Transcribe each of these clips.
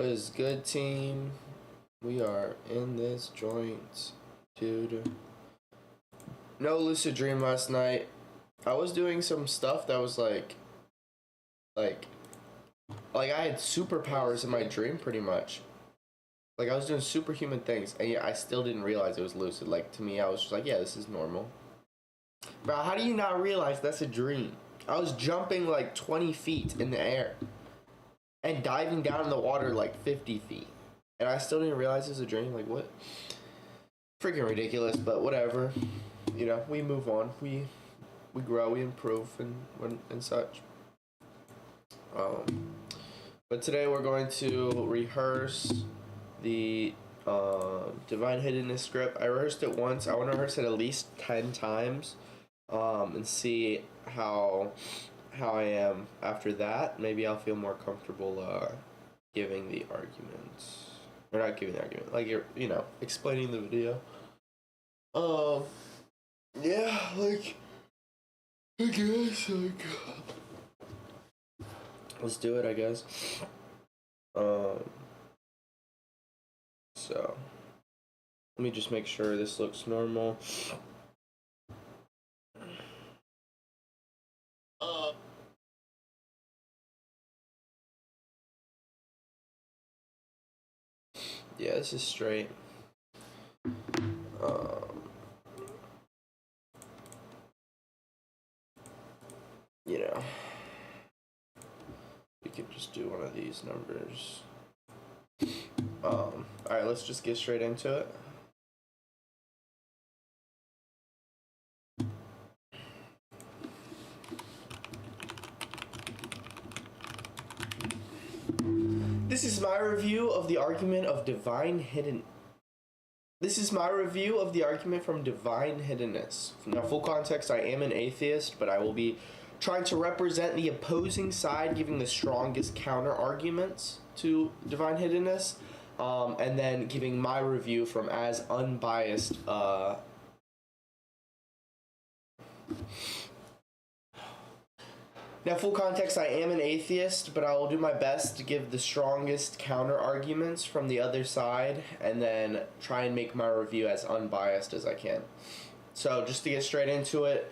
What is good, team? We are in this joint, dude. No lucid dream last night. I was doing some stuff that was like I had superpowers in my dream, pretty much. Like, I was doing superhuman things, and yet I still didn't realize it was lucid. Like, to me, I was just like, yeah, this is normal. Bro, how do you not realize that's a dream? I was jumping like 20 feet in the air and diving down in the water like 50 feet. And I still didn't realize it was a dream. Like, what? Freaking ridiculous, but whatever. You know, we move on. We grow, we improve, and such. But today we're going to rehearse the Divine Hiddenness script. I rehearsed it once. I want to rehearse it at least 10 times and see how I am after that. Maybe I'll feel more comfortable giving the arguments. Or not giving the argument, like, you know, explaining the video. Yeah, like, I guess, like, let's do it, I guess. So, let me just make sure this looks normal. Yeah, this is straight. You know, we could just do one of these numbers. Alright, let's just get straight into it. This is my review of the argument of divine hidden. This is my review of the argument from Divine Hiddenness. Now, full context, I am an atheist, but I will be trying to represent the opposing side, giving the strongest counter arguments to Divine Hiddenness, and then giving my review from as unbiased. Now, full context, I am an atheist, but I will do my best to give the strongest counter arguments from the other side, and then try and make my review as unbiased as I can. So, just to get straight into it,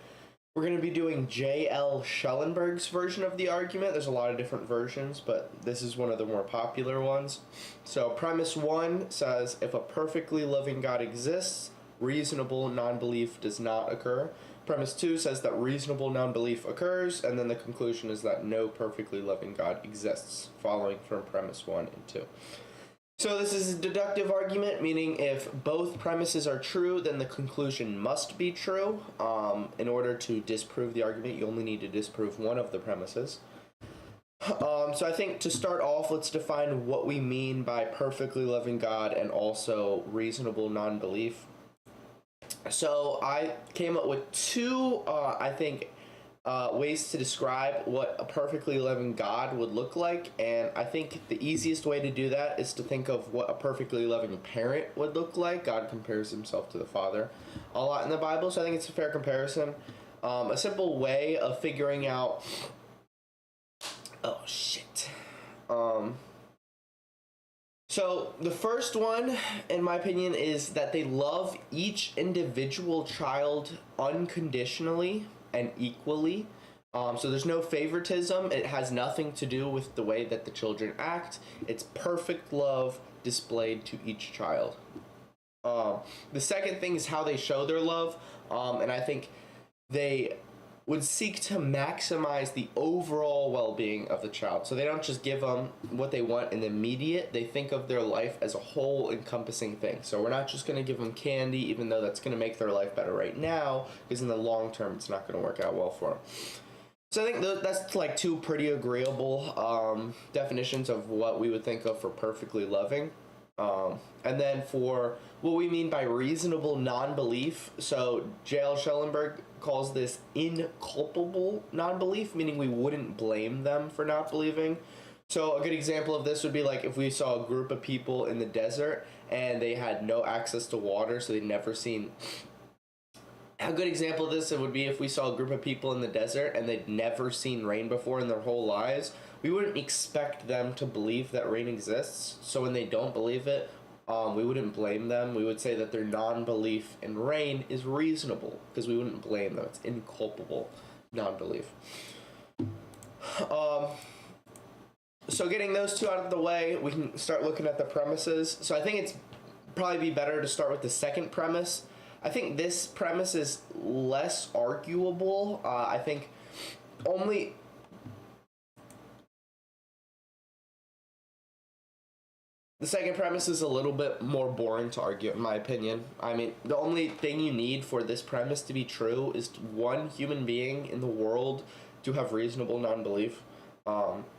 we're going to be doing J.L. Schellenberg's version of the argument. There's a lot of different versions, but this is one of the more popular ones. So, premise 1 says, if a perfectly loving God exists, reasonable non-belief does not occur. Premise 2 says that reasonable non-belief occurs, and then the conclusion is that no perfectly loving God exists, following from premise 1 and 2. So this is a deductive argument, meaning if both premises are true, then the conclusion must be true. In order to disprove the argument, you only need to disprove one of the premises. So I think to start off, let's define what we mean by perfectly loving God and also reasonable non-belief. So I came up with two, ways to describe what a perfectly loving God would look like, and I think the easiest way to do that is to think of what a perfectly loving parent would look like. God compares himself to the Father a lot in the Bible, so I think it's a fair comparison. A simple way of figuring out... Oh, shit. So the first one, in my opinion, is that they love each individual child unconditionally and equally. So there's no favoritism. It has nothing to do with the way that the children act. It's perfect love displayed to each child. The second thing is how they show their love. And I think they would seek to maximize the overall well-being of the child. So they don't just give them what they want in the immediate. They think of their life as a whole encompassing thing. So we're not just going to give them candy, even though that's going to make their life better right now, because in the long term, it's not going to work out well for them. So I think that's like two pretty agreeable definitions of what we would think of for perfectly loving. And then for what we mean by reasonable non-belief, so J.L. Schellenberg calls this inculpable non-belief, meaning we wouldn't blame them for not believing. So a good example of this would be like if we saw a group of people in the desert and they had no access to water, so they'd never seen... A good example of this would be if we saw a group of people in the desert and they'd never seen rain before in their whole lives. we wouldn't expect them to believe that rain exists. So when they don't believe it, we wouldn't blame them. We would say that their non-belief in rain is reasonable because we wouldn't blame them. It's inculpable non-belief. So getting those two out of the way, we can start looking at the premises. So I think it's probably be better to start with the second premise. I think this premise is less arguable. I think only... The second premise is a little bit more boring to argue, in my opinion. I mean, the only thing you need for this premise to be true is one human being in the world to have reasonable non-belief.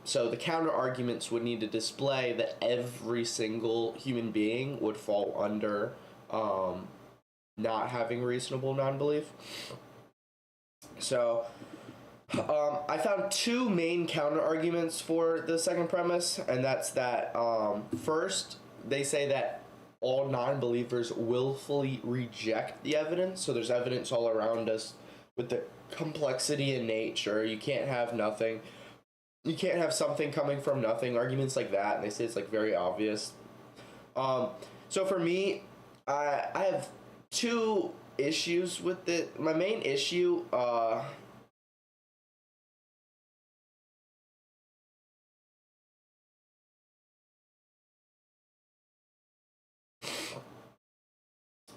So the counter arguments would need to display that every single human being would fall under not having reasonable non-belief. So I found two main counter arguments for the second premise, and that's that first, they say that all non-believers willfully reject the evidence. So there's evidence all around us with the complexity in nature. You can't have nothing. You can't have something coming from nothing. Arguments like that, and they say it's like very obvious. So for me, I have two issues with it. My main issue,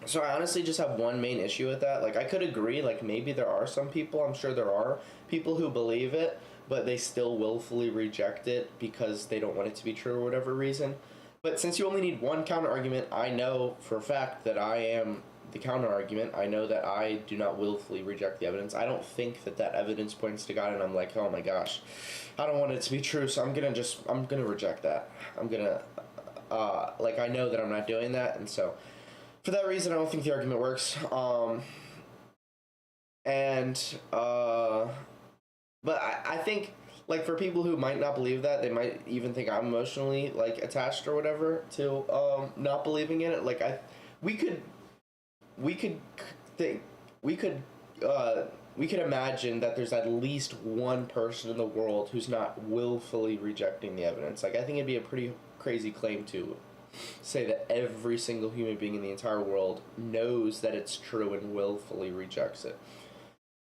so I honestly just have one main issue with that. Like, I could agree, like, maybe there are some people, I'm sure there are people who believe it, but they still willfully reject it because they don't want it to be true or whatever reason. But since you only need one counter argument, I know for a fact that I am the counter argument. I know that I do not willfully reject the evidence. I don't think that that evidence points to God, and I'm like, oh my gosh, I don't want it to be true, so I'm gonna reject that. I'm gonna, like, I know that I'm not doing that, and so for that reason, I don't think the argument works. But I think, like, for people who might not believe that, they might even think I'm emotionally, like, attached or whatever to not believing in it. Like, we could imagine that there's at least one person in the world who's not willfully rejecting the evidence. Like, I think it'd be a pretty crazy claim to say that every single human being in the entire world knows that it's true and willfully rejects it.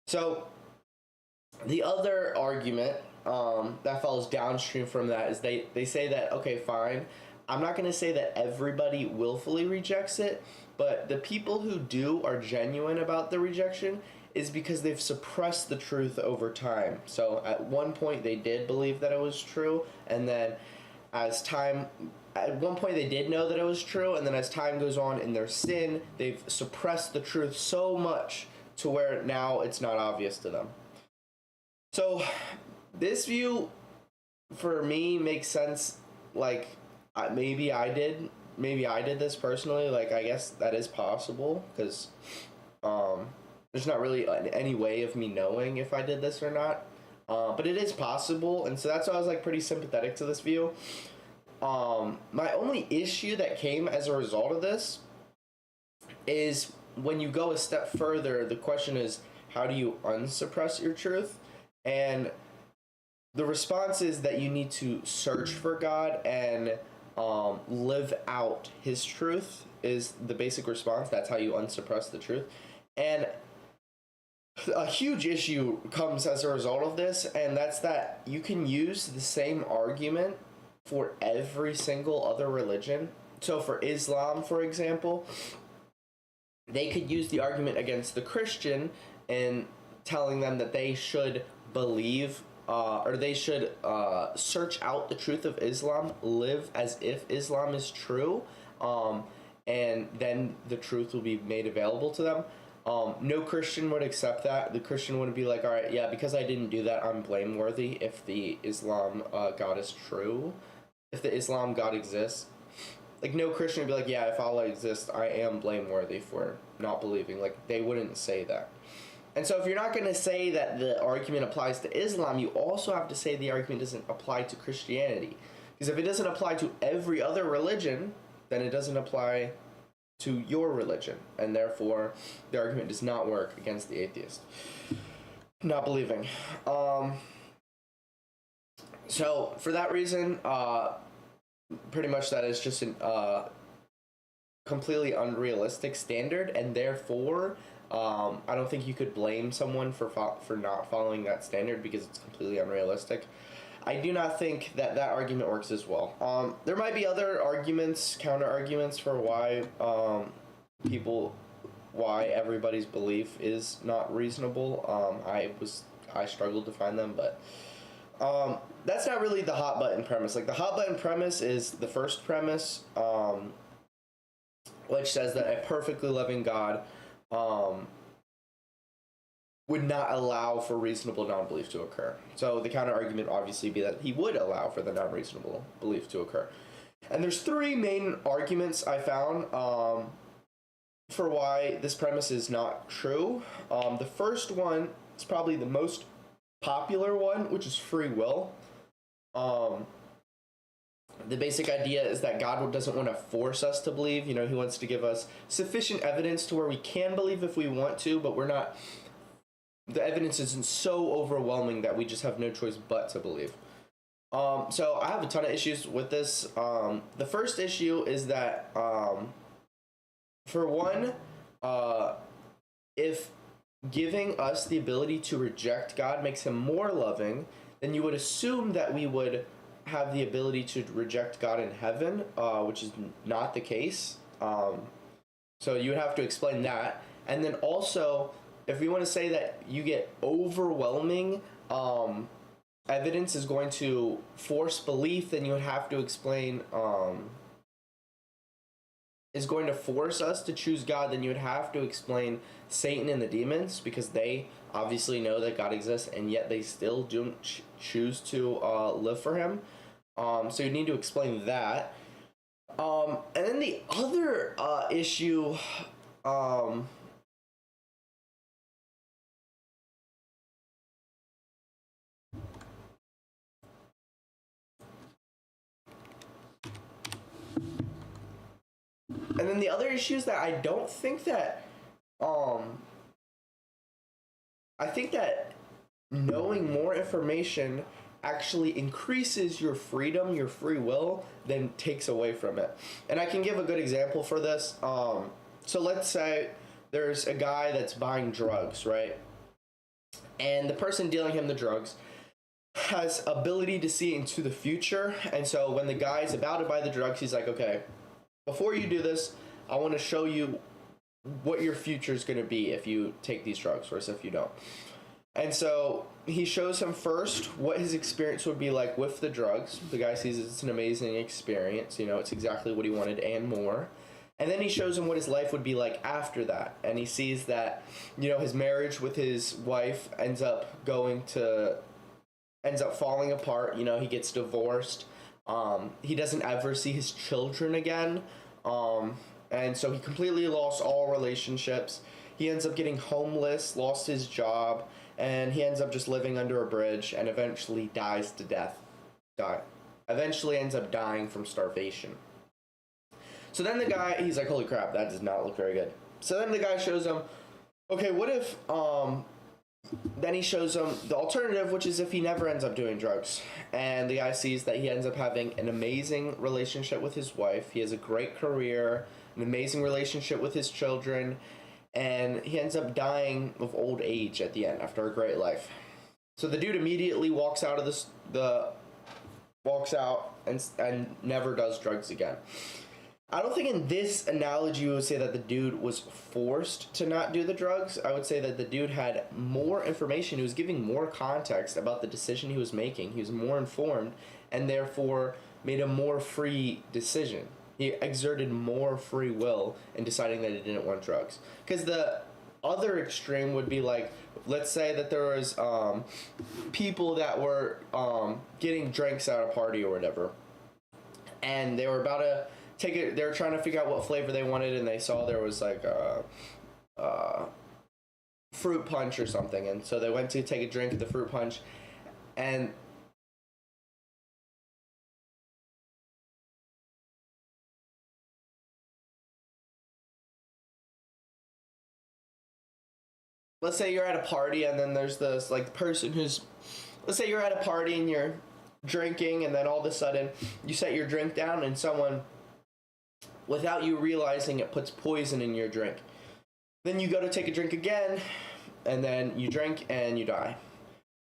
So the other argument that follows downstream from that is they say that, okay, fine, I'm not going to say that everybody willfully rejects it, but the people who do are genuine about the rejection is because they've suppressed the truth over time. So at one point they did believe that it was true, and then at one point they did know that it was true, and then as time goes on in their sin, they've suppressed the truth so much to where now it's not obvious to them. So this view, for me, makes sense. Like, maybe I did this personally. Like, I guess that is possible, because there's not really any way of me knowing if I did this or not. But it is possible, and so that's why I was, like, pretty sympathetic to this view. My only issue that came as a result of this is when you go a step further, the question is, how do you unsuppress your truth? And the response is that you need to search for God and live out his truth is the basic response. That's how you unsuppress the truth. And a huge issue comes as a result of this, and that's that you can use the same argument for every single other religion. So for Islam, for example, they could use the argument against the Christian and telling them that they should believe or they should search out the truth of Islam, live as if Islam is true, and then the truth will be made available to them. No Christian would accept that. The Christian wouldn't be like, all right, yeah, because I didn't do that, I'm blameworthy if the Islam God is true, if the Islam God exists. Like, no Christian would be like, yeah, if Allah exists, I am blameworthy for not believing. Like, they wouldn't say that. And so if you're not going to say that the argument applies to Islam, you also have to say the argument doesn't apply to Christianity. Because if it doesn't apply to every other religion, then it doesn't apply to your religion. And therefore, the argument does not work against the atheist not believing. So for that reason, pretty much that is just a completely unrealistic standard, and therefore, I don't think you could blame someone for not following that standard because it's completely unrealistic. I do not think that that argument works as well. There might be other arguments, counter arguments for why why everybody's belief is not reasonable. I struggled to find them, but that's not really the hot button premise. Like the hot button premise is the first premise, which says that a perfectly loving God would not allow for reasonable non-belief to occur. So the counter argument obviously be that he would allow for the non-reasonable belief to occur. And there's three main arguments I found for why this premise is not true. The first one is probably the most popular one, which is free will. The basic idea is that God doesn't want to force us to believe. You know, he wants to give us sufficient evidence to where we can believe if we want to, but we're not. The evidence isn't so overwhelming that we just have no choice but to believe. So I have a ton of issues with this. The first issue is that, for one, if giving us the ability to reject God makes him more loving, then you would assume that we would have the ability to reject God in heaven, which is not the case. So you would have to explain that. And then also, if we want to say that you get overwhelming evidence is going to force belief, then you would have to explain is going to force us to choose God, then you would have to explain Satan and the demons, because they obviously know that God exists and yet they still don't choose to live for him. So you need to explain that. And then the other issue, and then the other issue is that I don't think that, I think that knowing more information actually increases your freedom, your free will, than takes away from it. And I can give a good example for this. So let's say there's a guy that's buying drugs, right? And the person dealing him the drugs has ability to see into the future. And so when the guy's about to buy the drugs, he's like, okay, before you do this, I want to show you what your future is going to be if you take these drugs versus if you don't. And so he shows him first what his experience would be like with the drugs. The guy sees it's an amazing experience. You know, it's exactly what he wanted and more. And then he shows him what his life would be like after that. And he sees that, you know, his marriage with his wife ends up falling apart. You know, he gets divorced. He doesn't ever see his children again. And so he completely lost all relationships. He ends up getting homeless, lost his job, and he ends up just living under a bridge and eventually dies to death. Eventually ends up dying from starvation. So then the guy, he's like, holy crap, that does not look very good. So then the guy shows him, okay, what if, then he shows him the alternative, which is if he never ends up doing drugs. And the guy sees that he ends up having an amazing relationship with his wife. He has a great career, an amazing relationship with his children, and he ends up dying of old age at the end after a great life. So the dude immediately walks out and never does drugs again. I don't think in this analogy you would say that the dude was forced to not do the drugs. I would say that the dude had more information. He was giving more context about the decision he was making. He was more informed and therefore made a more free decision. He exerted more free will in deciding that he didn't want drugs. Because the other extreme would be like, let's say that there was people that were getting drinks at a party or whatever, and they were about to take it. They were trying to figure out what flavor they wanted, and they saw there was like a fruit punch or something, and so they went to take a drink of the fruit punch, and let's say you're at a party and then there's this like person who's, let's say you're at a party and drinking, and then all of a sudden you set your drink down and someone, without you realizing it, puts poison in your drink. Then you go to take a drink again, and then you drink and you die.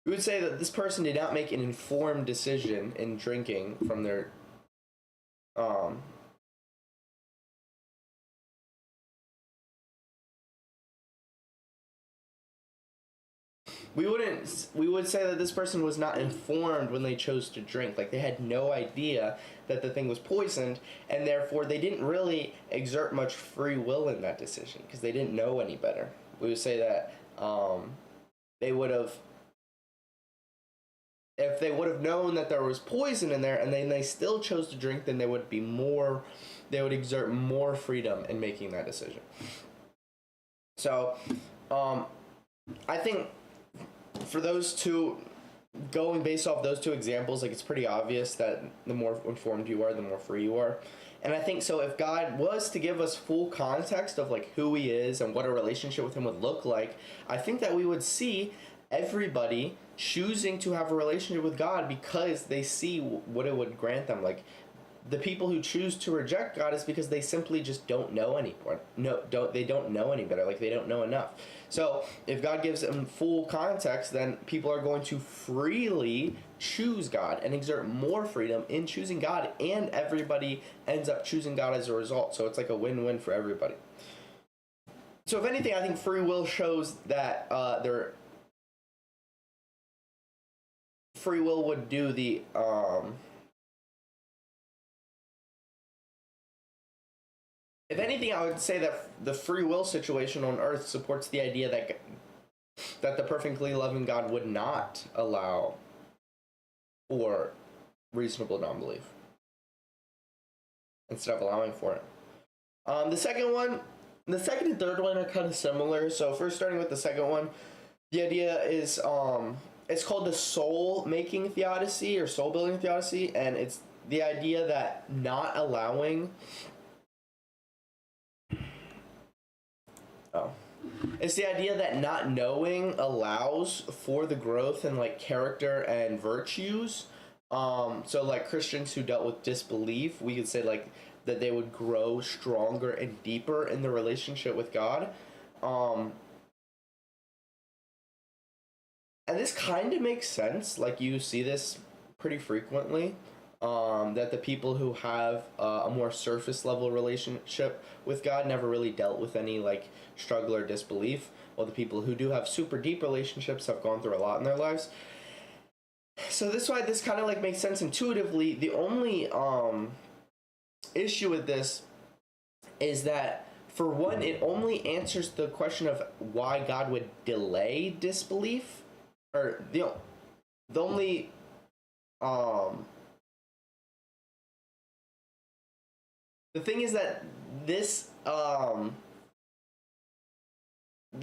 We would say that this person did not make an informed decision in drinking from their we would say that this person was not informed when they chose to drink. Like, they had no idea that the thing was poisoned, and therefore they didn't really exert much free will in that decision because they didn't know any better. We would say that they would have, if they would have known that there was poison in there and then they still chose to drink, then they would exert more freedom in making that decision. So I think for those two, going based off those two examples, like, it's pretty obvious that the more informed you are, the more free you are. And I think so if God was to give us full context of like who he is and what a relationship with him would look like, I think that we would see everybody choosing to have a relationship with God because they see what it would grant them. Like, the people who choose to reject God is because they simply just don't know any more. They don't know any better. Like, they don't know enough. So if God gives them full context, then people are going to freely choose God and exert more freedom in choosing God, and everybody ends up choosing God as a result. So it's like a win-win for everybody. So if anything, I think free will shows that their free will would do the if anything, I would say that the free will situation on Earth supports the idea that the perfectly loving God would not allow for reasonable non-belief instead of allowing for it. The second and third one are kind of similar. So first, starting with the second one, the idea is it's called the soul-making theodicy or soul-building theodicy, and it's the idea that not allowing it's the idea that not knowing allows for the growth in like character and virtues. So like Christians who dealt with disbelief, we could say like that they would grow stronger and deeper in the relationship with God. And this kind of makes sense. Like, you see this pretty frequently. That the people who have a more surface level relationship with God never really dealt with any like struggle or disbelief, while the people who do have super deep relationships have gone through a lot in their lives. So this kind of like makes sense intuitively. The only issue with this is that, for one, it only answers the question of why God would delay disbelief, or the only the thing is that this the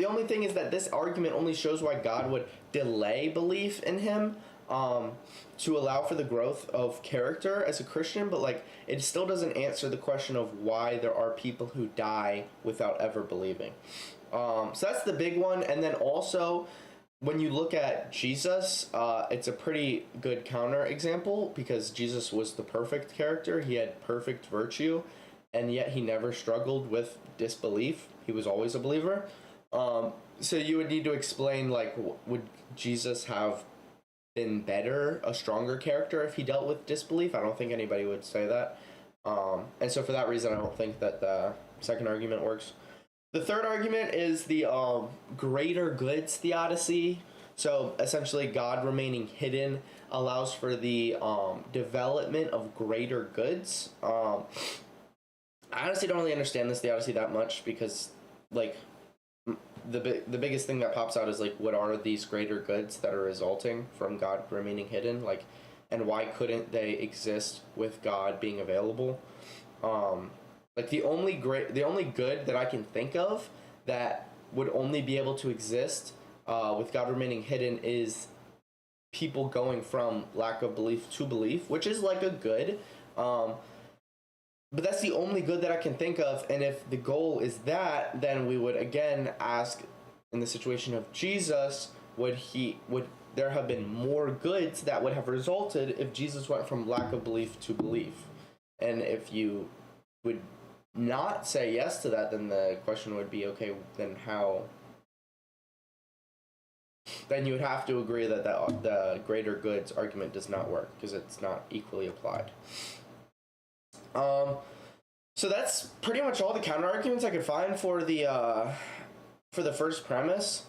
only thing is that this argument only shows why God would delay belief in him to allow for the growth of character as a Christian, but like it still doesn't answer the question of why there are people who die without ever believing. So that's the big one. And then also, when you look at Jesus, it's a pretty good counter example, because Jesus was the perfect character. He had perfect virtue, and yet he never struggled with disbelief. He was always a believer. So you would need to explain, like, would Jesus have been better, a stronger character, if he dealt with disbelief? I don't think anybody would say that. And so for that reason, I don't think that the second argument works. The third argument is the greater goods theodicy. So essentially, God remaining hidden allows for the development of greater goods. I honestly don't really understand this theodicy that much, because like the biggest thing that pops out is like, what are these greater goods that are resulting from God remaining hidden? Like, and why couldn't they exist with God being available? Like the only good that I can think of that would only be able to exist with God remaining hidden is people going from lack of belief to belief, which is like a good. But that's the only good that I can think of. And if the goal is that, then we would again ask, in the situation of Jesus, would there have been more goods that would have resulted if Jesus went from lack of belief to belief. And if you would not say yes to that, then the question would be, okay, then how? Then you would have to agree that the greater goods argument does not work because it's not equally applied. So that's pretty much all the counter arguments I could find for the first premise.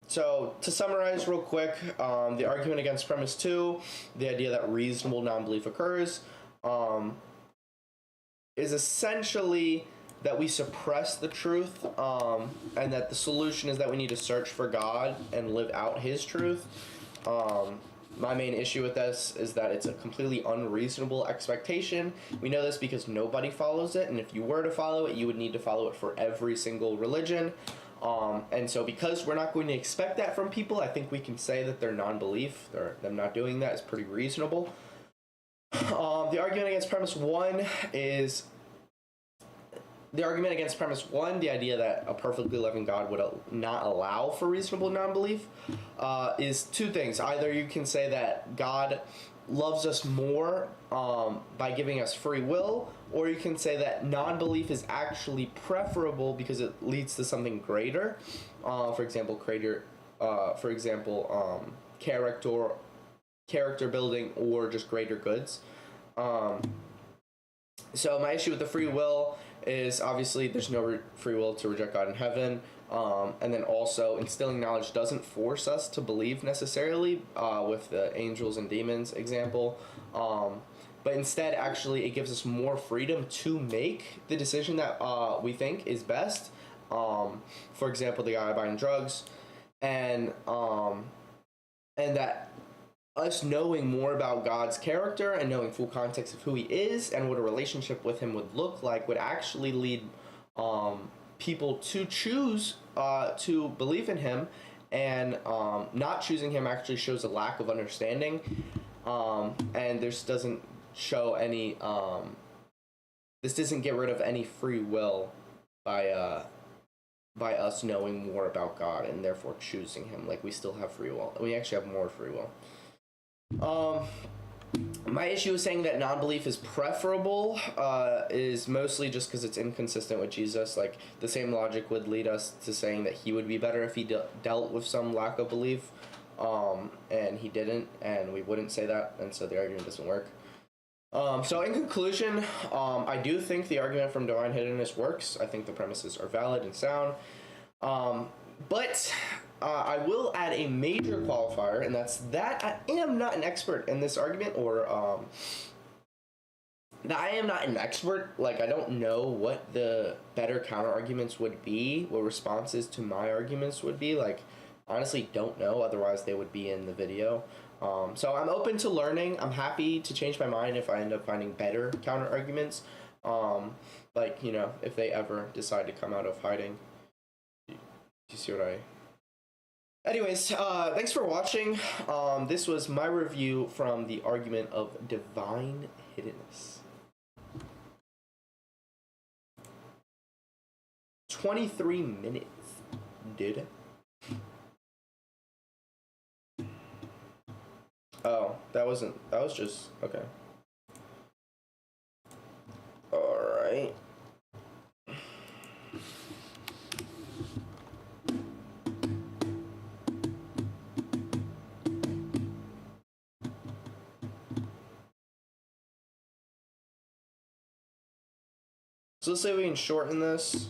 So to summarize real quick, the argument against premise 2, the idea that reasonable non-belief occurs, is essentially that we suppress the truth, and that the solution is that we need to search for God and live out his truth. My main issue with this is that it's a completely unreasonable expectation. We know this because nobody follows it, and if you were to follow it, you would need to follow it for every single religion. And so because we're not going to expect that from people, I think we can say that their non-belief, them not doing that, is pretty reasonable. The argument against premise 1 is... The argument against premise 1, the idea that a perfectly loving God would not allow for reasonable non-belief, is two things. Either you can say that God loves us more by giving us free will, or you can say that non-belief is actually preferable because it leads to something greater. For example, character building, or just greater goods. So my issue with the free will is obviously there's no free will to reject God in heaven, and then also instilling knowledge doesn't force us to believe necessarily, with the angels and demons example, but instead actually it gives us more freedom to make the decision that we think is best. For example, the guy buying drugs, and that us knowing more about God's character and knowing full context of who he is and what a relationship with him would look like would actually lead people to choose to believe in him, and not choosing him actually shows a lack of understanding, and this doesn't show any this doesn't get rid of any free will by us knowing more about God and therefore choosing him. Like, we still have free will. We actually have more free will. My issue with saying that non-belief is preferable is mostly just because it's inconsistent with Jesus. Like, the same logic would lead us to saying that he would be better if he dealt with some lack of belief, and he didn't, and we wouldn't say that, and so the argument doesn't work. So in conclusion, I do think the argument from divine hiddenness works. I think the premises are valid and sound, but I will add a major qualifier, and that's that I am not an expert in this argument, or that I am not an expert. Like, I don't know what the better counter arguments would be, what responses to my arguments would be. Like, honestly, don't know. Otherwise, they would be in the video. So I'm open to learning. I'm happy to change my mind if I end up finding better counter arguments. Like, you know, if they ever decide to come out of hiding. Do you see what I... Anyways, thanks for watching. This was my review from the argument of divine hiddenness. 23 minutes, dude. Oh, that was just, okay. Alright. So let's say we can shorten this.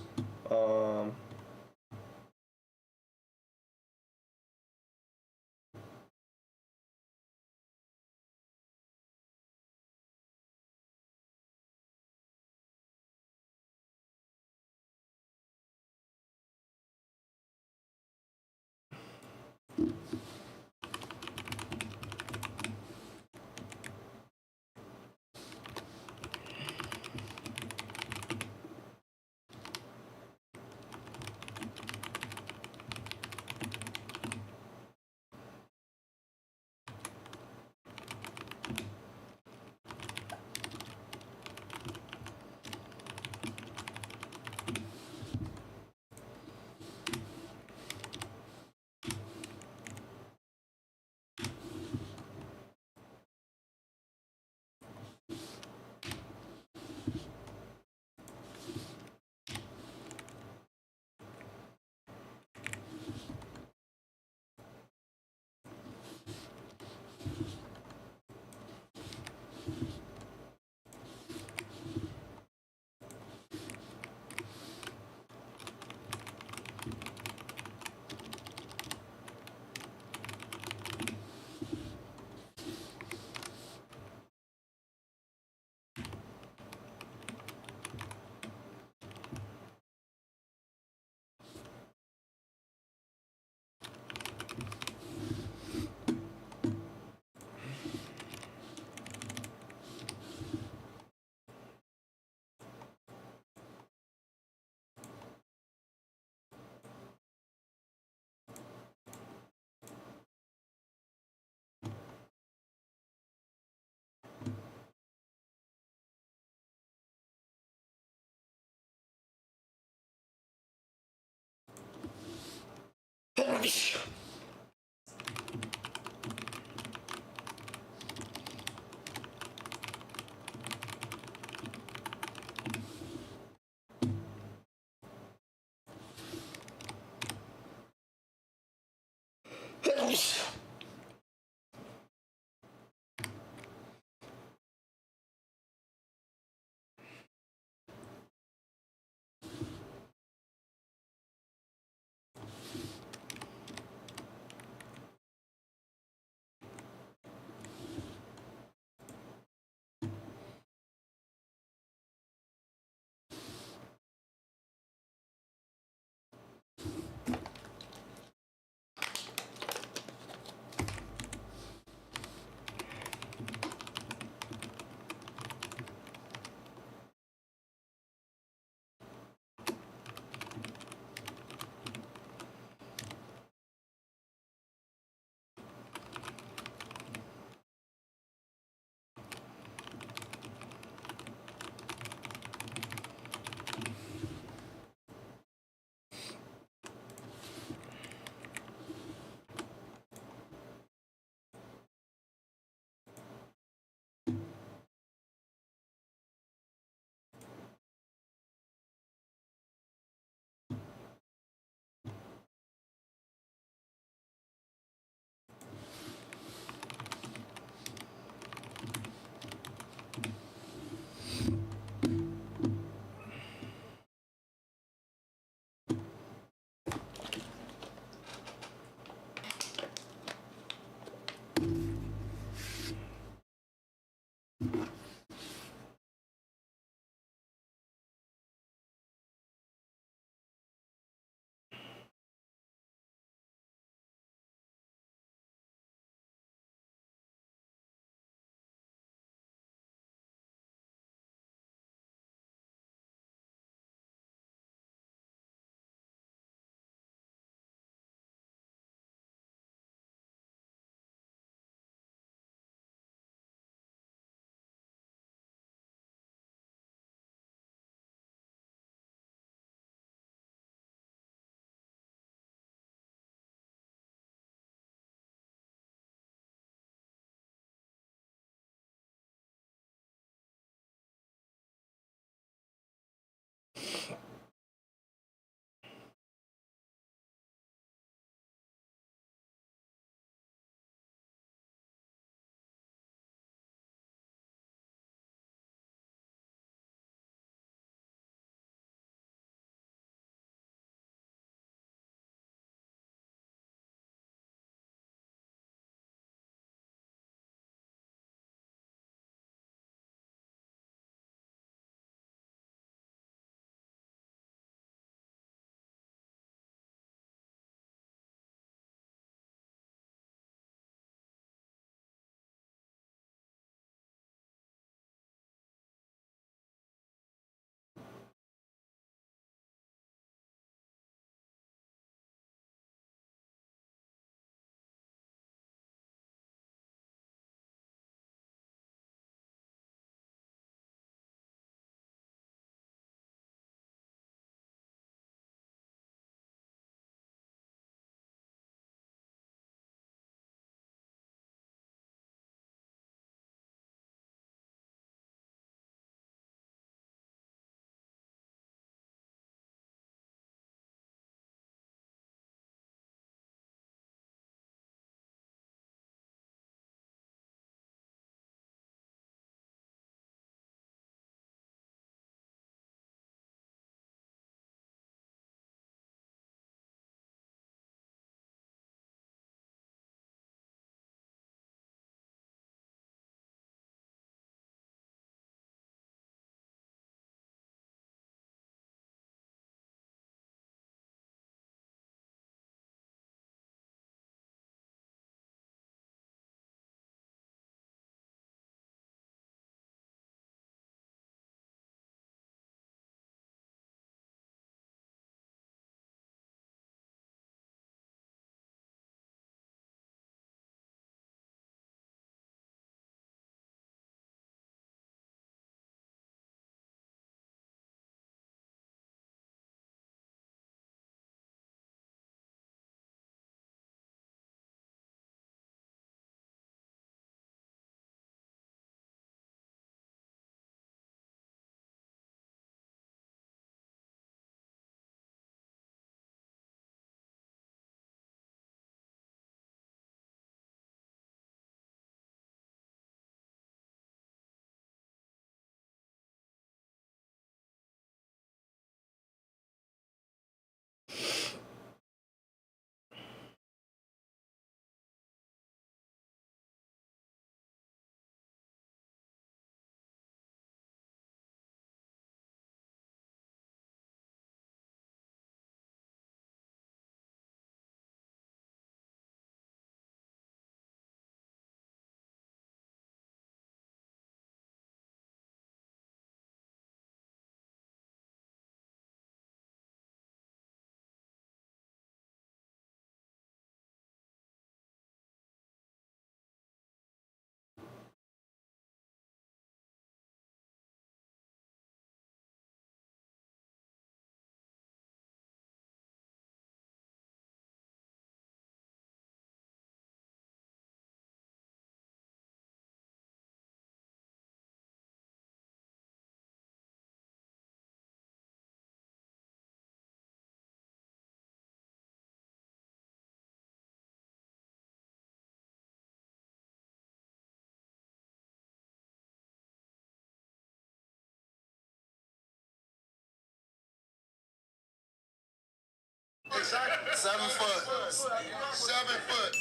7 foot. 7 foot.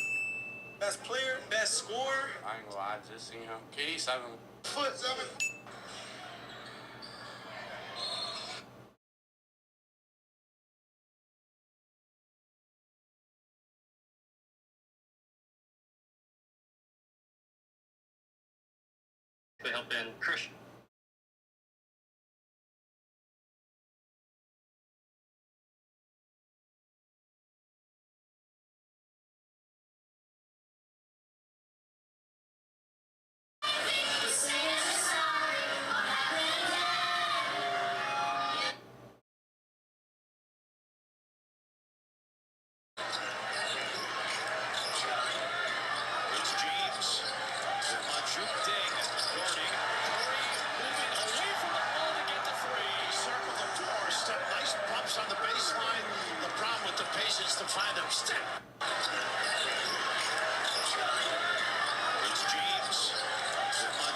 Best player, best scorer. I ain't gonna lie, I just seen him. KD 7 foot. 7. They help in Christian. On the baseline, LeBron with the patience to find him. Step. It's James.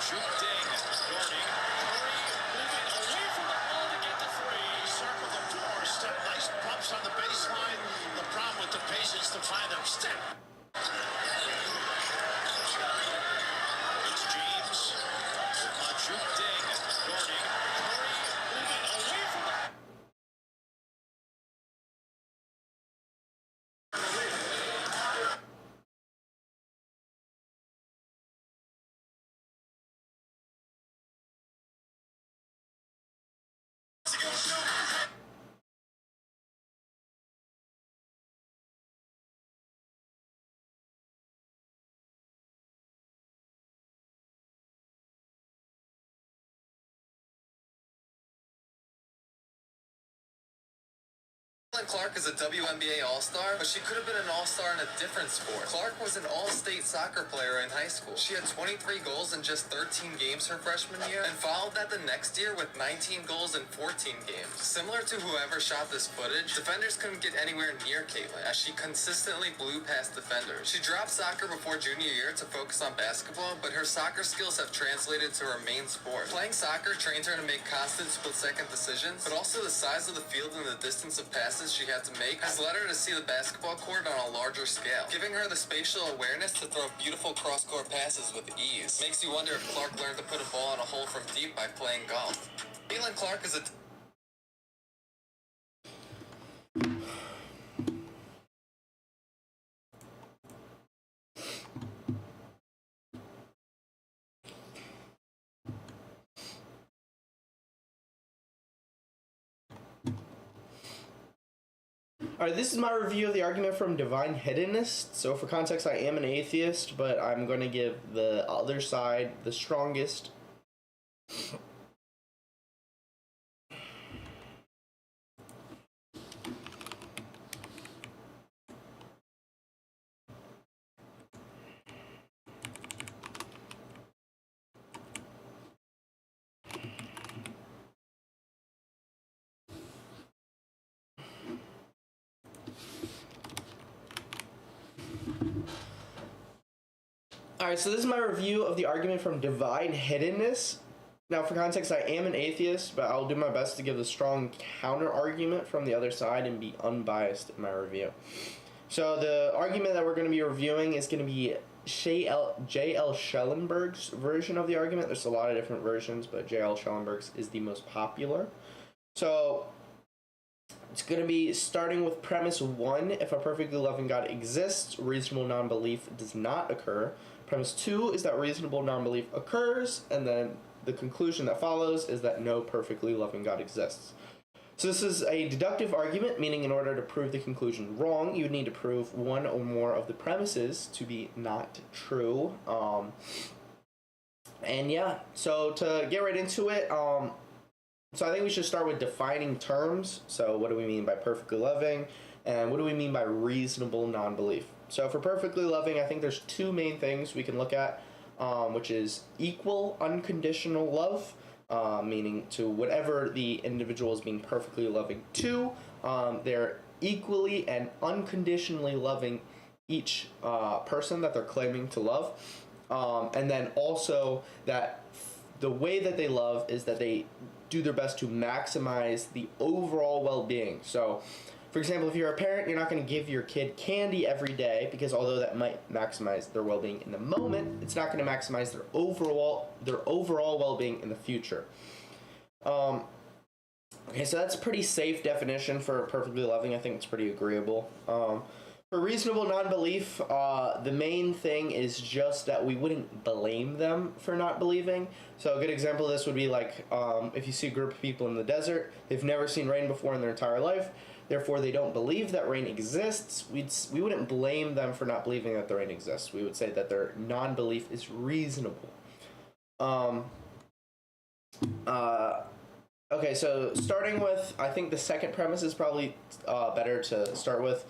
Juke ding. Guarding. Curry moving away from the ball to get the three. Circle the floor. Step. Nice bumps on the baseline. LeBron with the patience to find him. Step. It's James. Juke ding. Guarding. Curry moving away from the Clark is a WNBA All-Star, but she could have been an All-Star in a different sport. Clark was an all-state soccer player in high school. She had 23 goals in just 13 games her freshman year, and followed that the next year with 19 goals in 14 games. Similar to whoever shot this footage, defenders couldn't get anywhere near Caitlin, as she consistently blew past defenders. She dropped soccer before junior year to focus on basketball, but her soccer skills have translated to her main sport. Playing soccer trained her to make constant split-second decisions, but also the size of the field and the distance of passes she had to make has led her to see the basketball court on a larger scale, giving her the spatial awareness to throw beautiful cross-court passes with ease. Makes you wonder if Clark learned to put a ball in a hole from deep by playing golf. Caitlin Clark is a Alright, this is my review of the argument from Divine Hiddenness. So for context, I am an atheist, but I'm going to give the other side the strongest. Alright, so this is my review of the argument from Divine Hiddenness. Now, for context, I am an atheist, but I'll do my best to give a strong counter-argument from the other side and be unbiased in my review. So the argument that we're going to be reviewing is going to be J.L. Schellenberg's version of the argument. There's a lot of different versions, but J.L. Schellenberg's is the most popular. So it's going to be starting with premise 1. If a perfectly loving God exists, reasonable non-belief does not occur. Premise 2 is that reasonable non-belief occurs, and then the conclusion that follows is that no perfectly loving God exists. So this is a deductive argument, meaning in order to prove the conclusion wrong, you would need to prove one or more of the premises to be not true. And yeah, so to get right into it, so I think we should start with defining terms. So what do we mean by perfectly loving, and what do we mean by reasonable non-belief? So for perfectly loving, I think there's two main things we can look at, which is equal unconditional love, meaning to whatever the individual is being perfectly loving to, they're equally and unconditionally loving each person that they're claiming to love. And then also that the way that they love is that they do their best to maximize the overall well-being. So For example, if you're a parent, you're not going to give your kid candy every day because although that might maximize their well-being in the moment, it's not going to maximize their overall well-being in the future. Okay, so that's a pretty safe definition for perfectly loving. I think it's pretty agreeable. For reasonable non-belief, the main thing is just that we wouldn't blame them for not believing. So a good example of this would be like if you see a group of people in the desert, they've never seen rain before in their entire life, therefore they don't believe that rain exists. We wouldn't blame them for not believing that the rain exists. We would say that their non-belief is reasonable. Okay, so starting with, I think the second premise is probably better to start with.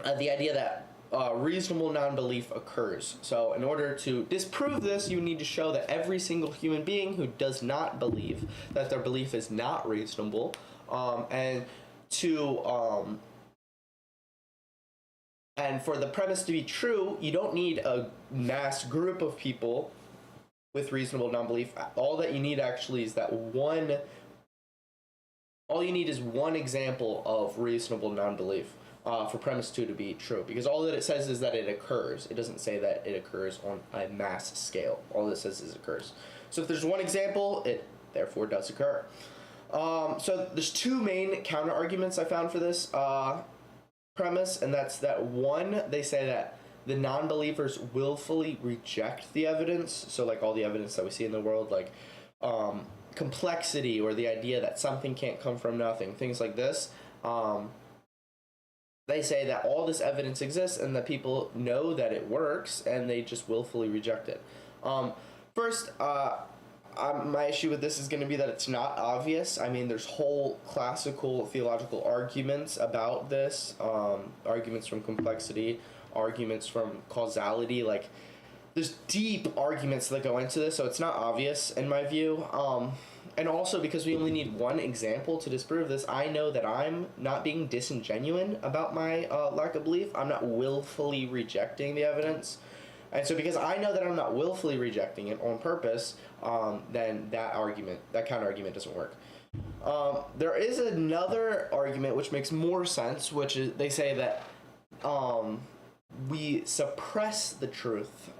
The idea that reasonable non-belief occurs. So in order to disprove this, you need to show that every single human being who does not believe that their belief is not reasonable, and for the premise to be true, you don't need a mass group of people with reasonable non-belief. All that you need actually is all you need is one example of reasonable non-belief for premise 2 to be true, because all that it says is that it occurs. It doesn't say that it occurs on a mass scale. All it says is it occurs. So if there's one example, it therefore does occur. So there's two main counter arguments I found for this premise, and that's that one, they say that the non-believers willfully reject the evidence. So like all the evidence that we see in the world, like complexity or the idea that something can't come from nothing, things like this. They say that all this evidence exists and that people know that it works and they just willfully reject it. First, my issue with this is going to be that it's not obvious. I mean, there's whole classical theological arguments about this, arguments from complexity, arguments from causality. Like, there's deep arguments that go into this, so it's not obvious in my view. And also, because we only need one example to disprove this, I know that I'm not being disingenuous about my lack of belief. I'm not willfully rejecting the evidence. And so because I know that I'm not willfully rejecting it on purpose, then that counter-argument doesn't work. There is another argument which makes more sense, which is they say that we suppress the truth.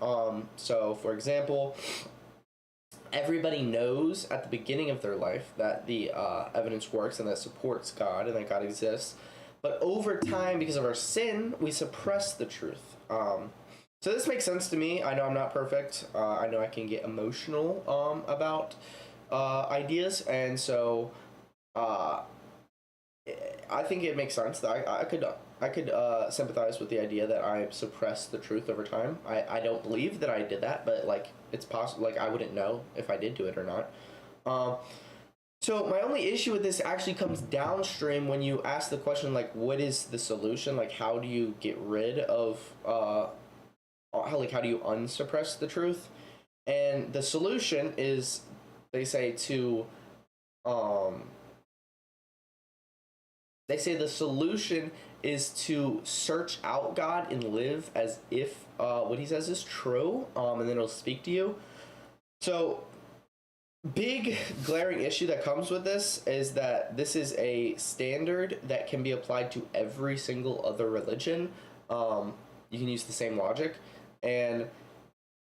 So, for example, everybody knows at the beginning of their life that the evidence works and that supports God and that God exists. But over time, because of our sin, we suppress the truth. So this makes sense to me. I know I'm not perfect. I know I can get emotional about ideas, and so I think it makes sense that I could sympathize with the idea that I suppress the truth over time. I don't believe that I did that, but like it's possible. Like I wouldn't know if I did do it or not. So my only issue with this actually comes downstream when you ask the question like, what is the solution? Like, how do you get rid of how do you unsuppress the truth? And the solution is, they say the solution is to search out God and live as if what he says is true, and then it'll speak to you. So, big glaring issue that comes with this is that this is a standard that can be applied to every single other religion. You can use the same logic, and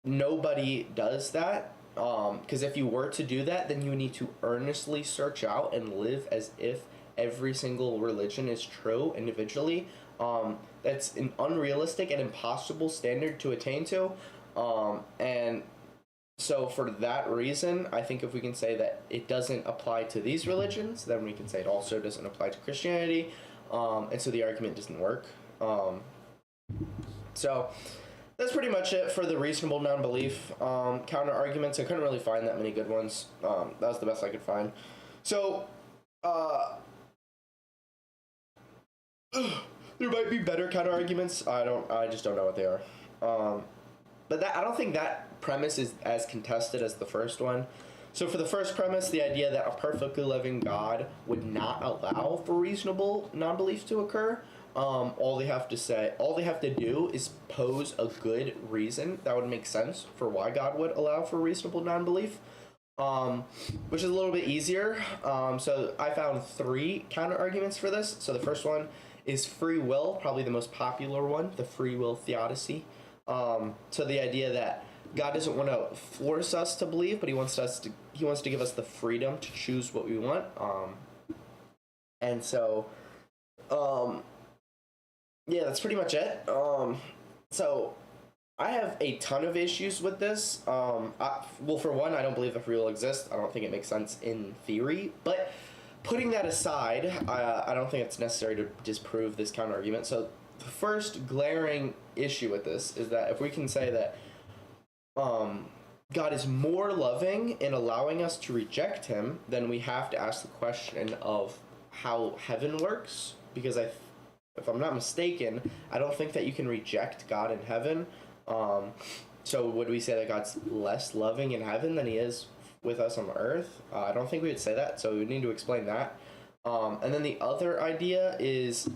nobody does that. Because if you were to do that, then you need to earnestly search out and live as if every single religion is true individually. That's an unrealistic and impossible standard to attain to. And so for that reason, I think if we can say that it doesn't apply to these religions, then we can say it also doesn't apply to Christianity. And so the argument doesn't work. So that's pretty much it for the reasonable non-belief counter arguments. I couldn't really find that many good ones. That was the best I could find. So there might be better counter arguments. I just don't know what they are. But I don't think that premise is as contested as the first one. So for the first premise, the idea that a perfectly loving God would not allow for reasonable non-belief to occur, all they have to do is pose a good reason that would make sense for why God would allow for reasonable non-belief. which is a little bit easier. So I found 3 counter arguments for this. So the first one is free will, probably the most popular one, the free will theodicy. So the idea that God doesn't want to force us to believe, but he wants to give us the freedom to choose what we want. And so, yeah, that's pretty much it. So I have a ton of issues with this. Well, for one, I don't believe the free will exists. I don't think it makes sense in theory. But putting that aside, I don't think it's necessary to disprove this counter argument. So the first glaring issue with this is that if we can say that God is more loving in allowing us to reject him, then we have to ask the question of how heaven works. Because if I'm not mistaken, I don't think that you can reject God in heaven. So would we say that God's less loving in heaven than he is with us on earth? I don't think we would say that, so we need to explain that. And then the other idea is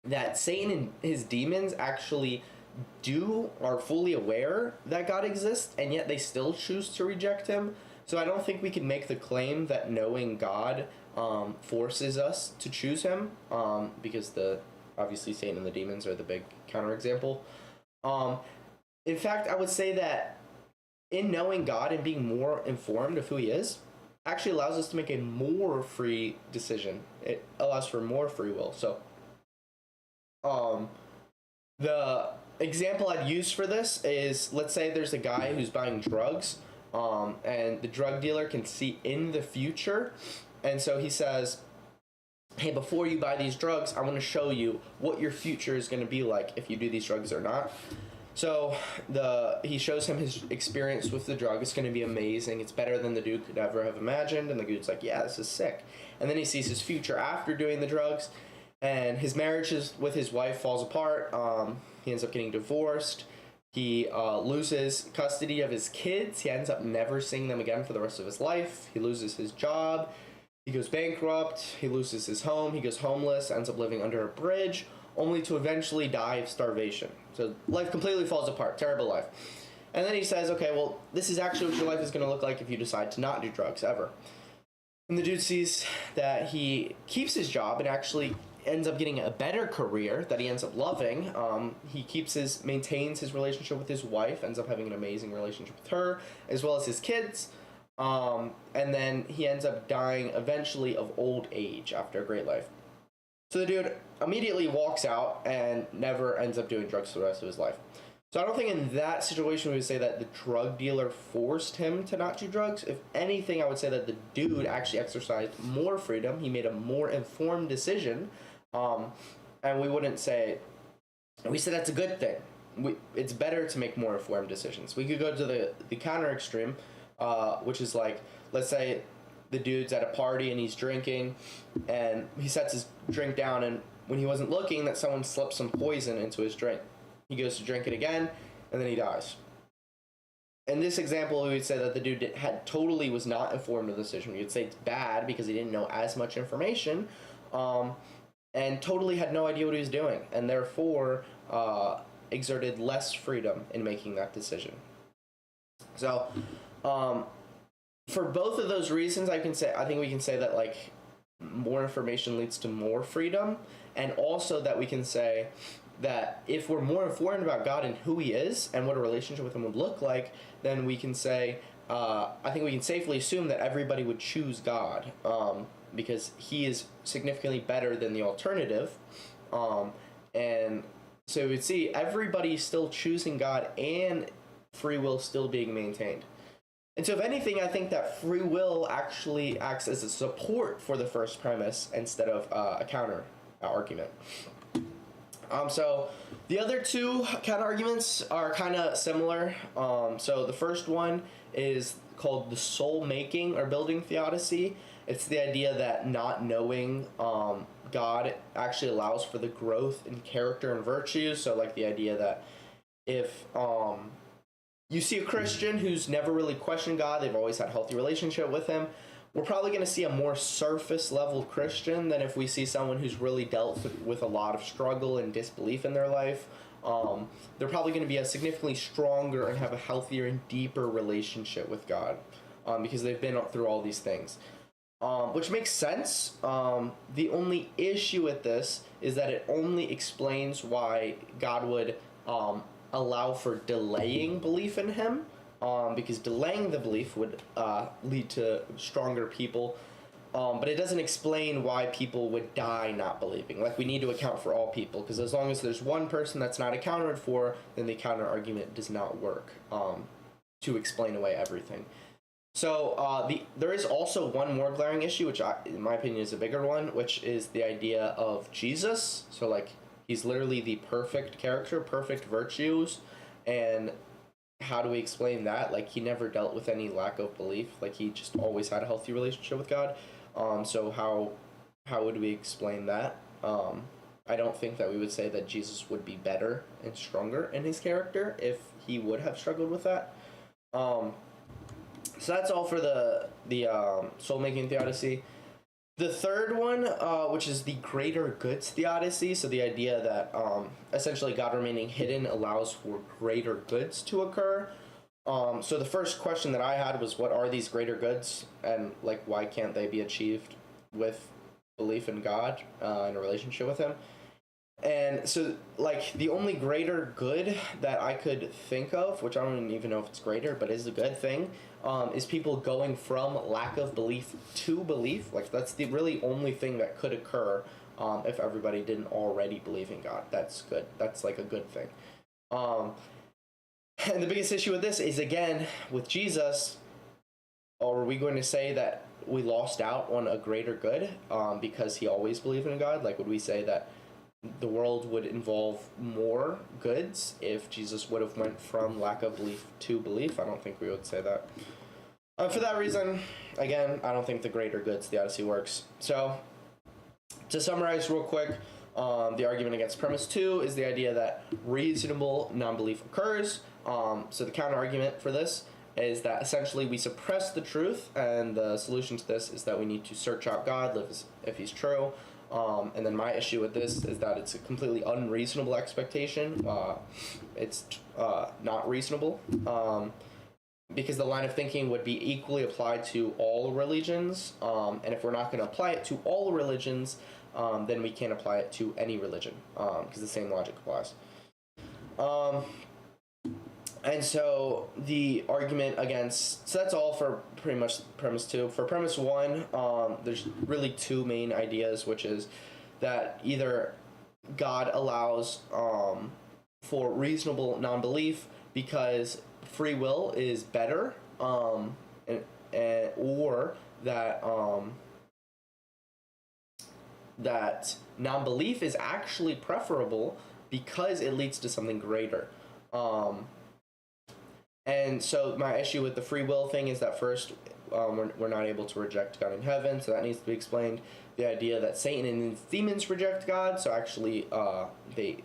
that Satan and his demons actually are fully aware that God exists, and yet they still choose to reject him. So I don't think we can make the claim that knowing God forces us to choose him, because obviously Satan and the demons are the big counterexample. In fact, I would say that in knowing God and being more informed of who he is actually allows us to make a more free decision. It allows for more free will. So the example I'd use for this is, let's say there's a guy who's buying drugs, and the drug dealer can see in the future, and so he says, hey, before you buy these drugs, I want to show you what your future is going to be like if you do these drugs or not. So he shows him his experience with the drug. It's going to be amazing. It's better than the dude could ever have imagined. And the dude's like, yeah, this is sick. And then he sees his future after doing the drugs, and his marriage with his wife falls apart. He ends up getting divorced. He loses custody of his kids. He ends up never seeing them again for the rest of his life. He loses his job. He goes bankrupt. He loses his home. He goes homeless, ends up living under a bridge, only to eventually die of starvation. So life completely falls apart. Terrible life. And then he says, okay, well, this is actually what your life is going to look like if you decide to not do drugs ever. And the dude sees that he keeps his job and actually ends up getting a better career that he ends up loving. He maintains his relationship with his wife, ends up having an amazing relationship with her, as well as his kids. And then he ends up dying eventually of old age after a great life. So the dude immediately walks out and never ends up doing drugs for the rest of his life. So I don't think in that situation we would say that the drug dealer forced him to not do drugs. If anything, I would say that the dude actually exercised more freedom. He made a more informed decision. And we wouldn't say, we say that's a good thing. It's better to make more informed decisions. We could go to the counter extreme, which is like, let's say the dude's at a party and he's drinking, and he sets his drink down, and when he wasn't looking, that someone slipped some poison into his drink. He goes to drink it again, and then he dies. In this example, we would say that the dude totally was not informed of the decision. We would say it's bad because he didn't know as much information, and totally had no idea what he was doing, and therefore exerted less freedom in making that decision. So, for both of those reasons, I think we can say that like more information leads to more freedom, and also that we can say that if we're more informed about God and who he is and what a relationship with him would look like, then we can say, I think we can safely assume that everybody would choose God, because he is significantly better than the alternative. And so we would see everybody still choosing God and free will still being maintained. And so if anything, I think that free will actually acts as a support for the first premise instead of a counter argument. So the other two counter arguments are kind of similar. So the first one is called the soul making or building theodicy. It's the idea that not knowing God actually allows for the growth in character and virtues. So like the idea that if you see a Christian who's never really questioned God, they've always had a healthy relationship with him, we're probably going to see a more surface level Christian than if we see someone who's really dealt with a lot of struggle and disbelief in their life. They're probably going to be a significantly stronger and have a healthier and deeper relationship with God. because they've been through all these things. Which makes sense. The only issue with this is that it only explains why God would allow for delaying belief in him, because delaying the belief would lead to stronger people. But it doesn't explain why people would die not believing. Like, we need to account for all people, because as long as there's one person that's not accounted for, then the counter argument does not work to explain away everything. So there is also one more glaring issue, which in my opinion is a bigger one, which is the idea of Jesus. So, like, he's literally the perfect character, perfect virtues, and how do we explain that? Like, he never dealt with any lack of belief. Like, he just always had a healthy relationship with God. So how would we explain that? I don't think that we would say that Jesus would be better and stronger in his character if he would have struggled with that. So that's all for the soul-making theodicy. The third one, which is the greater goods theodicy, so the idea that essentially God remaining hidden allows for greater goods to occur. So the first question that I had was, what are these greater goods, and like, why can't they be achieved with belief in God and a relationship with him? And so, like, the only greater good that I could think of, which I don't even know if it's greater, but is a good thing, is people going from lack of belief to belief. Like, that's the really only thing that could occur if everybody didn't already believe in God. That's good. That's, like, a good thing. And the biggest issue with this is, again, with Jesus, are we going to say that we lost out on a greater good because he always believed in God? Like, would we say that the world would involve more goods if Jesus would have went from lack of belief to belief? I don't think we would say that. For that reason, again, I don't think the greater goods theodicy works. So, to summarize real quick, the argument against premise 2 is the idea that reasonable non-belief occurs. So the counter-argument for this is that essentially we suppress the truth, and the solution to this is that we need to search out God, live as if he's true. And then my issue with this is that it's a completely unreasonable expectation. It's not reasonable, because the line of thinking would be equally applied to all religions. And if we're not going to apply it to all religions, then we can't apply it to any religion, because the same logic applies. And so the argument against, so that's all for pretty much premise 2. For premise 1, there's really two main ideas, which is that either God allows for reasonable non-belief because free will is better, or that that non-belief is actually preferable because it leads to something greater. And so my issue with the free will thing is that first, we're not able to reject God in heaven, so that needs to be explained. The idea that Satan and his demons reject God, so actually, they,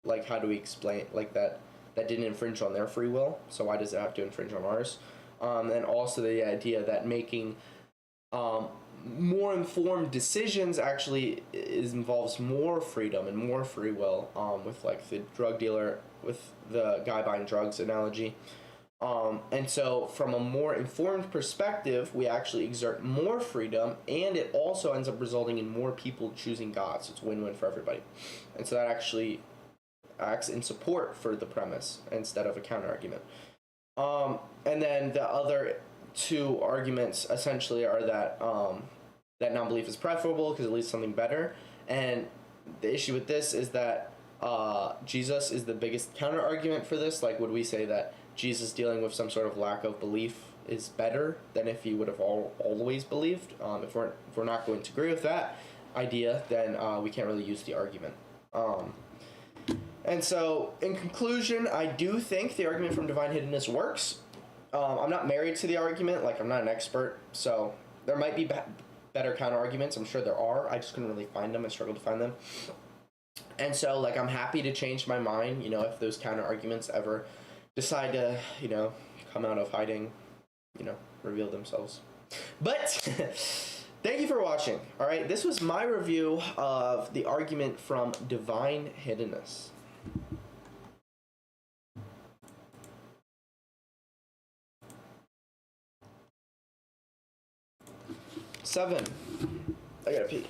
like, how do we explain, like, that didn't infringe on their free will, so why does it have to infringe on ours? And also the idea that making more informed decisions actually involves more freedom and more free will, with, like, the drug dealer, with the guy buying drugs analogy. And so from a more informed perspective, we actually exert more freedom, and it also ends up resulting in more people choosing God, so it's win-win for everybody. And so that actually acts in support for the premise instead of a counter-argument. And then the other two arguments essentially are that that non-belief is preferable because it leads to something better, and the issue with this is that Jesus is the biggest counter-argument for this. Like, would we say that Jesus dealing with some sort of lack of belief is better than if he would have always believed? If we're not going to agree with that idea, then we can't really use the argument. And so, in conclusion, I do think the argument from divine hiddenness works. I'm not married to the argument, like, I'm not an expert, so there might be better counter-arguments. I'm sure there are. I just couldn't really find them. I struggled to find them. And so, like, I'm happy to change my mind, you know, if those counter-arguments ever decide to, you know, come out of hiding, you know, reveal themselves. But thank you for watching. All right, this was my review of the argument from divine hiddenness. 7. I gotta pee.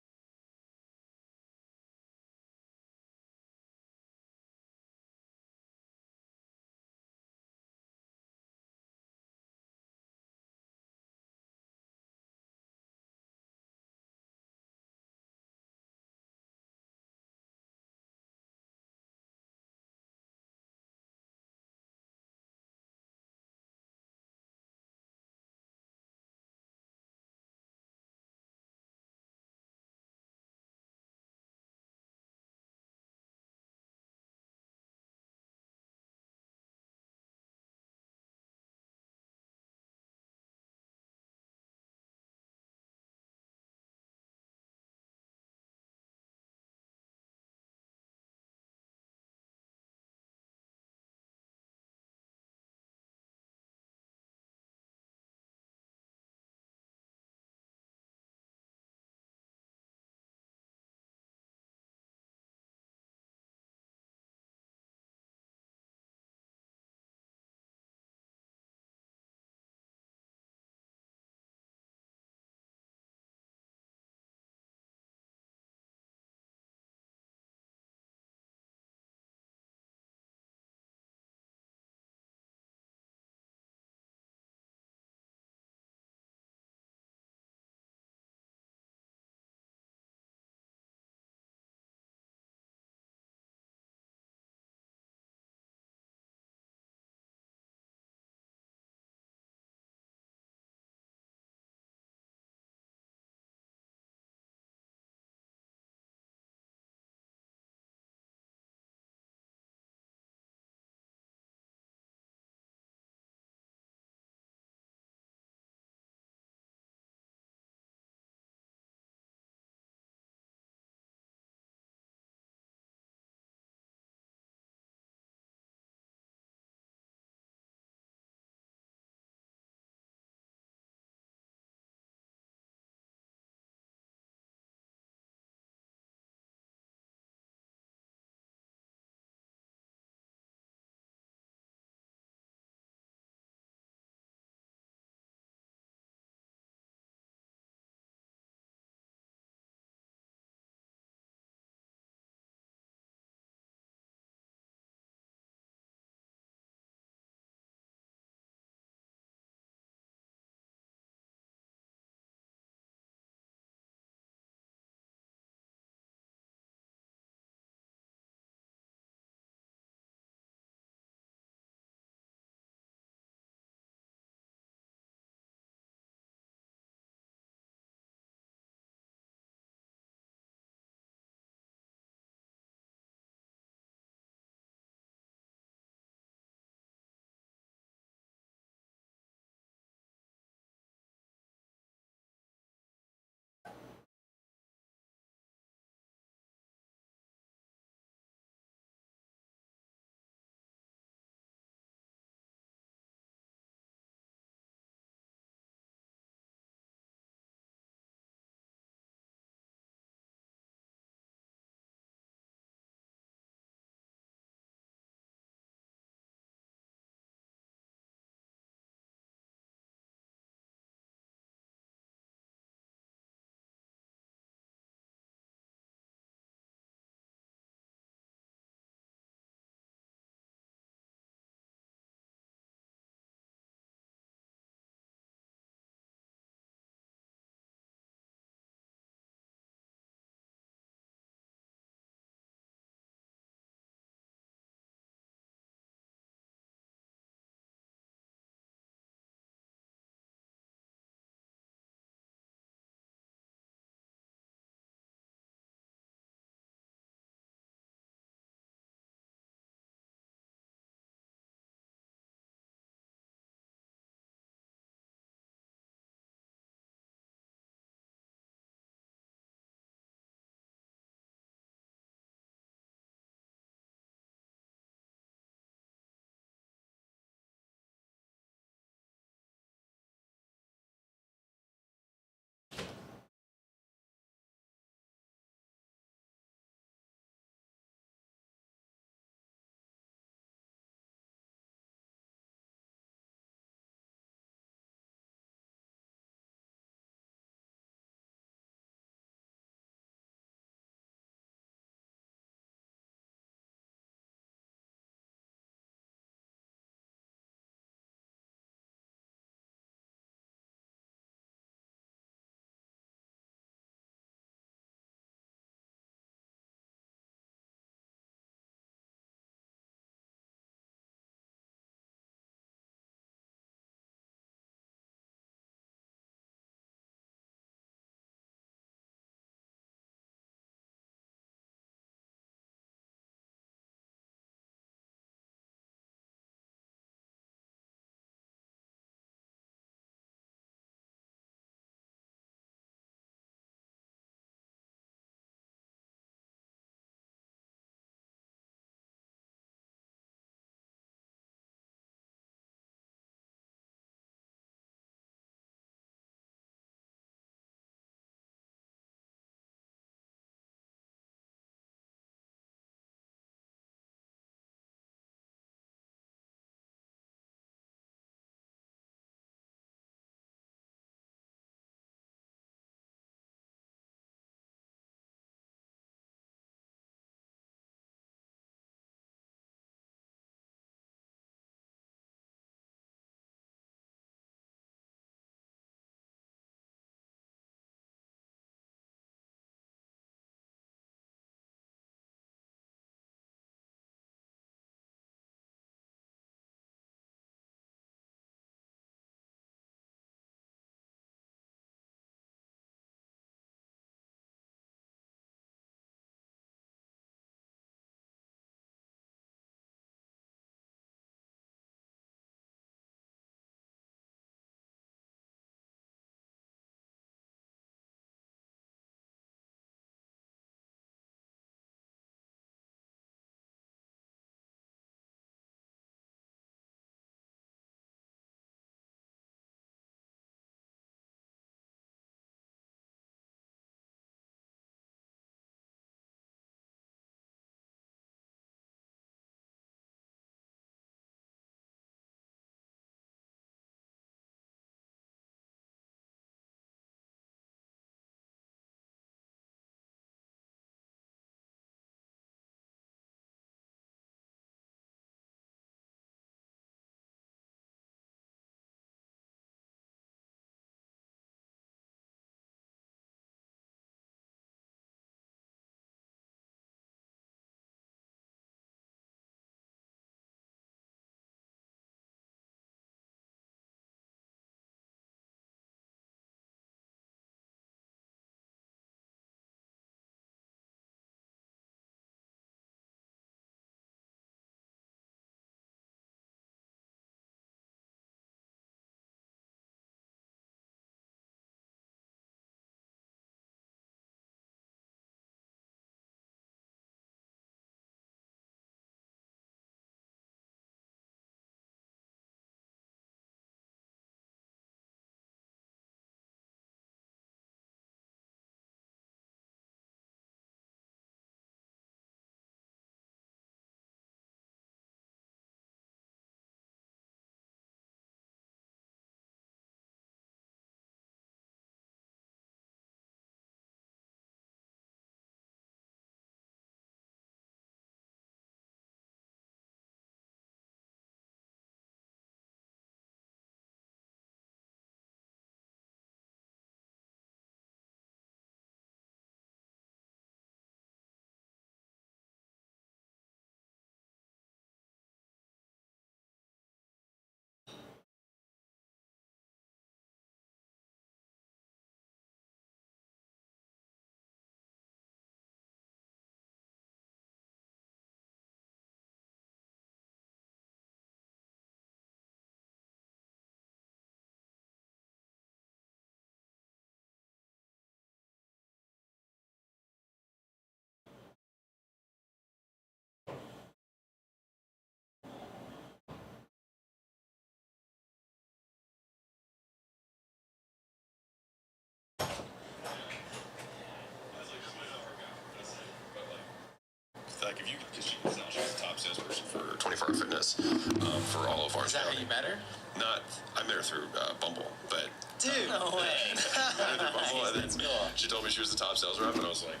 for all of Orange Is that how County. you met her? Not, I met her through Bumble, but Dude. No way. I met her through Bumble, and That's then cool. she told me she was the top sales rep, and I was like,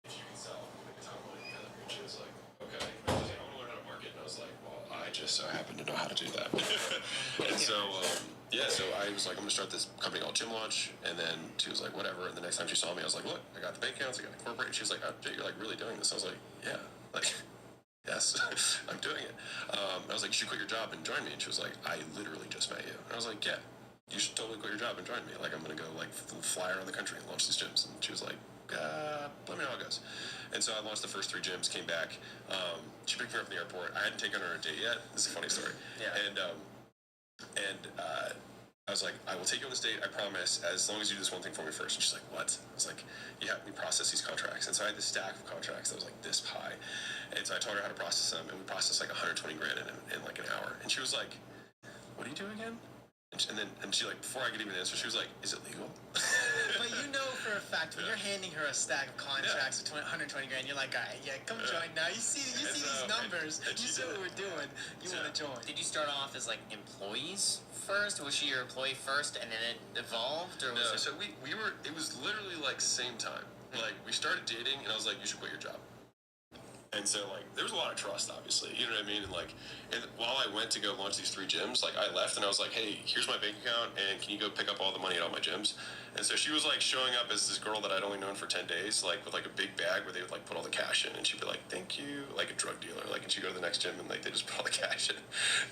if you can sell, make a ton of money together. And she was like, okay. And she was like, I want to learn how to market, and I was like, well, I just so happen to know how to do that. And so, so I was like, I'm going to start this company called Gym Launch, and then she was like, whatever, and the next time she saw me, I was like, look, I got the bank accounts, I got the corporate, and she was like, oh, Jay, you're like really doing this. I was like, yeah, like, yes, I'm doing it. I was like, you should quit your job and join me. And she was like, I literally just met you. And I was like, yeah, you should totally quit your job and join me. Like, I'm going to go, like, fly around the country and launch these gyms. And she was like, let me know how it goes. And so I launched the first 3 gyms, came back. She picked me up from the airport. I hadn't taken her on a date yet. This is a funny story. Yeah. And I was like, I will take you on this date, I promise, as long as you do this one thing for me first. And she's like, what? I was like, you help me process these contracts. And so I had this stack of contracts that was like this high. And so I told her how to process them, and we processed like 120 grand in like an hour. And she was like, what do you do again? And she like, before I could even answer, she was like, is it legal? But you know for a fact, when you're handing her a stack of contracts with 120 grand, you're like, all right, yeah, come join now. You see these numbers. and You she see did what we're doing. You want to join. Did you start off as like employees first? Was she your employee first and then it evolved? Or was No, it... so we were, it was literally like same time. Like, we started dating, and I was like, you should quit your job. And so, like, there was a lot of trust, obviously. You know what I mean? And, like, while I went to go launch these 3 gyms, like, I left, and I was like, hey, here's my bank account, and can you go pick up all the money at all my gyms? And so she was, like, showing up as this girl that I'd only known for 10 days, like, with, like, a big bag where they would, like, put all the cash in. And she'd be like, thank you, like a drug dealer. Like, and she'd go to the next gym, and, like, they just put all the cash in.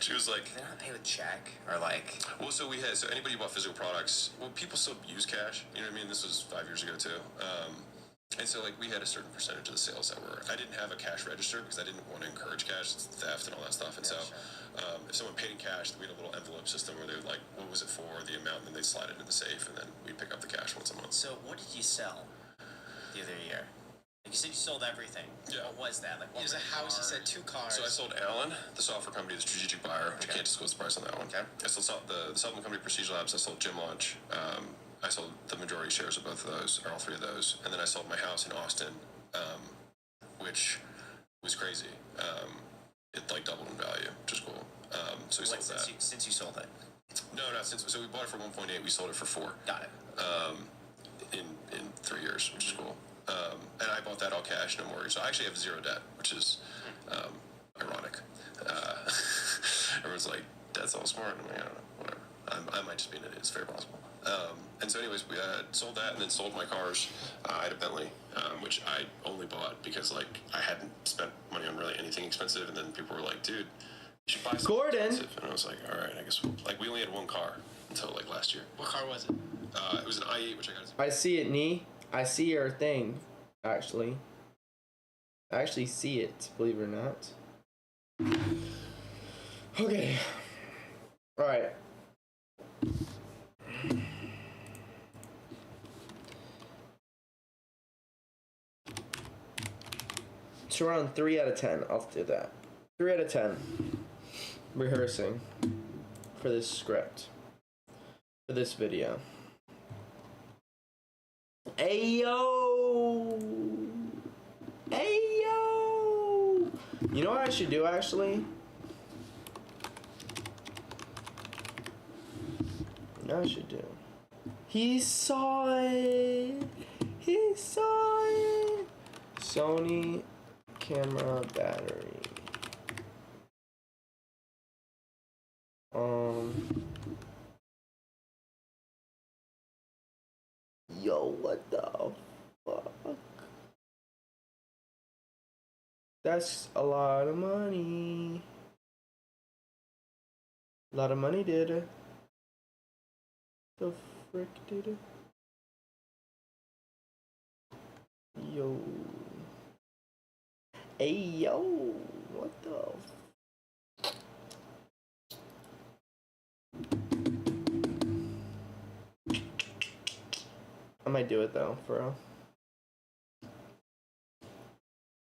She was like... Did they not pay with check? Or, like... Well, so anybody who bought physical products, well, people still use cash. You know what I mean? This was 5 years ago, too. And so, like, we had a certain percentage of the sales that were... I didn't have a cash register because I didn't want to encourage cash. It's theft and all that stuff. And so, if someone paid in cash, we had a little envelope system where they would, like, what was it for, the amount, and then they'd slide it into the safe, and then we'd pick up the cash once a month. So, what did you sell the other year? Like you said, you sold everything. Yeah. What was that? Like, what It was were a the house. You said cars? 2 cars. So I sold Allen, the software company, the strategic buyer, which I can't disclose the price on that one. Okay. I sold the supplement company, Prestige Labs. I sold Gym Launch. I sold the majority shares of both of those, or all 3 of those. And then I sold my house in Austin, which was crazy. It, like, doubled in value, which is cool. So we sold that. Since you sold it? No, not since. So we bought it for 1.8. We sold it for 4. Got it. In 3 years, which is cool. And I bought that all cash, no mortgage. So I actually have 0 debt, which is ironic. Everyone's like, "That's all smart." I'm like, I don't know, whatever. I might just be an idiot. It's very possible. And so, anyways, we sold that, and then sold my cars. I had a Bentley, which I only bought because, like, I hadn't spent money on really anything expensive. And then people were like, "Dude, you should buy something Gordon." expensive." And I was like, "All right, I guess." We only had 1 car until like last year. What car was it? It was an i8, which I got. I see it, Nee. I see your thing, actually. I actually see it, believe it or not. Okay. Alright. So we're on 3 out of 10. I'll do that. 3 out of 10. Rehearsing for this script. For this video. Ayo! Ayo! You know what I should do, actually? You know what I should do? He saw it! He saw it! Sony camera battery. Yo, what the fuck? That's a lot of money. A lot of money, did it? The frick did it? Yo. Hey, yo. What the? I might do it though, for real.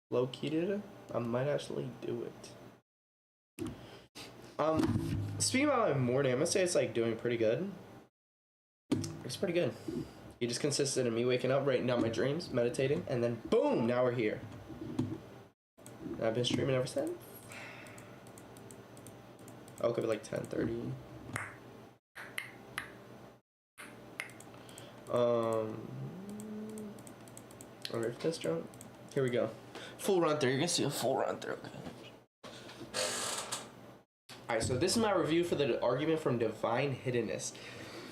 Low key did it? I might actually do it. Speaking about my morning, I'm gonna say it's like doing pretty good. It's pretty good. It just consisted of me waking up, writing down my dreams, meditating, and then boom, now we're here. And I've been streaming ever since. I'll give it like 10:30. Alright, for this jump. Here we go. Full run through. You're gonna see a full run through. Alright, so this is my review for the argument from Divine Hiddenness.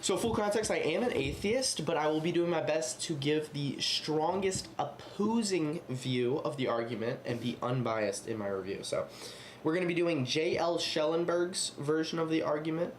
So full context, I am an atheist, but I will be doing my best to give the strongest opposing view of the argument and be unbiased in my review. So we're going to be doing J.L. Schellenberg's version of the argument.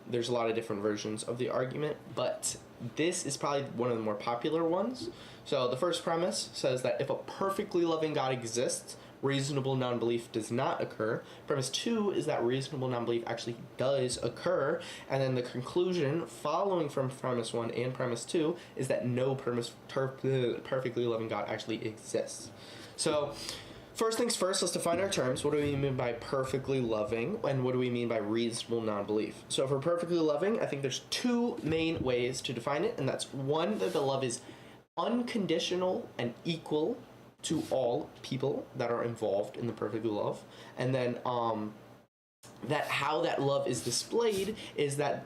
There's a lot of different versions of the argument, but this is probably one of the more popular ones. So the first premise says that if a perfectly loving God exists, reasonable non-belief does not occur. Premise 2 is that reasonable non-belief actually does occur. And then the conclusion following from premise 1 and premise 2 is that no perfectly loving God actually exists. So first things first, let's define our terms. What do we mean by perfectly loving, and what do we mean by reasonable non-belief? So for perfectly loving, I think there's two main ways to define it, and that's one, that the love is unconditional and equal to all people that are involved in the perfectly love. And then that how that love is displayed is that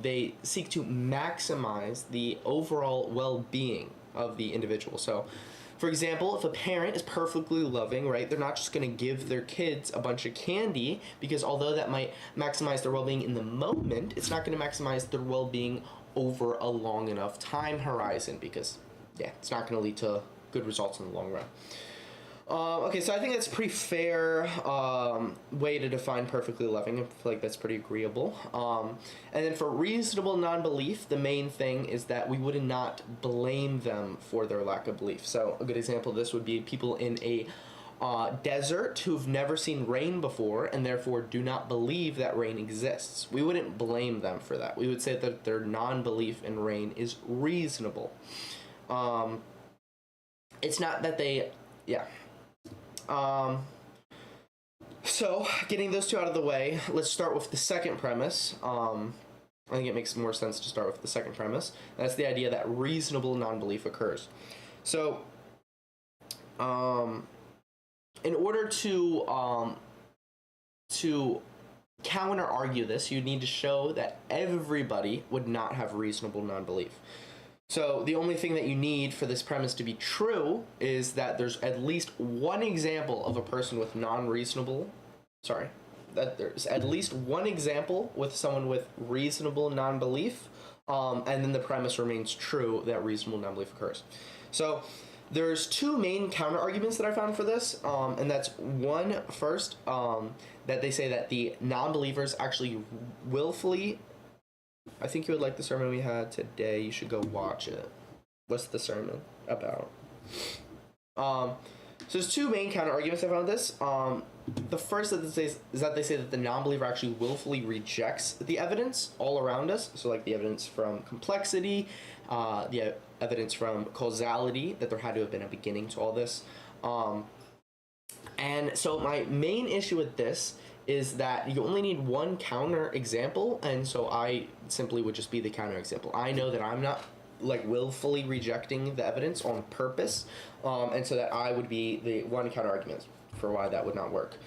they seek to maximize the overall well-being of the individual. So for example, if a parent is perfectly loving, right, they're not just going to give their kids a bunch of candy, because although that might maximize their well-being in the moment, it's not going to maximize their well-being over a long enough time horizon, because yeah, it's not going to lead to good results in the long run. Okay, so I think that's a pretty fair way to define perfectly loving. I feel like that's pretty agreeable. And then for reasonable non-belief, the main thing is that we would not blame them for their lack of belief. So a good example of this would be people in a desert who've never seen rain before and therefore do not believe that rain exists. We wouldn't blame them for that. We would say that their non-belief in rain is reasonable. It's not that they, yeah. So getting those two out of the way, let's start with the second premise. I think it makes more sense to start with the second premise. That's the idea that reasonable non-belief occurs. So, in order to counter argue this, you need to show that everybody would not have reasonable non-belief. So the only thing that you need for this premise to be true is that there's at least one example of a person with that there's at least one example with someone with reasonable non-belief, and then the premise remains true that reasonable non-belief occurs. So there's two main counter arguments that I found for this, and that's one, first, that they say that the non-believers actually willfully. I think you would like the sermon we had today. You should go watch it. What's the sermon about? So there's two main counter arguments I found with this. The first that is that they say that the non-believer actually willfully rejects the evidence all around us. So like the evidence from complexity, the evidence from causality, that there had to have been a beginning to all this. And so my main issue with this is that you only need one counter example, and so I simply would just be the counter example. I know that I'm not like willfully rejecting the evidence on purpose, and so that I would be the one counter argument for why that would not work.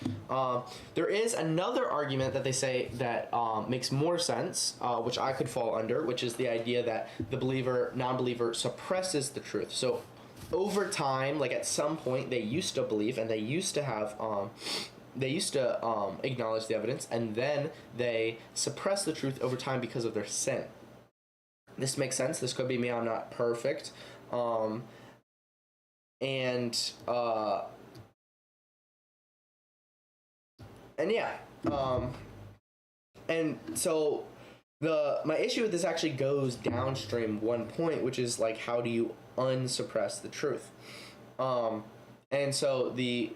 There is another argument that they say that makes more sense, which I could fall under, which is the idea that the non-believer suppresses the truth. So over time, like at some point, they used to believe and they used to have acknowledge the evidence, and then they suppress the truth over time because of their sin. This makes sense. This could be me. I'm not perfect. And yeah. And so my issue with this actually goes downstream one point, which is like, how do you unsuppress the truth? And so the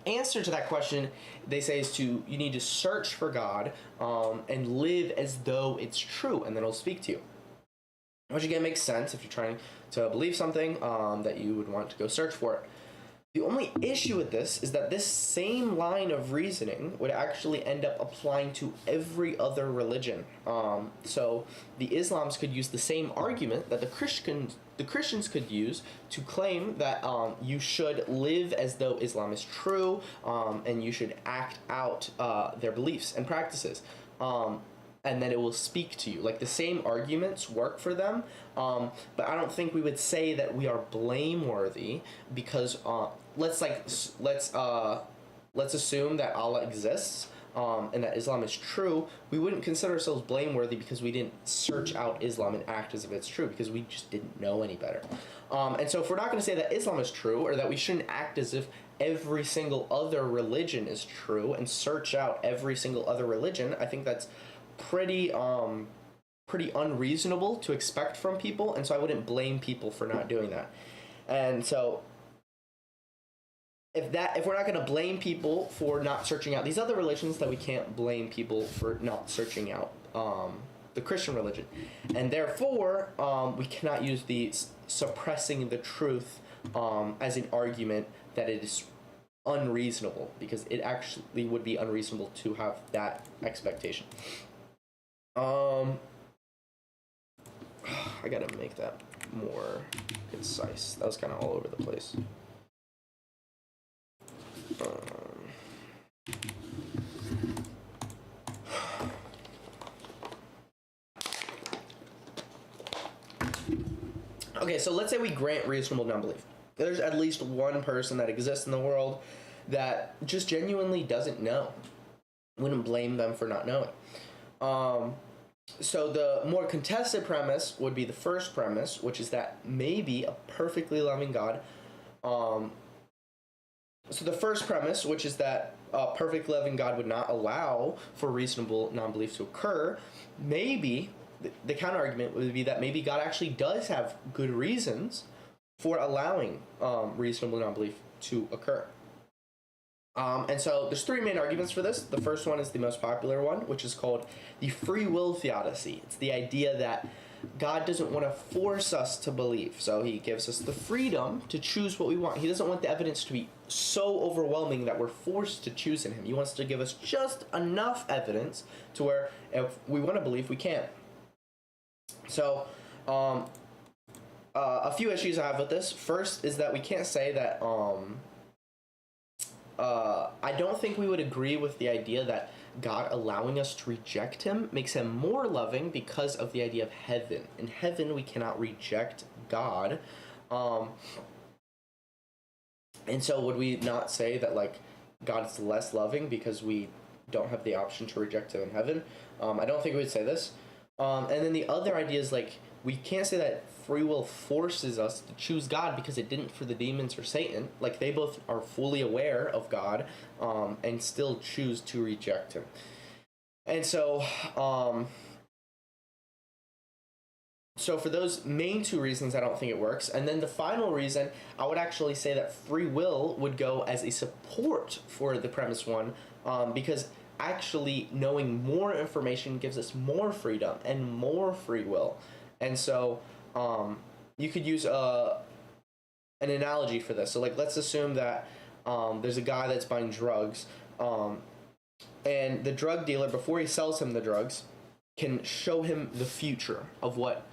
answer to that question, they say, is you need to search for God and live as though it's true, and then it'll speak to you. Which again makes sense if you're trying to believe something, that you would want to go search for it. The only issue with this is that this same line of reasoning would actually end up applying to every other religion. So the Islams could use the same argument that the Christians could use to claim that you should live as though Islam is true, and you should act out their beliefs and practices. And then it will speak to you. Like, the same arguments work for them, but I don't think we would say that we are blameworthy because let's assume that Allah exists and that Islam is true. We wouldn't consider ourselves blameworthy because we didn't search out Islam and act as if it's true, because we just didn't know any better. And so if we're not going to say that Islam is true, or that we shouldn't act as if every single other religion is true and search out every single other religion, I think that's pretty unreasonable to expect from people, and so I wouldn't blame people for not doing that. And so if we're not going to blame people for not searching out these other religions, then we can't blame people for not searching out the Christian religion, and therefore we cannot use the suppressing the truth as an argument that it is unreasonable, because it actually would be unreasonable to have that expectation. I gotta make that more concise. That was kind of all over the place. Okay, so let's say we grant reasonable non-belief. There's at least one person that exists in the world that just genuinely doesn't know. Wouldn't blame them for not knowing. So the more contested premise would be the first premise, which is that maybe a perfectly loving God. So the first premise, which is that a perfect loving God would not allow for reasonable non-belief to occur, maybe the counter argument would be that maybe God actually does have good reasons for allowing reasonable non-belief to occur. And so there's three main arguments for this. The first one is the most popular one, which is called the free will theodicy. It's the idea that God doesn't want to force us to believe. So he gives us the freedom to choose what we want. He doesn't want the evidence to be so overwhelming that we're forced to choose in him. He wants to give us just enough evidence to where if we want to believe, we can. So a few issues I have with this. First is that we can't say that I don't think we would agree with the idea that God allowing us to reject him makes him more loving because of the idea of heaven. In heaven, we cannot reject God. And so would we not say that, like, God's less loving because we don't have the option to reject him in heaven? I don't think we would say this. And then the other idea is, like, we can't say that free will forces us to choose God because it didn't for the demons or Satan. Like, they both are fully aware of God and still choose to reject him. And so, so for those main two reasons, I don't think it works. And then the final reason, I would actually say that free will would go as a support for the premise one, because actually knowing more information gives us more freedom and more free will. And so you could use an analogy for this. So, like, let's assume that there's a guy that's buying drugs, and the drug dealer, before he sells him the drugs, can show him the future of what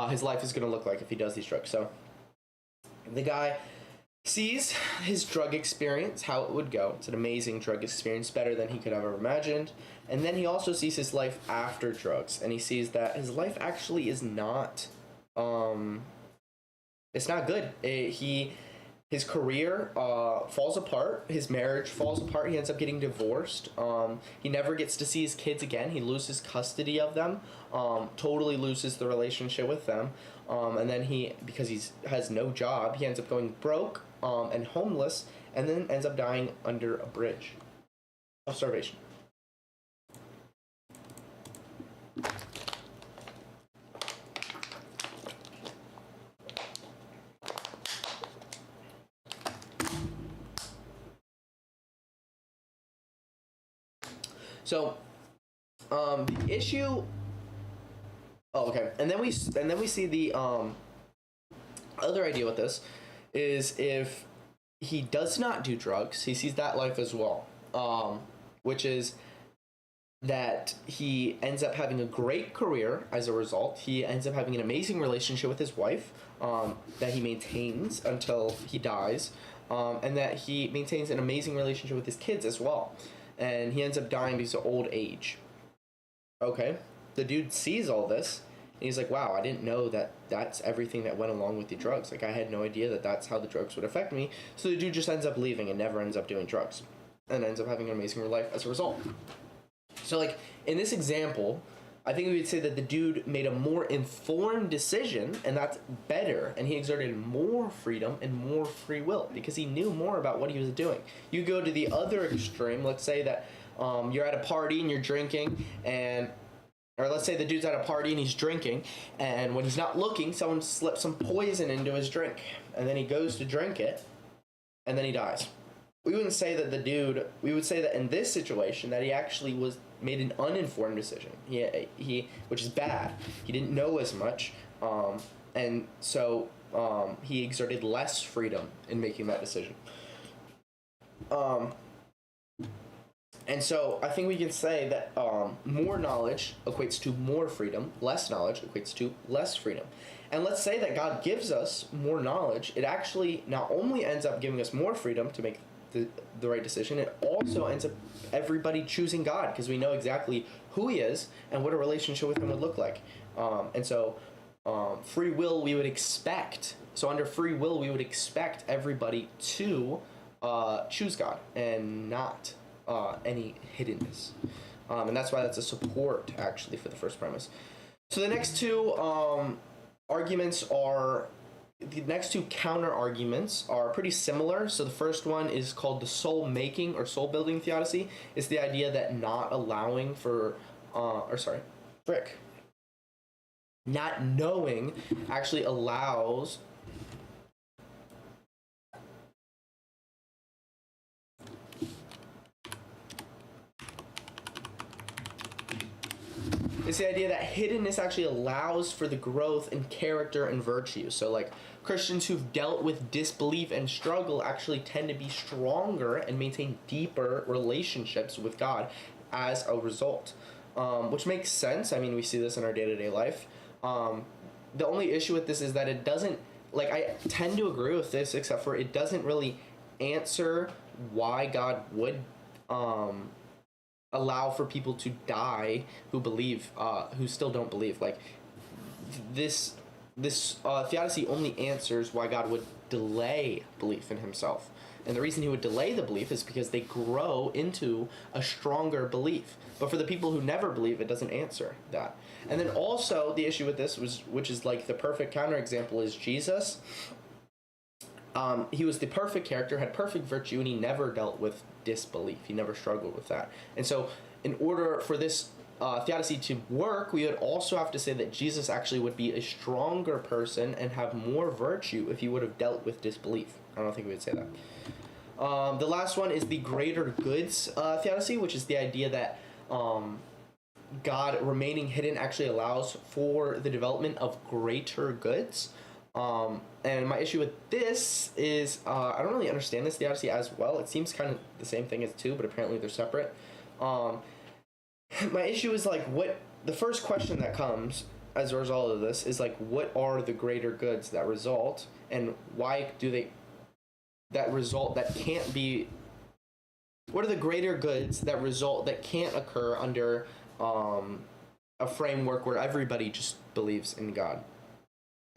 his life is going to look like if he does these drugs. So the guy sees his drug experience, how it would go. It's an amazing drug experience, better than he could have ever imagined. And then he also sees his life after drugs, and he sees that his life actually is not, it's not good. His career falls apart, his marriage falls apart, he ends up getting divorced, he never gets to see his kids again, he loses custody of them, totally loses the relationship with them, and then because he has no job, he ends up going broke and homeless, and then ends up dying under a bridge of starvation. So, the issue. Oh, okay. And then we see the other idea with this is if he does not do drugs. He sees that life as well, which is that he ends up having a great career as a result. He ends up having an amazing relationship with his wife that he maintains until he dies, and that he maintains an amazing relationship with his kids as well. And he ends up dying because of old age. Okay, the dude sees all this, and he's like, wow, I didn't know that that's everything that went along with the drugs. Like, I had no idea that that's how the drugs would affect me. So the dude just ends up leaving and never ends up doing drugs, and ends up having an amazing life as a result. So, like, in this example, I think we would say that the dude made a more informed decision, and that's better, and he exerted more freedom and more free will because he knew more about what he was doing. You go to the other extreme, let's say that you're at a party and you're drinking, or let's say the dude's at a party and he's drinking, and when he's not looking, someone slips some poison into his drink, and then he goes to drink it, and then he dies. We wouldn't say that we would say that in this situation that he actually made an uninformed decision. He which is bad. He didn't know as much, and so he exerted less freedom in making that decision. And so I think we can say that more knowledge equates to more freedom, less knowledge equates to less freedom. And let's say that God gives us more knowledge. It actually not only ends up giving us more freedom to make the right decision, it also ends up everybody choosing God because we know exactly who he is and what a relationship with him would look like. And so free will we would expect. So under free will we would expect everybody to choose God and not any hiddenness. And that's why that's a support actually for the first premise. So the next two counter arguments are pretty similar. So the first one is called the soul making or soul building theodicy. It's the idea that not allowing for not knowing actually allows it's the idea that hiddenness actually allows for the growth in character and virtue. So like Christians who've dealt with disbelief and struggle actually tend to be stronger and maintain deeper relationships with God as a result, which makes sense. I mean, we see this in our day-to-day life. The only issue with this is that it doesn't, like, I tend to agree with this, except for it doesn't really answer why God would allow for people to die who believe, who still don't believe. Like, this theodicy only answers why God would delay belief in himself. And the reason he would delay the belief is because they grow into a stronger belief. But for the people who never believe, it doesn't answer that. And then also the issue with this which is like the perfect counterexample, is Jesus. He was the perfect character, had perfect virtue, and he never dealt with disbelief. He never struggled with that. And so in order for this theodicy to work, we would also have to say that Jesus actually would be a stronger person and have more virtue if he would have dealt with disbelief. I don't think we would say that. The last one is the greater goods theodicy, which is the idea that God remaining hidden actually allows for the development of greater goods. And my issue with this is I don't really understand this theodicy as well. It seems kind of the same thing as two, but apparently they're separate. My issue is like, what the first question that comes as a result of this is like, what are the greater goods that result, and why do they that result that can't be, what are the greater goods that result that can't occur under a framework where everybody just believes in God?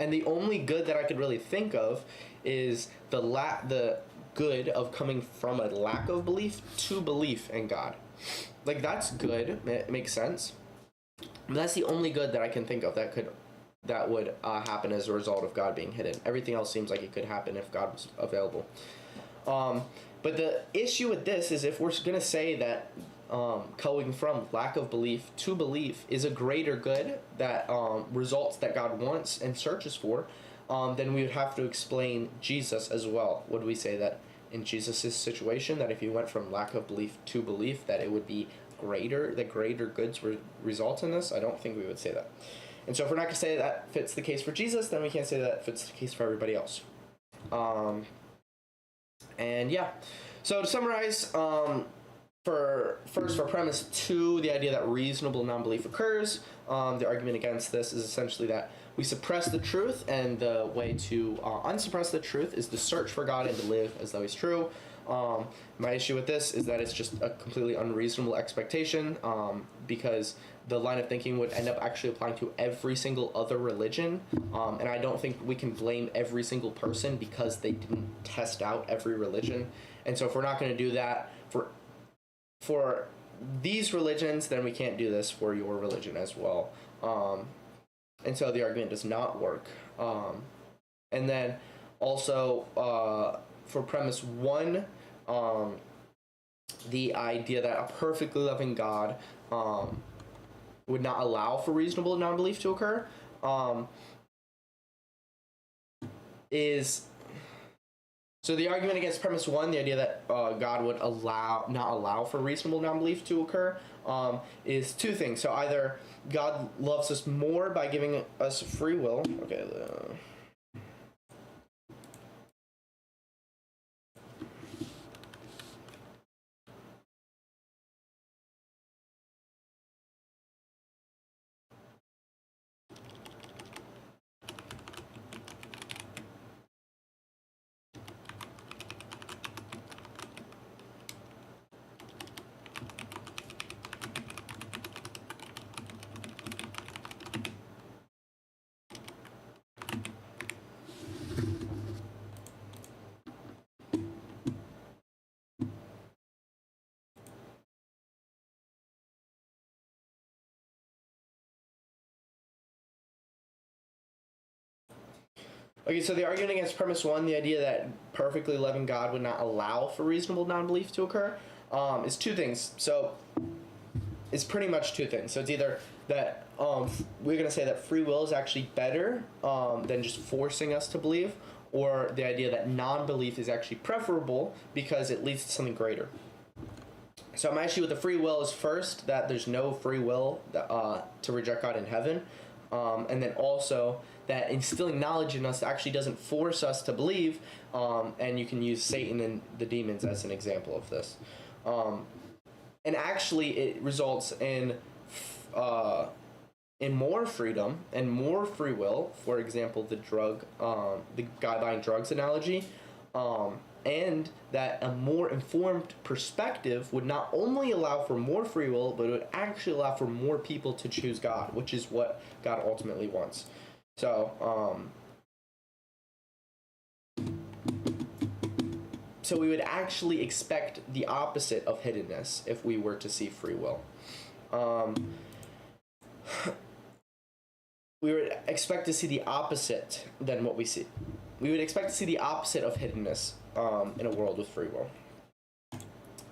And the only good that I could really think of is the good of coming from a lack of belief to belief in God. Like, that's good. It makes sense. But that's the only good that I can think of that would happen as a result of God being hidden. Everything else seems like it could happen if God was available. But the issue with this is, if we're going to say that going from lack of belief to belief is a greater good that results that God wants and searches for, then we would have to explain Jesus as well. Would we say that in Jesus' situation, that if he went from lack of belief to belief, that it would be greater, that greater goods result in this? I don't think we would say that. And so if we're not going to say that fits the case for Jesus, then we can't say that fits the case for everybody else. And yeah, so to summarize, for premise 2, the idea that reasonable non-belief occurs, the argument against this is essentially that we suppress the truth, and the way to unsuppress the truth is to search for God and to live as though he's true. My issue with this is that it's just a completely unreasonable expectation, because the line of thinking would end up actually applying to every single other religion, and I don't think we can blame every single person because they didn't test out every religion. And so if we're not going to do that for these religions, then we can't do this for your religion as well. And so the argument does not work. And then also for premise 1, the idea that a perfectly loving God would not allow for reasonable non-belief to occur is... So the argument against premise 1, the idea that God would not allow for reasonable non-belief to occur, is two things. So either God loves us more by giving us free will. Okay. Okay, so the argument against premise 1, the idea that perfectly loving God would not allow for reasonable non-belief to occur, is two things. So it's pretty much two things. So it's either that we're going to say that free will is actually better than just forcing us to believe, or the idea that non-belief is actually preferable because it leads to something greater. So my issue with the free will is first that there's no free will to reject God in heaven, and then also that instilling knowledge in us actually doesn't force us to believe, and you can use Satan and the demons as an example of this. And actually it results in more freedom and more free will. For example, the guy buying drugs analogy, and that a more informed perspective would not only allow for more free will, but it would actually allow for more people to choose God, which is what God ultimately wants. So we would actually expect the opposite of hiddenness if we were to see free will. We would expect to see the opposite than what we see. We would expect to see the opposite of hiddenness in a world with free will.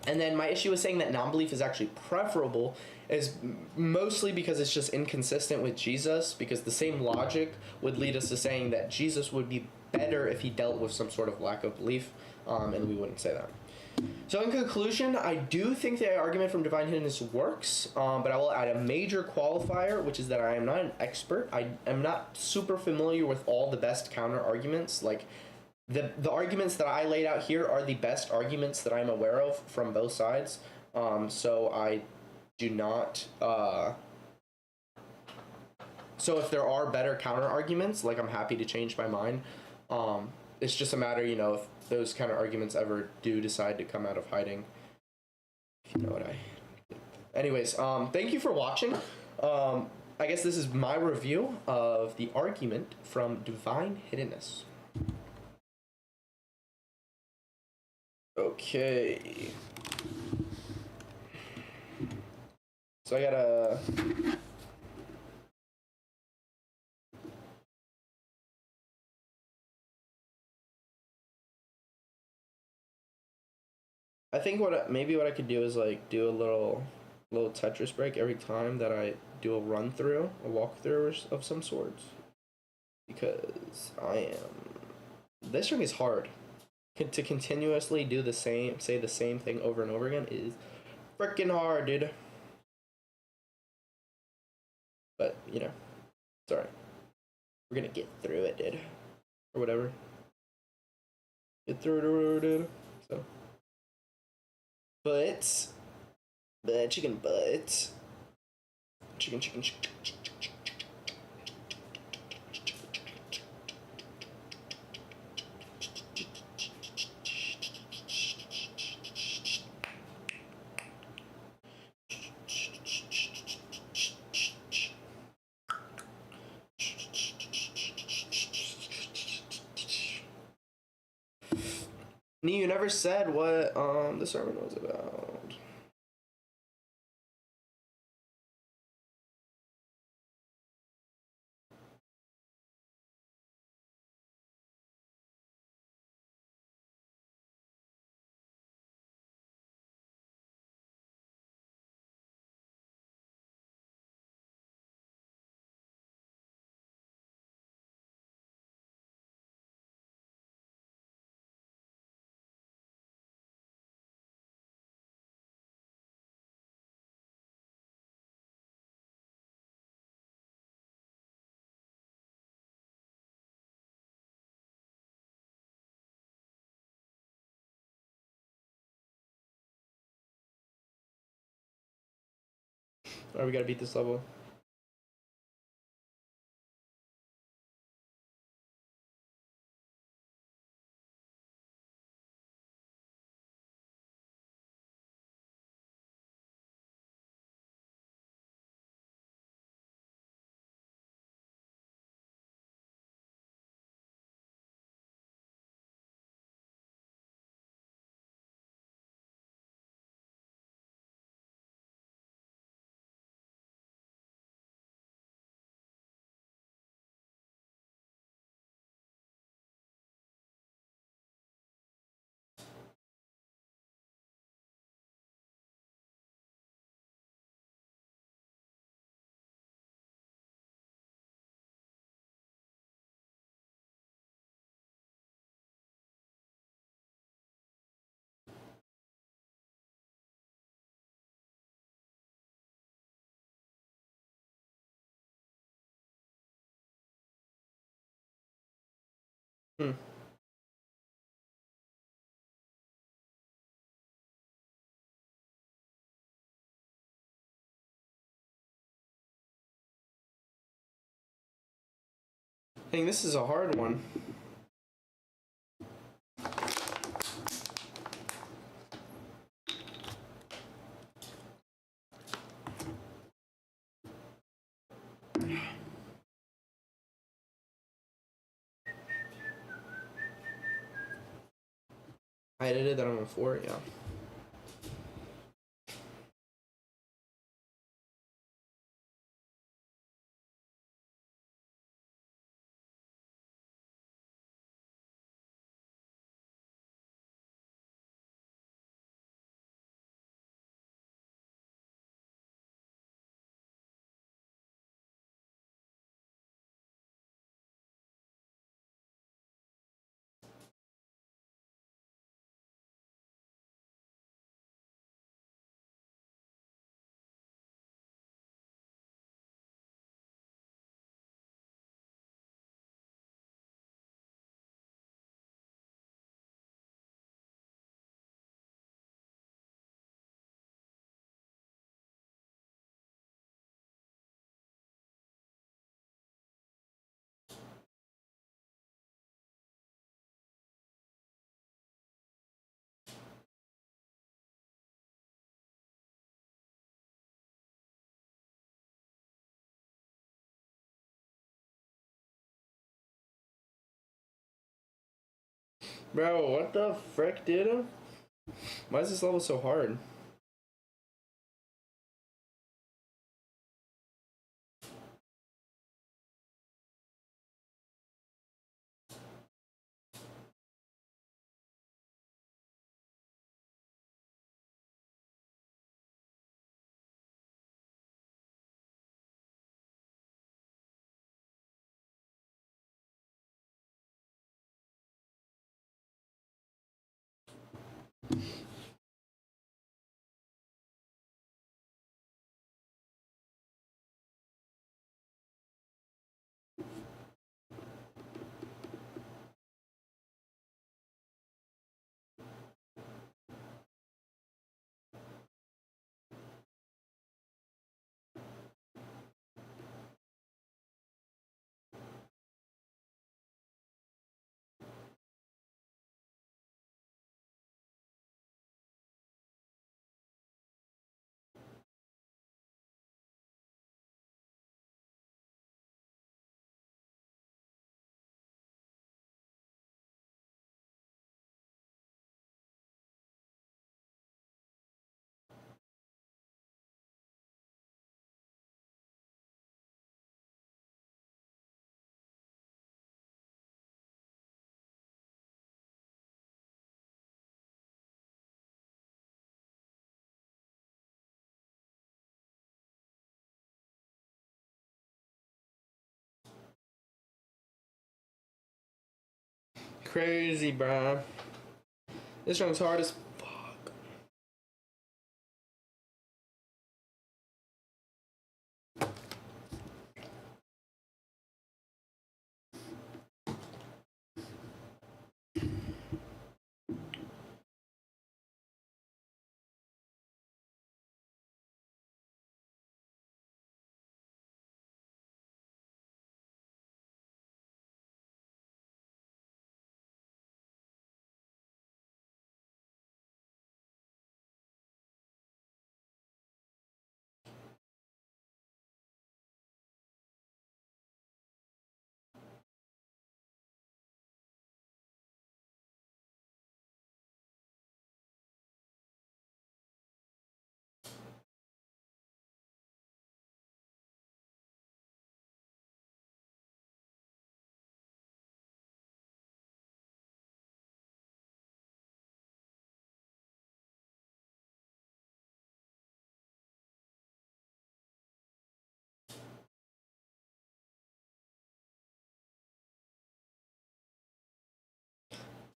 And then my issue with saying that non-belief is actually preferable is mostly because it's just inconsistent with Jesus, because the same logic would lead us to saying that Jesus would be better if he dealt with some sort of lack of belief, and we wouldn't say that. So in conclusion, I do think the argument from divine hiddenness works, but I will add a major qualifier, which is that I am not an expert. I am not super familiar with all the best counter arguments. Like, the arguments that I laid out here are the best arguments that I'm aware of from both sides. So I do not... So if there are better counter arguments, like, I'm happy to change my mind. It's just a matter, if those counter arguments ever do decide to come out of hiding. If you know what I... Anyways, thank you for watching. I guess this is my review of the argument from divine hiddenness. Okay. So I gotta... I think what I could do is like do a little Tetris break every time that I do a run through, a walkthrough of some sorts, because this string is hard. To continuously do say the same thing over and over again is freaking hard, dude. But it's alright. We're gonna get through it, dude, or whatever. Get through it, dude. So, chicken butt, chicken. Nee, you never said what the sermon was about. Alright, we gotta beat this level. Hmm. Dang, this is a hard one. I edited that on 4, yeah. Bro, what the frick, dude? Why is this level so hard? Crazy, bruh. This one's hard as fuck.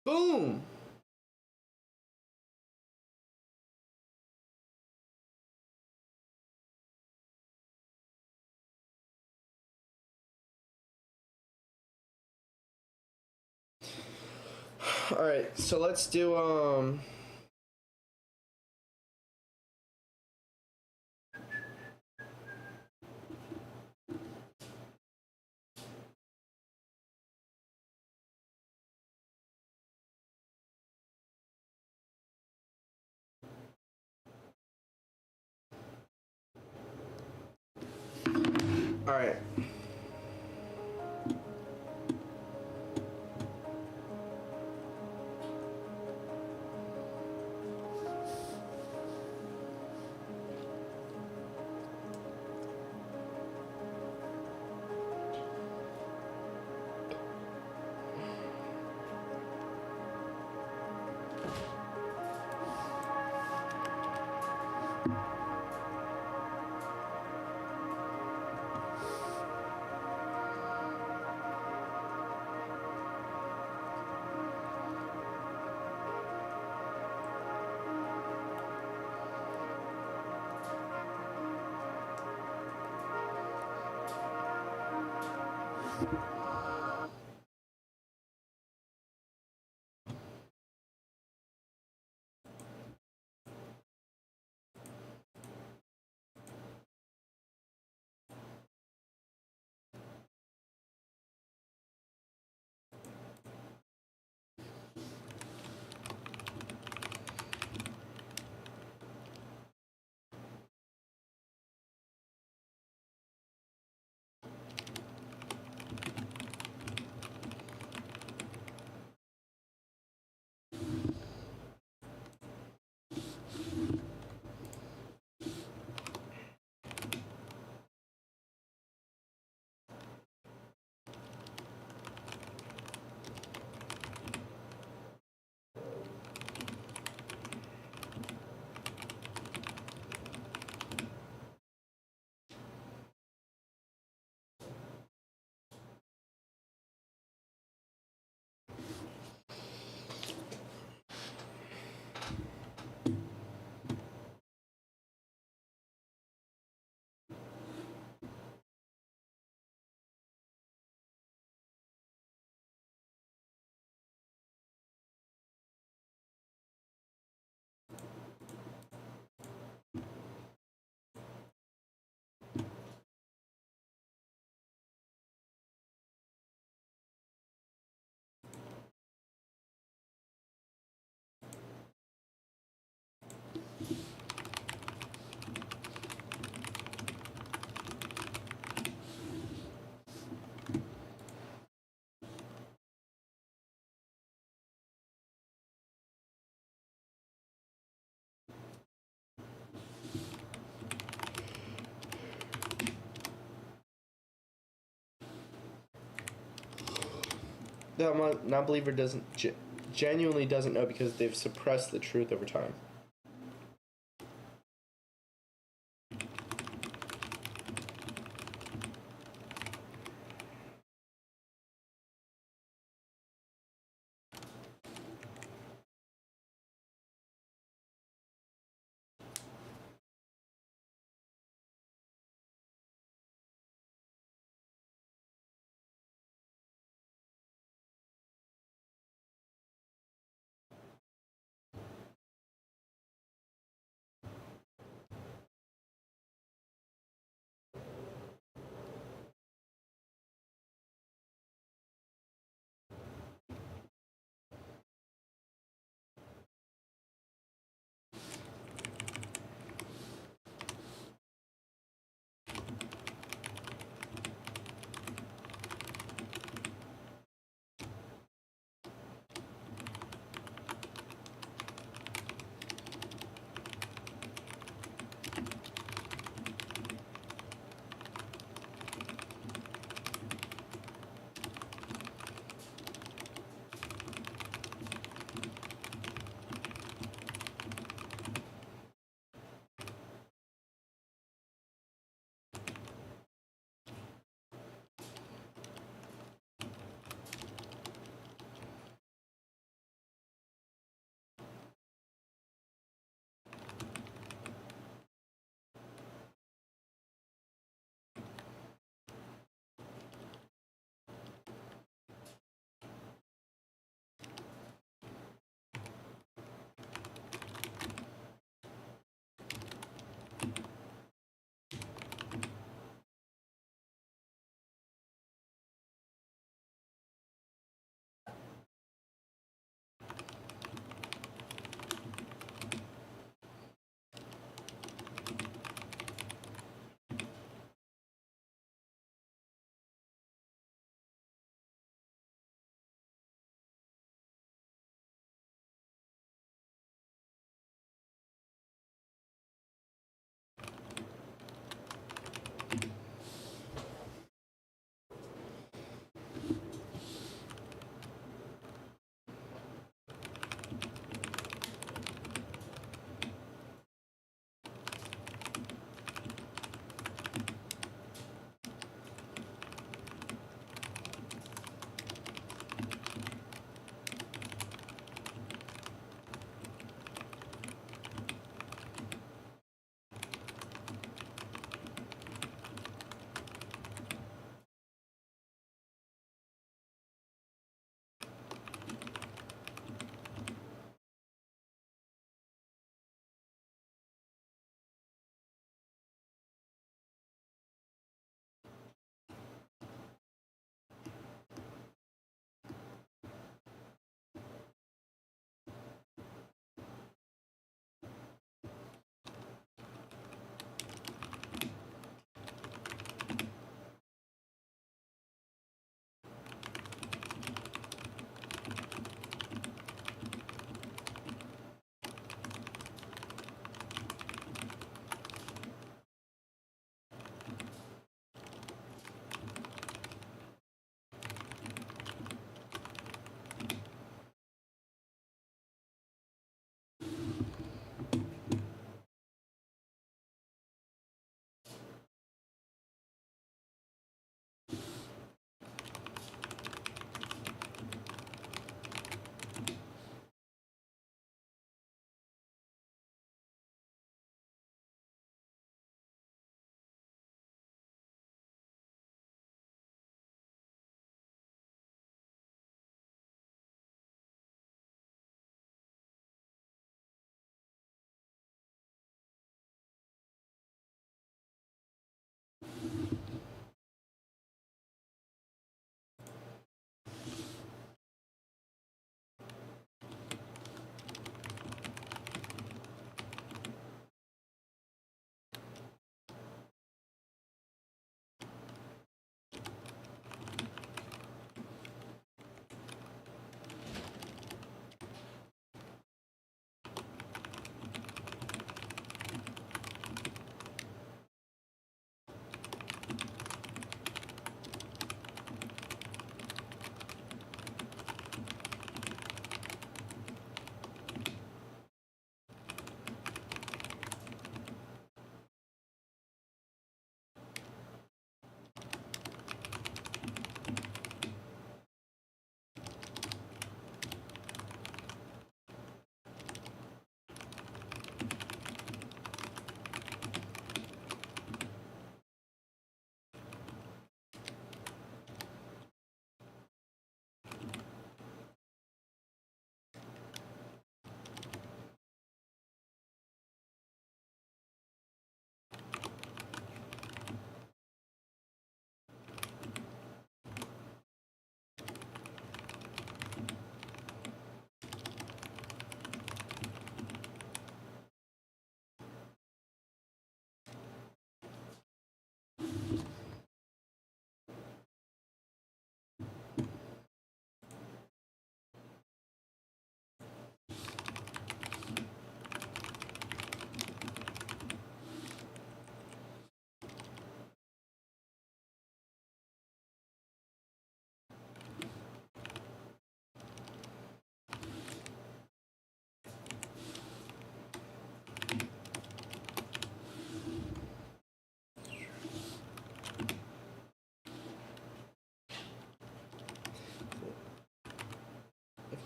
Boom! Alright, so let's do, alright. The non-believer doesn't genuinely doesn't know because they've suppressed the truth over time.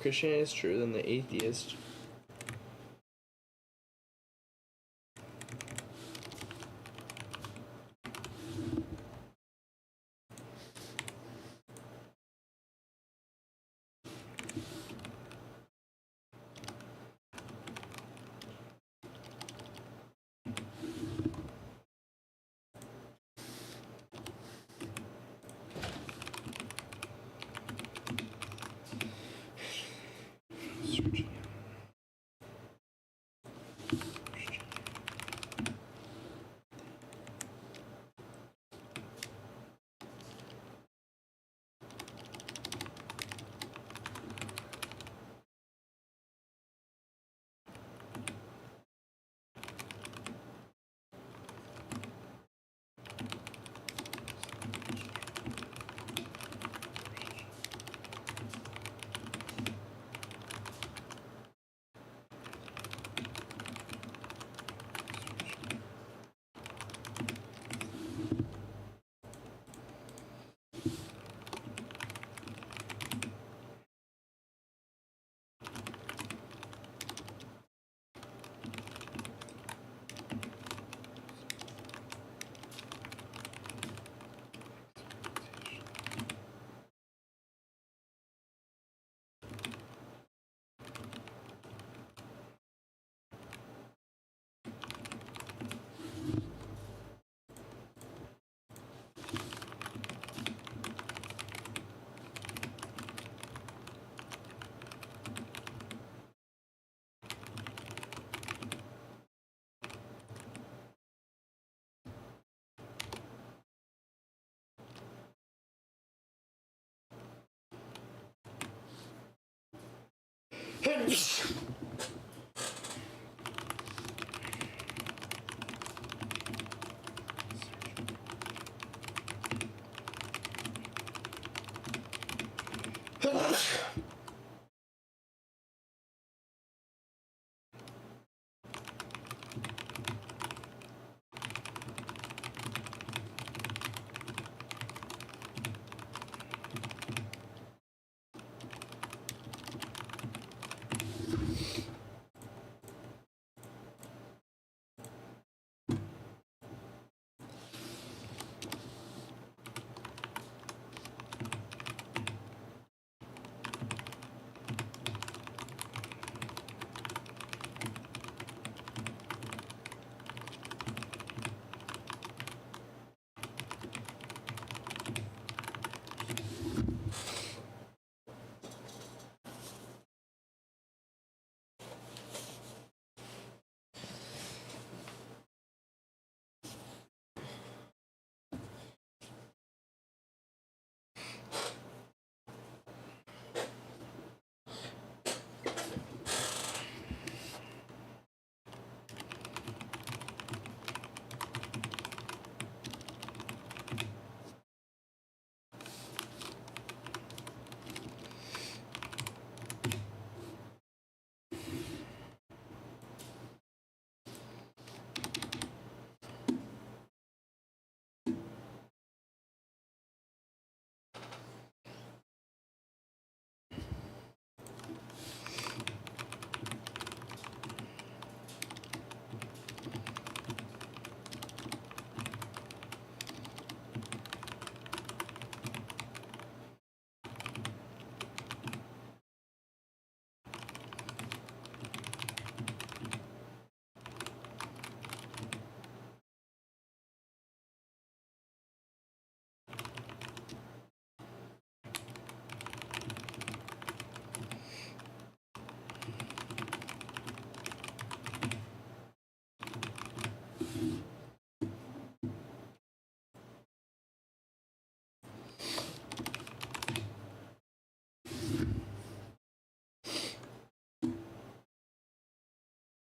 Christianity is true, then the atheist.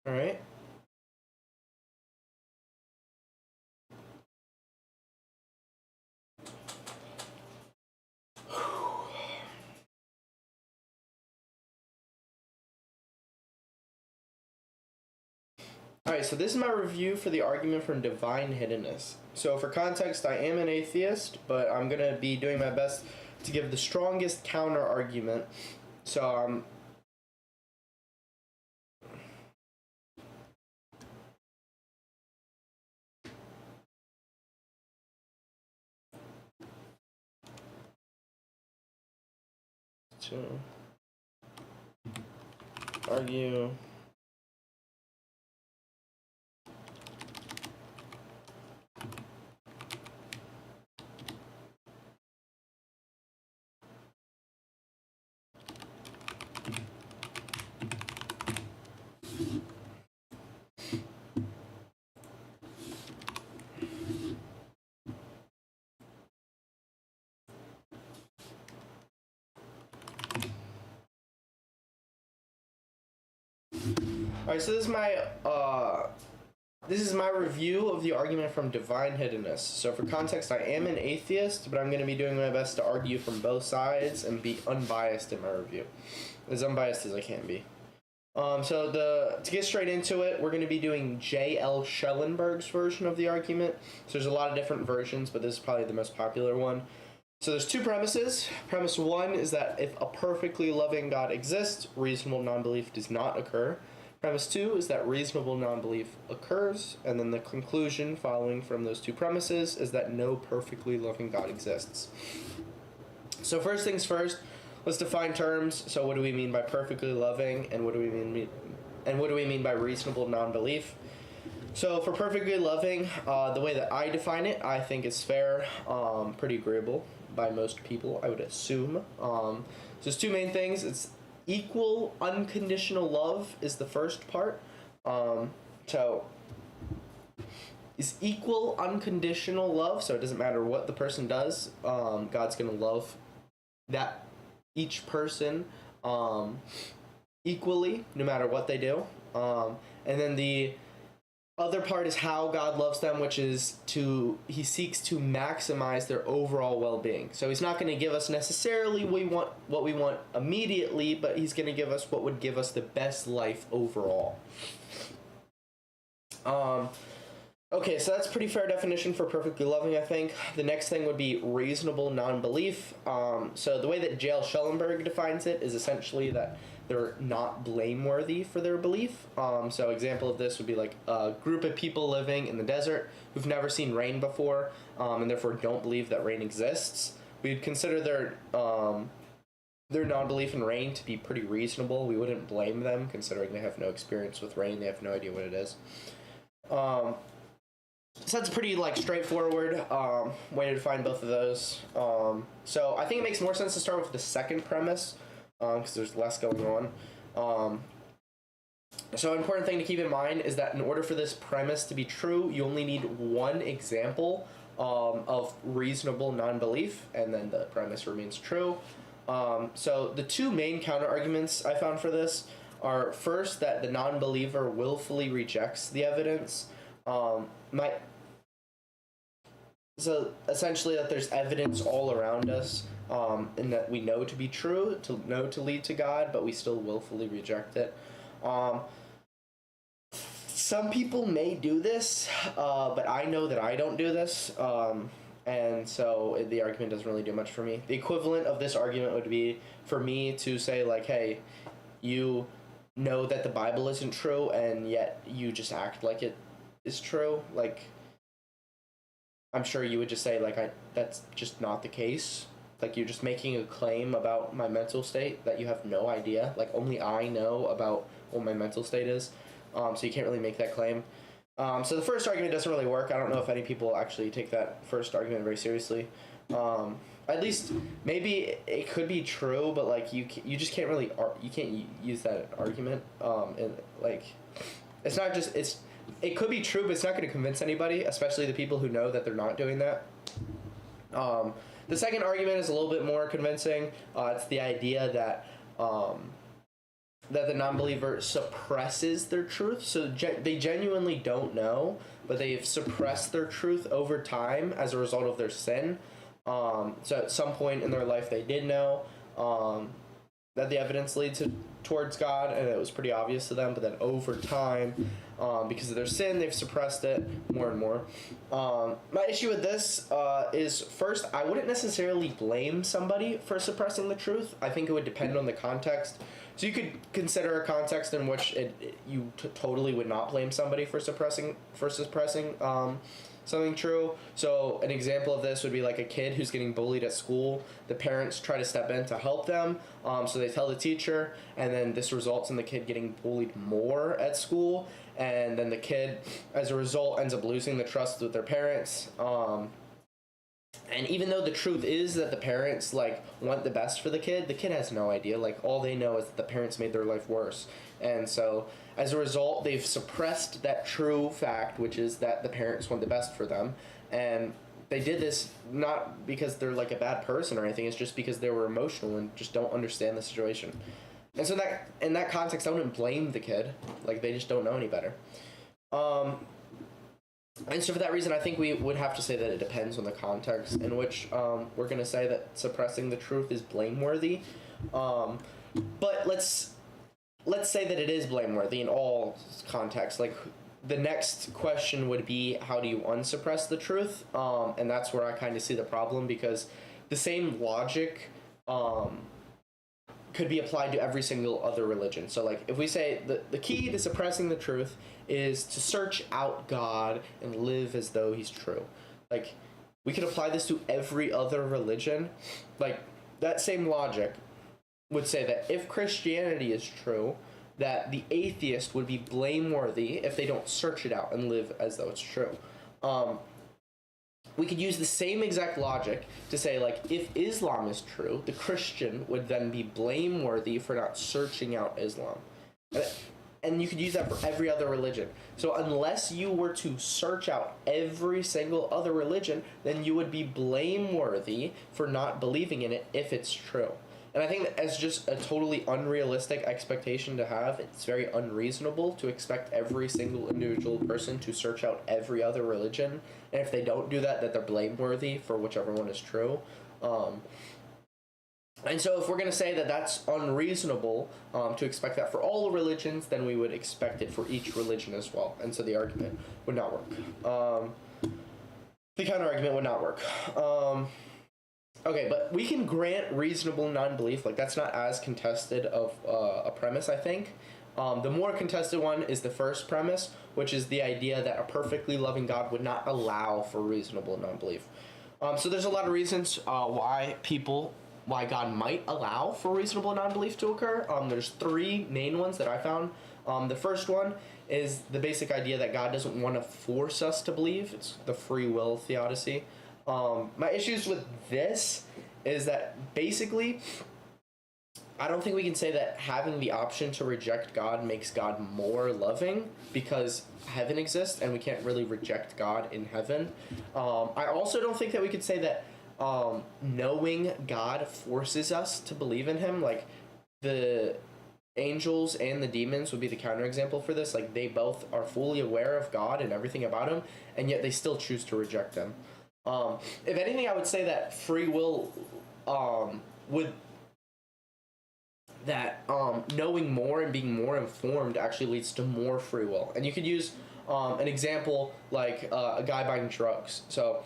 All right. Alright, so this is my review for the argument from divine hiddenness. So for context, I am an atheist, but I'm going to be doing my best to give the strongest counter argument. So to argue Alright, so this is my review of the argument from Divine Hiddenness. So for context, I am an atheist, but I'm going to be doing my best to argue from both sides and be unbiased in my review. As unbiased as I can be. To get straight into it, we're going to be doing J.L. Schellenberg's version of the argument. So there's a lot of different versions, but this is probably the most popular one. So there's two premises. Premise one is that if a perfectly loving God exists, reasonable non-belief does not occur. Premise two is that reasonable non-belief occurs, and then the conclusion following from those two premises is that no perfectly loving God exists. So first things first, let's define terms. So what do we mean by perfectly loving, and what do we mean by reasonable non-belief? So for perfectly loving, the way that I define it, I think is fair, pretty agreeable by most people, I would assume. So there's two main things. It's equal unconditional love is the first part. So is equal unconditional love, so it doesn't matter what the person does, God's gonna love that each person equally, no matter what they do. And then the other part is how God loves them, which is he seeks to maximize their overall well-being. So he's not going to give us necessarily what we want immediately, but he's going to give us what would give us the best life overall. Okay, so that's a pretty fair definition for perfectly loving, I think. The next thing would be reasonable non-belief. So the way that J.L. Schellenberg defines it is essentially that they're not blameworthy for their belief. So example of this would be like a group of people living in the desert who've never seen rain before, and therefore don't believe that rain exists. We'd consider their non-belief in rain to be pretty reasonable. We wouldn't blame them, considering they have no experience with rain. They have no idea what it is. So that's a pretty straightforward way to define both of those. So I think it makes more sense to start with the second premise, because there's less going on. So an important thing to keep in mind is that in order for this premise to be true, you only need one example of reasonable non-belief, and then the premise remains true. So the two main counter-arguments I found for this are, first, that the non-believer willfully rejects the evidence. So essentially that there's evidence all around us, and that we know to be true, to lead to God, but we still willfully reject it. Some people may do this, but I know that I don't do this, and so the argument doesn't really do much for me. The equivalent of this argument would be for me to say, hey, you know that the Bible isn't true, and yet you just act like it is true. I'm sure you would just say, that's just not the case. You're just making a claim about my mental state that you have no idea. Only I know about what my mental state is. So you can't really make that claim. So the first argument doesn't really work. I don't know if any people actually take that first argument very seriously. At least, maybe it could be true, but, you just can't really, you can't use that argument. It's not just, it could be true, but it's not going to convince anybody, especially the people who know that they're not doing that. The second argument is a little bit more convincing. It's the idea that the non-believer suppresses their truth. So they genuinely don't know, but they've suppressed their truth over time as a result of their sin. So at some point in their life they did know that the evidence leads towards God, and it was pretty obvious to them, but then over time, because of their sin, they've suppressed it more and more. My issue with this is, first, I wouldn't necessarily blame somebody for suppressing the truth. I think it would depend on the context. So you could consider a context in which you totally would not blame somebody for suppressing something true. So an example of this would be like a kid who's getting bullied at school. The parents try to step in to help them. So they tell the teacher, and then this results in the kid getting bullied more at school. And then the kid, as a result, ends up losing the trust with their parents. And even though the truth is that the parents like want the best for the kid has no idea. Like, all they know is that the parents made their life worse. And so as a result, they've suppressed that true fact, which is that the parents want the best for them. And they did this not because they're like a bad person or anything. It's just because they were emotional and just don't understand the situation. And so that in that context, I wouldn't blame the kid. Like, they just don't know any better. And so for that reason, I think we would have to say that it depends on the context in which we're going to say that suppressing the truth is blameworthy. But let's say that it is blameworthy in all contexts. Like, the next question would be, how do you unsuppress the truth? And that's where I kind of see the problem, because the same logic could be applied to every single other religion. So, like, if we say the key to suppressing the truth is to search out God and live as though he's true. Like, we could apply this to every other religion. Like, that same logic would say that if Christianity is true, that the atheist would be blameworthy if they don't search it out and live as though it's true. We could use the same exact logic to say, like, if Islam is true, the Christian would then be blameworthy for not searching out Islam. And you could use that for every other religion. So unless you were to search out every single other religion, then you would be blameworthy for not believing in it if it's true. And I think that as just a totally unrealistic expectation to have, it's very unreasonable to expect every single individual person to search out every other religion. And if they don't do that, that they're blameworthy for whichever one is true. And so if we're going to say that that's unreasonable to expect that for all religions, then we would expect it for each religion as well. And so the argument would not work. The counter-argument would not work. Okay, but we can grant reasonable non-belief. Like, that's not as contested of a premise, I think. The more contested one is the first premise, which is the idea that a perfectly loving God would not allow for reasonable non-belief. So there's a lot of reasons why God might allow for reasonable non-belief to occur. There's three main ones that I found. The first one is the basic idea that God doesn't want to force us to believe. It's the free will theodicy. My issues with this is that basically, I don't think we can say that having the option to reject God makes God more loving, because heaven exists and we can't really reject God in heaven. I also don't think that we could say that knowing God forces us to believe in him. Like, the angels and the demons would be the counterexample for this. Like, they both are fully aware of God and everything about him, and yet they still choose to reject him. If anything, I would say that free will knowing more and being more informed actually leads to more free will. And you could use an example like a guy buying drugs. So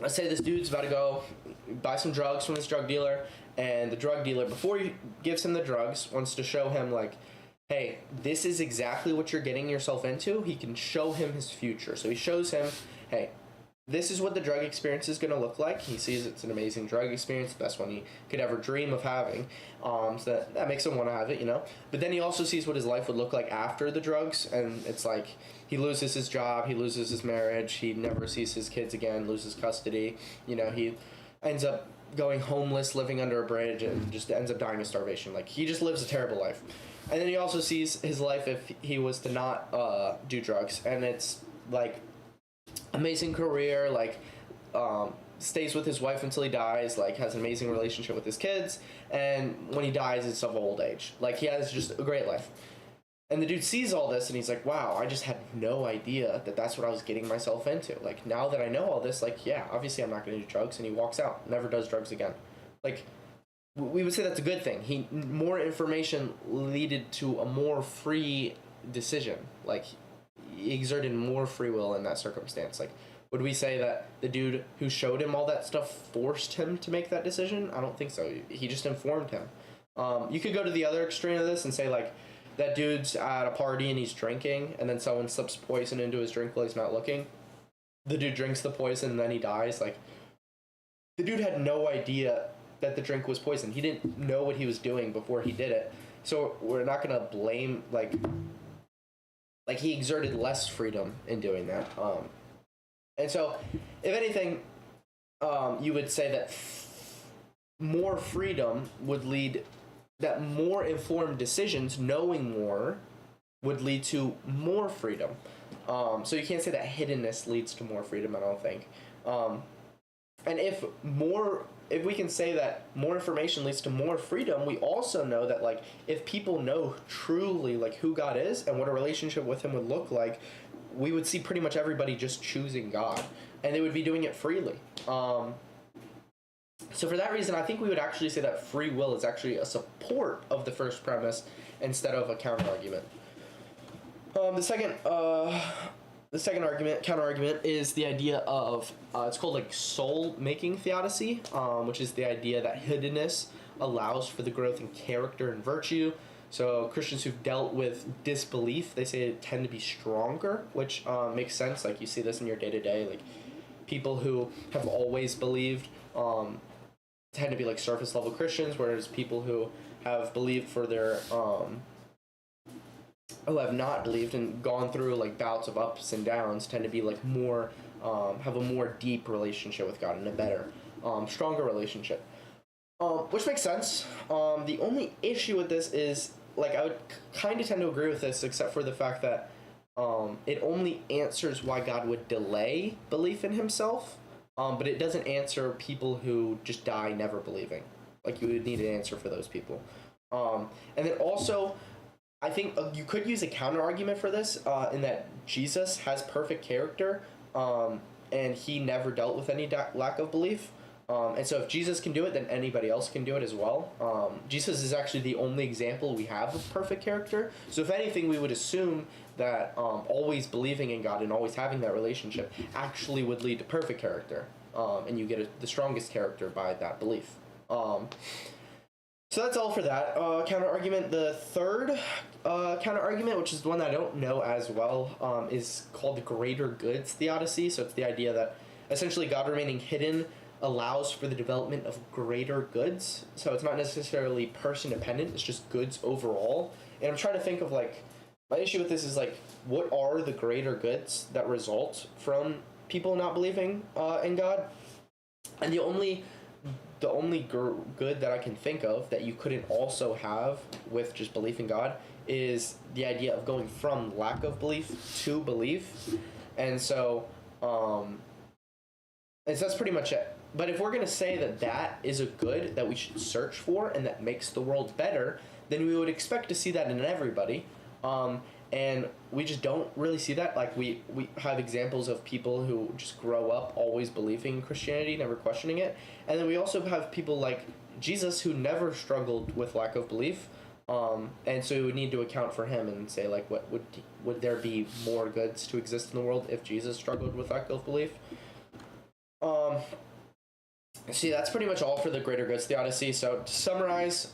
let's say this dude's about to go buy some drugs from this drug dealer, and the drug dealer, before he gives him the drugs, wants to show him, like, hey, this is exactly what you're getting yourself into. He can show him his future. So he shows him, hey, this is what the drug experience is going to look like. He sees it's an amazing drug experience, the best one he could ever dream of having. So that makes him want to have it, you know. But then he also sees what his life would look like after the drugs, and it's like he loses his job, he loses his marriage, he never sees his kids again, loses custody. You know, he ends up going homeless, living under a bridge, and just ends up dying of starvation. Like, he just lives a terrible life. And then he also sees his life if he was to not do drugs, and it's like amazing career, like stays with his wife until he dies, like has an amazing relationship with his kids, and when he dies it's of old age. Like, he has just a great life. And the dude sees all this and he's like, wow, I just had no idea that that's what I was getting myself into. Like, now that I know all this, like, yeah, obviously I'm not going to do drugs. And he walks out, never does drugs again. Like, we would say that's a good thing. More information leaded to a more free decision. Like, he exerted more free will in that circumstance. Like, would we say that the dude who showed him all that stuff forced him to make that decision? I don't think so. He just informed him. You could go to the other extreme of this and say, like, that dude's at a party and he's drinking, and then someone slips poison into his drink while he's not looking. the dude drinks the poison and then he dies. Like, the dude had no idea that the drink was poison. He didn't know what he was doing before he did it. So we're not gonna blame, like he exerted less freedom in doing that. And so, if anything, you would say that more freedom would lead, that more informed decisions, knowing more, would lead to more freedom. So you can't say that hiddenness leads to more freedom, I don't think. And if we can say that more information leads to more freedom, we also know that, like, if people know truly, like, who God is and what a relationship with him would look like, we would see pretty much everybody just choosing God, and they would be doing it freely. So for that reason, I think we would actually say that free will is actually a support of the first premise instead of a counter-argument. The second counter-argument, is the idea of, it's called, like, soul-making theodicy, which is the idea that hiddenness allows for the growth in character and virtue. So Christians who've dealt with disbelief, they say tend to be stronger, which makes sense. Like, you see this in your day-to-day. Like, people who have always believed tend to be, like, surface-level Christians, whereas people who have believed for their... who have not believed and gone through, like, bouts of ups and downs tend to be, like, more... have a more deep relationship with God and a better, stronger relationship. Which makes sense. The only issue with this is, like, I would kind of tend to agree with this, except for the fact that it only answers why God would delay belief in himself, but it doesn't answer people who just die never believing. Like, you would need an answer for those people. And then also, I think you could use a counter-argument for this, in that Jesus has perfect character, and he never dealt with any lack of belief. And so if Jesus can do it, then anybody else can do it as well. Jesus is actually the only example we have of perfect character. So if anything, we would assume that always believing in God and always having that relationship actually would lead to perfect character. And you get the strongest character by that belief. So that's all for that counter-argument. The third counter-argument, which is the one that I don't know as well, is called the greater goods theodicy. So it's the idea that essentially God remaining hidden allows for the development of greater goods. So it's not necessarily person dependent, it's just goods overall. And I'm trying to think of, like, my issue with this is, like, what are the greater goods that result from people not believing in God? And the only good that I can think of that you couldn't also have with just belief in God is the idea of going from lack of belief to belief. And so that's pretty much it. But if we're going to say that that is a good that we should search for and that makes the world better, then we would expect to see that in everybody. And we just don't really see that. Like, we have examples of people who just grow up always believing in Christianity, never questioning it. And then we also have people like Jesus who never struggled with lack of belief. And so we would need to account for him and say, like, what would there be more goods to exist in the world if Jesus struggled with lack of belief? See, that's pretty much all for the greater goods theodicy. So to summarize,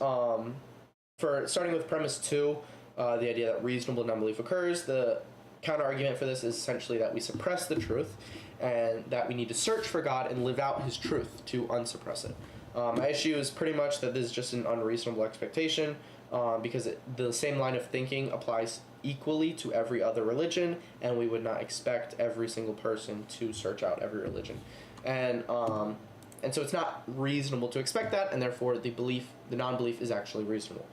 for starting with premise 2, the idea that reasonable non-belief occurs, the counter-argument for this is essentially that we suppress the truth and that we need to search for God and live out his truth to unsuppress it. My issue is pretty much that this is just an unreasonable expectation, because the same line of thinking applies equally to every other religion, and we would not expect every single person to search out every religion. And so it's not reasonable to expect that, and therefore the non-belief is actually reasonable.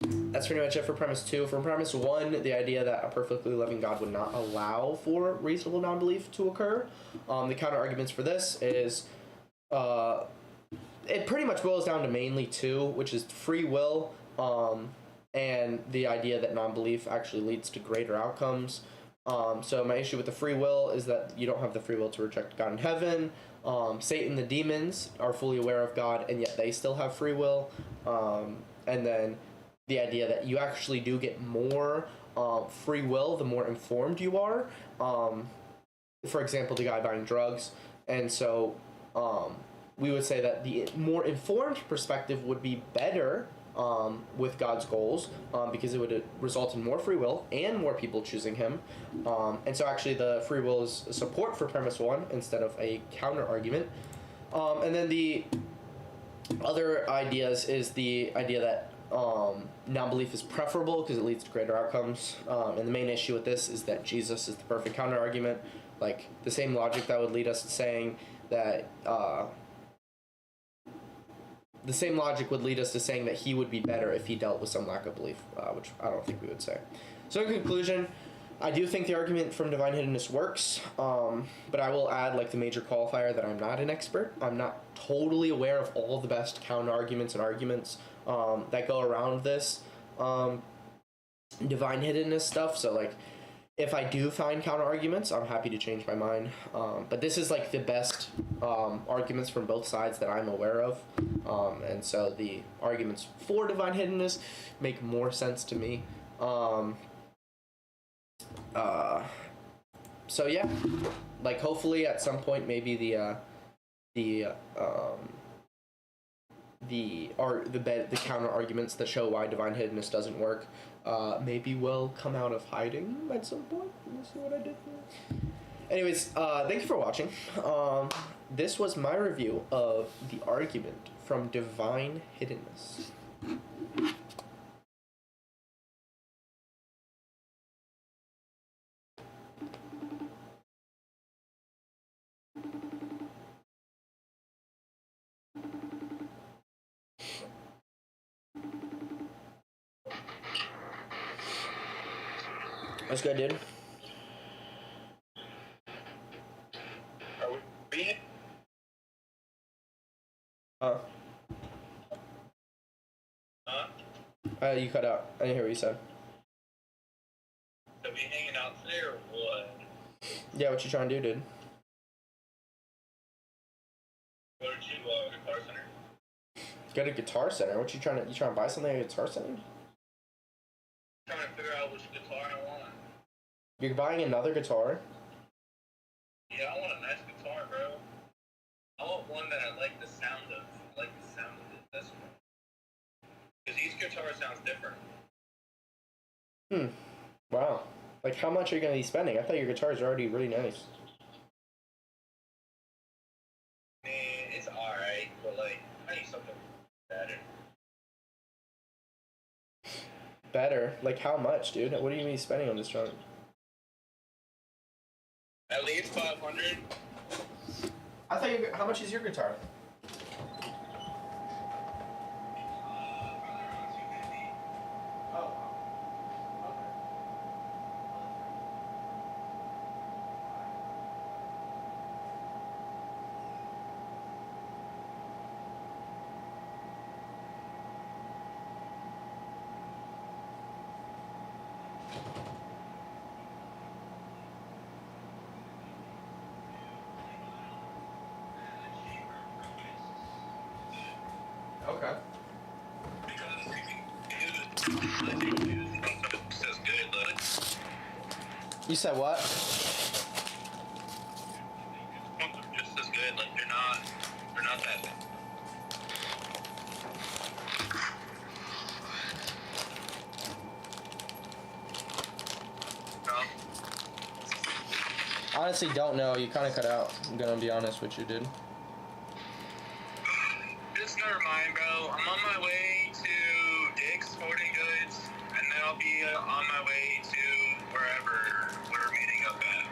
That's pretty much it for premise 2. For premise 1, the idea that a perfectly loving God would not allow for reasonable non-belief to occur. The counter-arguments for this is, it pretty much boils down to mainly 2, which is free will, and the idea that non-belief actually leads to greater outcomes. So my issue with the free will is that you don't have the free will to reject God in heaven. Satan, the demons, are fully aware of God, and yet they still have free will. And then the idea that you actually do get more free will the more informed you are. For example, the guy buying drugs. And so we would say that the more informed perspective would be better with God's goals, because it would result in more free will and more people choosing him. And so actually the free will is support for premise one instead of a counter argument. And then the other ideas is the idea that non-belief is preferable because it leads to greater outcomes. And the main issue with this is that Jesus is the perfect counter argument. Like the same logic that would lead us to saying that the same logic would lead us to saying that he would be better if he dealt with some lack of belief, which I don't think we would say. So in conclusion, I do think the argument from divine hiddenness works, but I will add like the major qualifier that I'm not an expert. I'm not totally aware of all the best counter arguments and arguments that go around this divine hiddenness stuff. So like if I do find counter arguments, I'm happy to change my mind. But this is like the best arguments from both sides that I'm aware of. And so the arguments for divine hiddenness make more sense to me. So yeah, like hopefully at some point maybe the counter arguments that show why divine hiddenness doesn't work maybe will come out of hiding at some point. You see what I did there? Anyways, thank you for watching. This was my review of the argument from divine hiddenness. That's good, dude. Are we? Huh? You cut out. I didn't hear what you said. So we hanging out today or what? Yeah, what you trying to do, dude? Go to Guitar Center. Go to Guitar Center. What you trying to buy something at Guitar Center? Trying to figure out which guitar I want. You're buying another guitar? Yeah, I want a nice guitar, bro. I want one that I like the sound of. I like the sound of it. That's what. Because each guitar sounds different. Wow. Like, how much are you going to be spending? I thought your guitars are already really nice. I mean, it's alright, but like, I need something better. Better? Like, how much, dude? What are you going to be spending on this drum? At least 500. I thought how much is your guitar? Okay. You said what? Just as good, like they're not that bad. No? Honestly, don't know. You kind of cut out. I'm gonna be honest with you, dude. Just never mind, bro. I'm on my way to Dick's Sporting Goods, and then I'll be on my way to wherever we're meeting up at.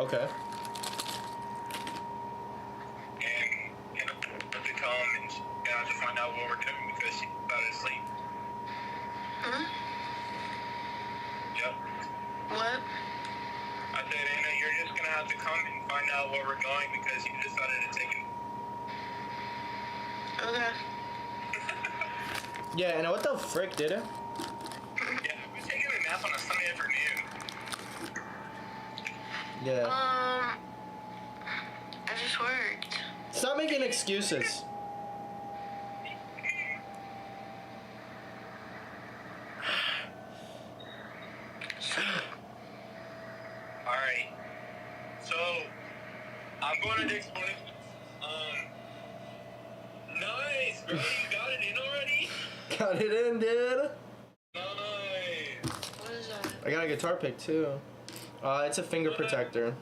Okay. And to come and to find out what we're doing because she's about to sleep. Yep. What? I said, Anna, you're just gonna have to come and find out where we're going because you decided to take it. Okay. Yeah, and what the frick did it? Yeah, we're taking a nap on a Sunday afternoon. Yeah. I just worked. Stop making excuses. Alright. So, I'm going to Dick's Sporting. Nice, bro. You got it in already? Got it in, dude. Nice. What is that? I got a guitar pick too. It's a finger protector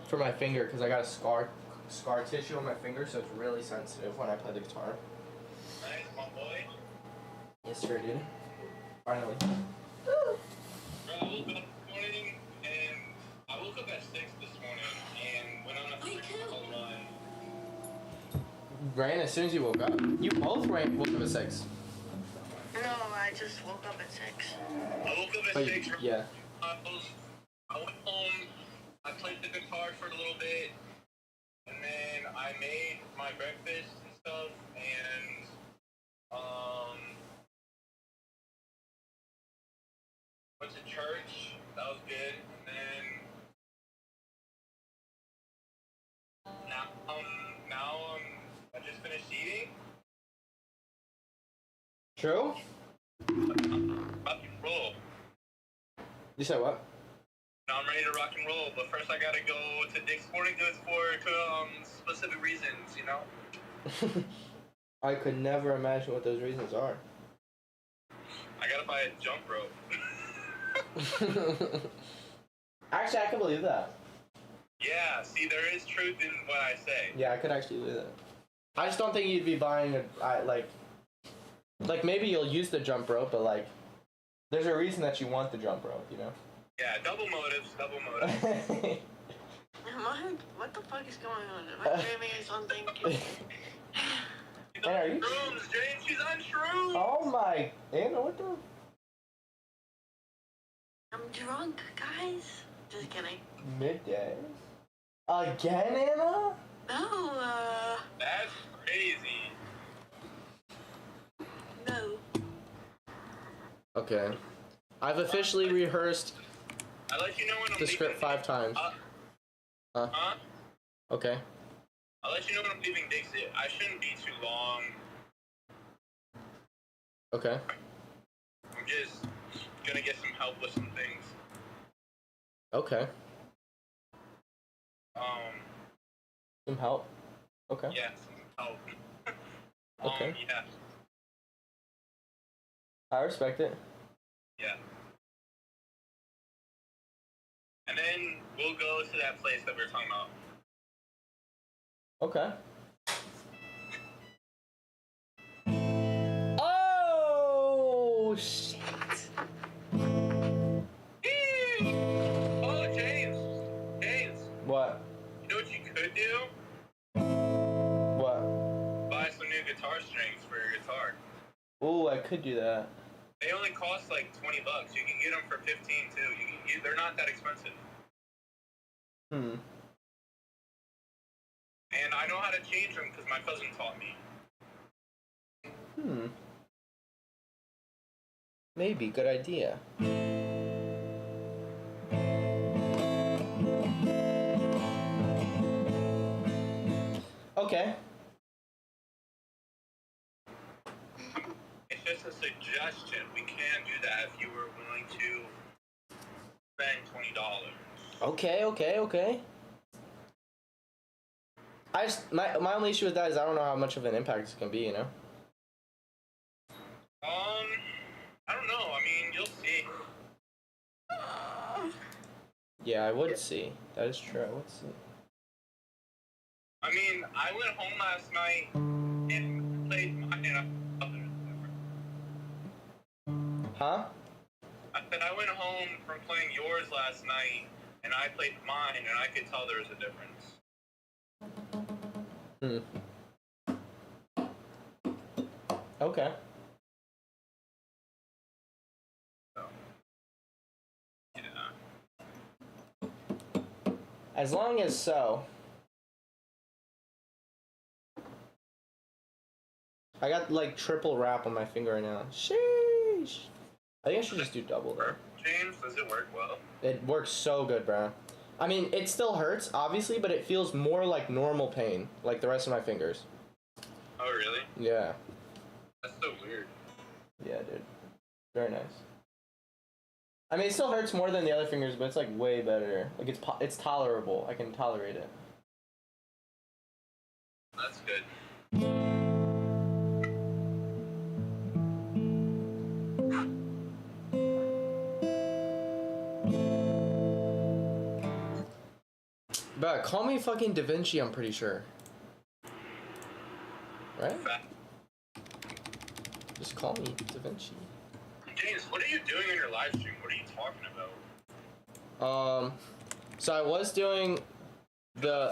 for my finger because I got a scar tissue on my finger, so it's really sensitive when I play the guitar. Nice, my boy. Yes, sir, dude. Finally. Bro, I woke up this morning and I woke up at 6 this morning and went on a 3-mile run. Ran as soon as you woke up. You both woke up at 6. No, I just woke up at 6. I woke up at But 6. yeah. I went home. I played the guitar for a little bit, and then I made my breakfast and stuff, and went to church. That was good, and then now I just finished eating. True? Rock and roll. You said what? Now I'm ready to rock and roll, but first I gotta go to Dick's Sporting Goods for specific reasons, you know? I could never imagine what those reasons are. I gotta buy a jump rope. Actually, I can believe that. Yeah, see, there is truth in what I say. Yeah, I could actually believe that. I just don't think you'd be buying like maybe you'll use the jump rope, but like, there's a reason that you want the jump rope, you know? Yeah, double motives. What the fuck is going on? Am I dreaming or something? She's on Are you- shrooms, James. She's on shrooms. Oh my, Anna, what the? I'm drunk, guys. Just kidding. Midday? Again, Anna? No, That's crazy. no. Okay. I've officially rehearsed I let you know when I'm the script leaving. 5 times. Huh? Okay. I'll let you know when I'm leaving Dick's. I shouldn't be too long. Okay. I'm just gonna get some help with some things. Okay. Some help. Okay. Yeah, some help. Okay. Yeah. I respect it. Yeah. And then we'll go to that place that we were talking about. Okay. Oh shit. Oh, James. What? You know what you could do? What? Buy some new guitar strings for your guitar. Oh, I could do that. They only cost like $20. You can get them for 15 too. They're not that expensive. Hmm. And I know how to change them because my cousin taught me. Hmm. Maybe. Good idea. Okay. It's just a suggestion. We can do that if you were willing to spend $20. Okay. My only issue with that is I don't know how much of an impact it's gonna be, you know? I don't know. I mean, you'll see. Yeah, I would see. That is true, I would see. I mean, I went home last night and played mine and I thought there was a difference. Huh? I said I went home from playing yours last night and I played mine and I could tell there was a difference. Okay. So, yeah. As long as so. I got like triple wrap on my finger right now. Sheesh. I think I should just do double though. James, does it work well? It works so good, bro. I mean, it still hurts, obviously, but it feels more like normal pain, like the rest of my fingers. Oh, really? Yeah. That's so weird. Yeah, dude. Very nice. I mean, it still hurts more than the other fingers, but it's like way better. Like it's tolerable. I can tolerate it. That's good. But call me fucking Da Vinci, I'm pretty sure. Right? Just call me Da Vinci. James, what are you doing in your live stream? What are you talking about? So I was doing the...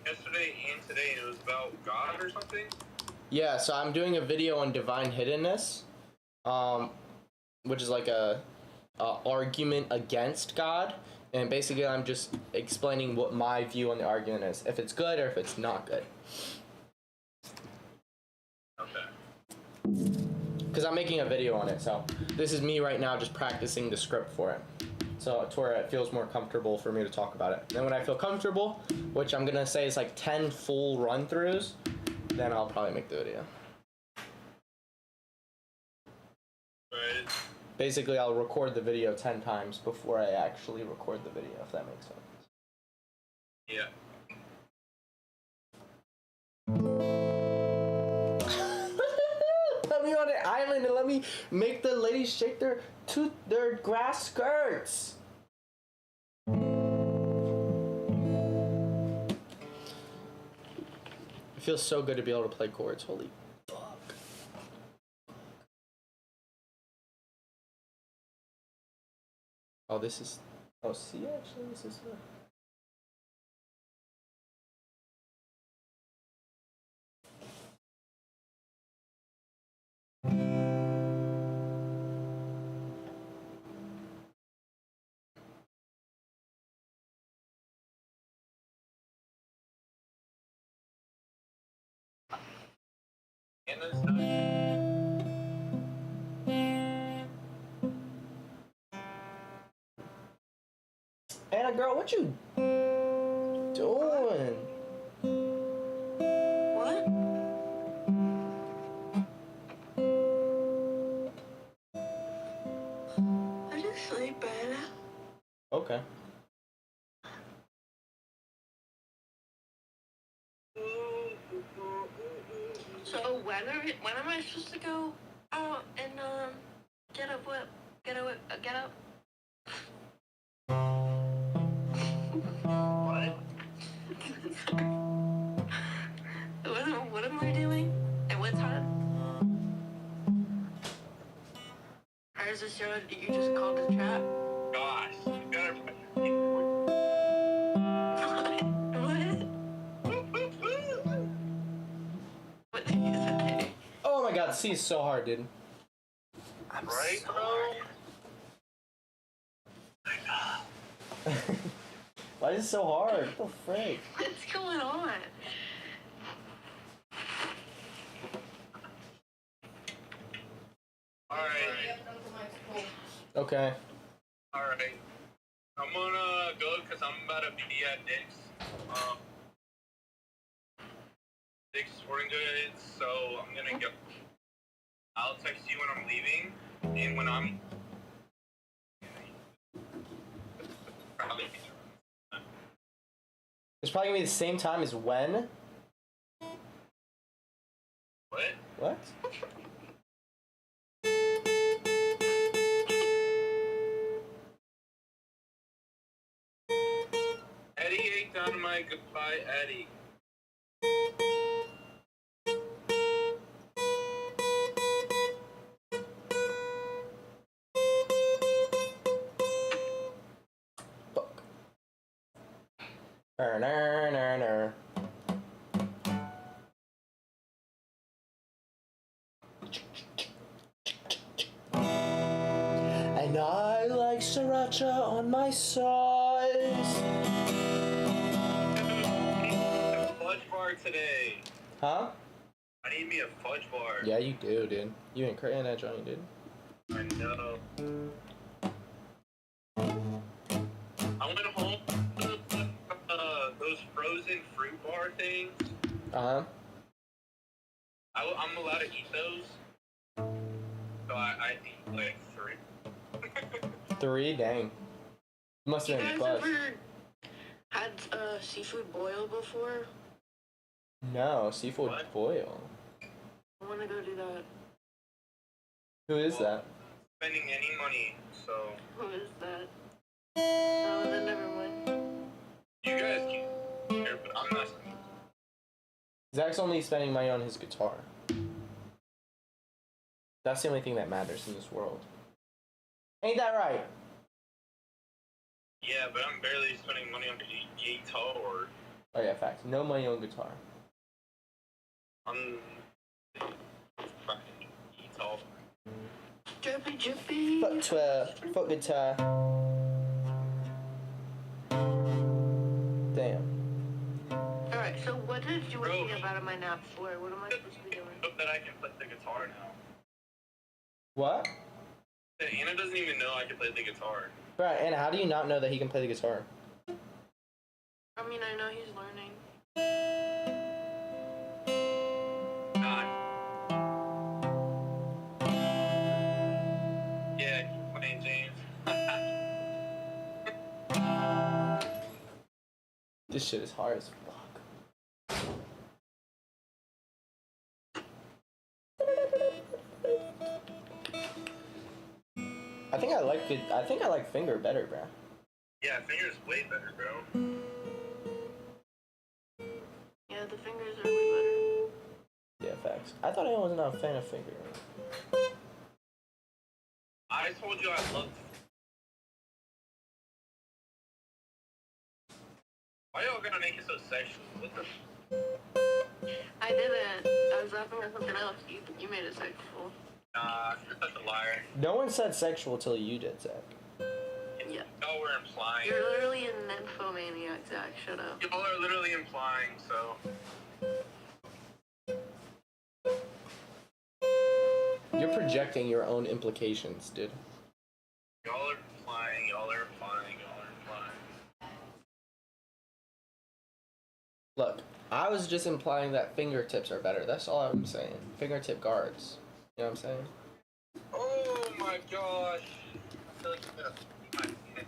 Yesterday and today, and it was about God or something? Yeah, so I'm doing a video on divine hiddenness, which is like a argument against God, and basically I'm just explaining what my view on the argument is, if it's good or if it's not good. Okay. Because I'm making a video on it, so this is me right now just practicing the script for it. So it's where it feels more comfortable for me to talk about it. And when I feel comfortable, which I'm gonna say is like 10 full run-throughs, then I'll probably make the video. Right. Basically, I'll record the video 10 times before I actually record the video, if that makes sense. Yeah. Let me on the island and let me make the ladies shake their grass skirts. It feels so good to be able to play chords. Holy fuck. Oh, this is... Oh, see, actually, this is... And then stuff. Anna, girl, what you doing? What? I just sleep better. Okay. So when am I supposed to go out and get a whip? Get up? What? What am I doing? At what time? Or is this show that you just called the trap? Gosh, you gotta... What did you say? Oh my god, C is so hard, dude. Right, bro? Why is it so hard? What the frick? What's going on? Alright. Okay. Alright. I'm gonna go because I'm about to be at Dick's. Dick's Sporting Goods, so I'm gonna go. I'll text you when I'm leaving, and when I'm... It's probably gonna be the same time as when? What? What? Eddie ain't done my goodbye, Eddie. Fuck. Ner. And I like sriracha on my sauce. A fudge bar today. Huh? I need me a fudge bar. Yeah, you do, dude. You ain't creating that joint, dude. I know. I went home those frozen fruit bar things. Uh-huh. I'm allowed to eat those. So I eat like 3. 3? Dang. You must You have been guys buzzed. ever had seafood boil before? No, seafood What? boil. I want to go do that. Who is that? Spending any money, so Who is that? Oh, then never mind. you guys can I'm not. Zach's only spending money on his guitar. That's the only thing that matters in this world. Ain't that right? Yeah, but I'm barely spending money on guitar. Oh yeah, facts. No money on guitar. I'm fucking guitar. Drippy, drippy. Fuck guitar. Damn. Alright, so what did you wake Bro. me up out of my nap for? What am I supposed to be doing? Hope that I can play the guitar now. What? Anna doesn't even know I can play the guitar. Right, and how do you not know that he can play the guitar? I mean, I know he's learning. God. Yeah, keep playing, James. This shit is hard as fuck. I think I like finger better, bro. Yeah, finger's way better, bro. Yeah, the fingers are way Yeah, facts. I thought I wasn't a fan of finger. I told you I loved. Why y'all gonna make it so sexual? What the? better. I didn't. I was laughing at something else. You made it sexual. Nah, you're such a liar. No one said sexual till you did, Zach. Yeah. Y'all were implying. You're literally an nymphomaniac, Zach. Shut up. Y'all are literally implying, so. You're projecting your own implications, dude. Y'all are implying, y'all are implying, y'all are implying. Look, I was just implying that fingertips are better. That's all I'm saying. Fingertip guards. You know what I'm saying? Oh my gosh. I feel like you gotta see my head.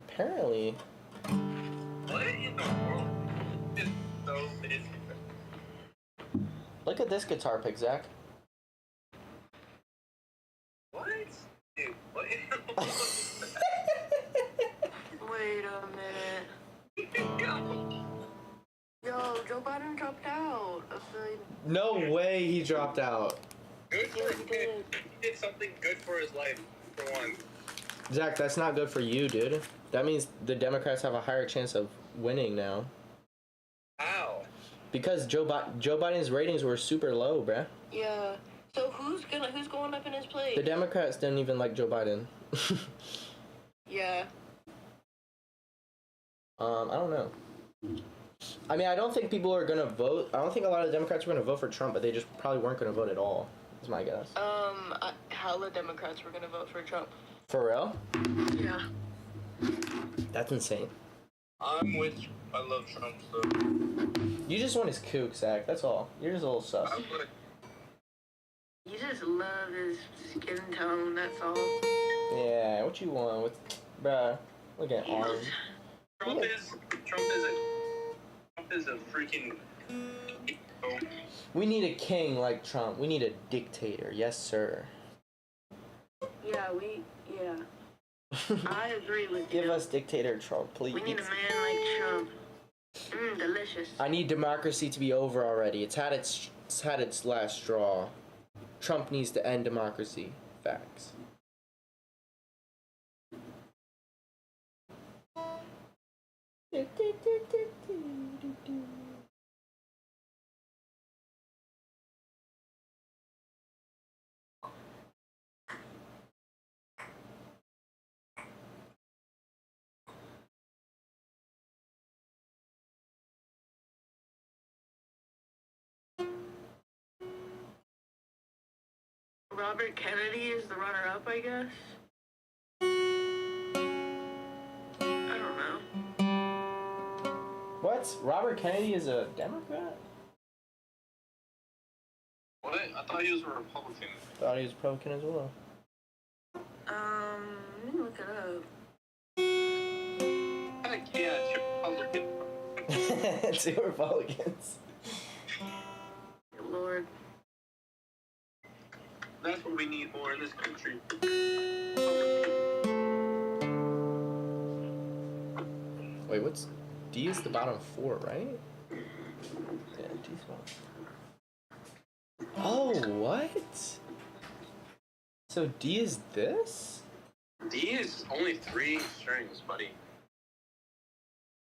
Apparently. What in the world? It's so busy. Look at this guitar pick, Zach. What? Dude, what in the world? Wait a minute. Yo, Joe Biden dropped out of the... No way he dropped out. Good for him. He did something good for his life, for one. Zach, that's not good for you, dude. That means the Democrats have a higher chance of winning now. How? Because Joe Biden's ratings were super low, bruh. Yeah. So who's going up in his place? The Democrats didn't even like Joe Biden. Yeah. I don't know. I mean, I don't think people are gonna vote. I don't think a lot of Democrats were gonna vote for Trump, but they just probably weren't gonna vote at all. Is my guess. Hella Democrats were gonna vote for Trump. For real? Yeah. That's insane. I'm with you. I love Trump, so. You just want his kook, Zach. That's all. You're just a little sus. I would. You just love his skin tone, that's all. Yeah, what you want with, bruh? Look at arms. Trump is a freaking. We need a king like Trump. We need a dictator. Yes, sir. Yeah, I agree with you. Give us dictator Trump, please. We need a man like Trump. Delicious. I need democracy to be over already. It's had its last straw. Trump needs to end democracy. Facts. Robert Kennedy is the runner-up, I guess. I don't know. What? Robert Kennedy is a Democrat? What? I thought he was a Republican. Thought he was Republican as well. Let me look it up. I can't. Republican. 2 Republicans. Good Lord. That's what we need more in this country. Wait, what's D is the bottom 4, right? Yeah, D's bottom. Oh, what? So D is this? D is only 3 strings, buddy.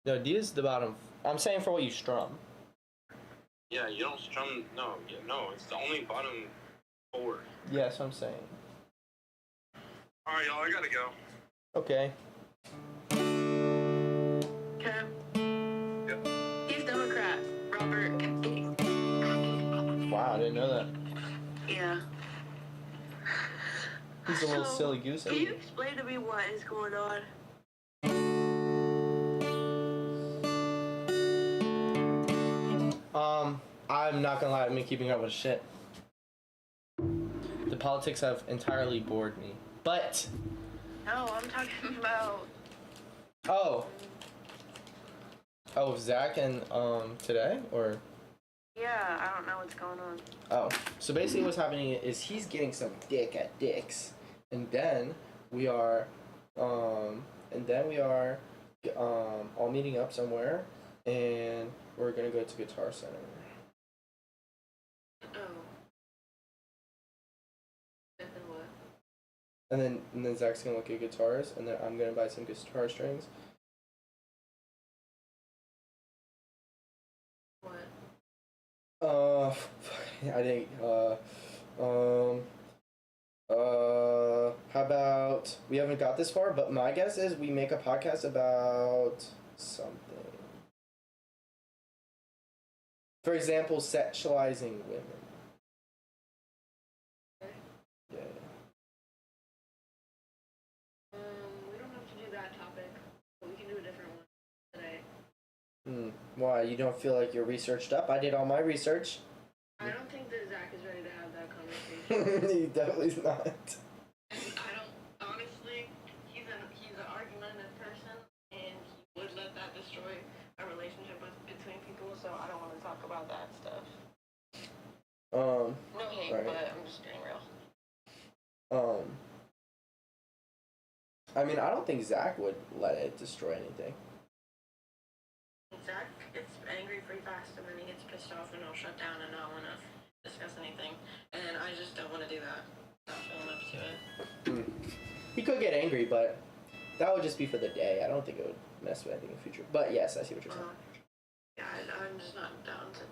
No, D is the bottom. I'm saying for what you strum. Yeah, you don't strum. No, it's the only bottom 4. Yeah, that's what I'm saying. Alright, y'all, I gotta go. Okay. Okay. Yep. He's Democrat, Robert. Wow, I didn't know that. Yeah. He's a little So, silly goose. Can you explain to me what is going on? I'm not gonna lie, I've been keeping up with shit. The politics have entirely bored me. But No, I'm talking about. oh, Zach and today or Yeah, I don't know what's going on. oh, so basically what's happening is he's getting some dick at Dick's, and then we are all meeting up somewhere, and we're gonna go to Guitar Center. Oh. And then what? And then Zach's gonna look at guitars, and then I'm gonna buy some guitar strings. What? I think, how about, we haven't got this far, but my guess is we make a podcast about something. For example, sexualizing women. Yeah. We don't have to do that topic, but we can do a different one today. Why, you don't feel like you're researched up? I did all my research. I don't think that Zach is ready to have that conversation. He definitely is not. I don't, honestly, he's an argumentative person, and he would let that destroy a relationship between people, so I don't want to talk about that stuff. No hate, right. but I'm just being real. I mean, I don't think Zach would let it destroy anything. Zach gets angry pretty fast, and then he gets pissed off, and he'll shut down and not want to discuss anything. And I just don't want to do that. Not feeling up to it. He could get angry, but that would just be for the day. I don't think it would mess with anything in the future. But yes, I see what you're saying. Yeah, I'm just not down to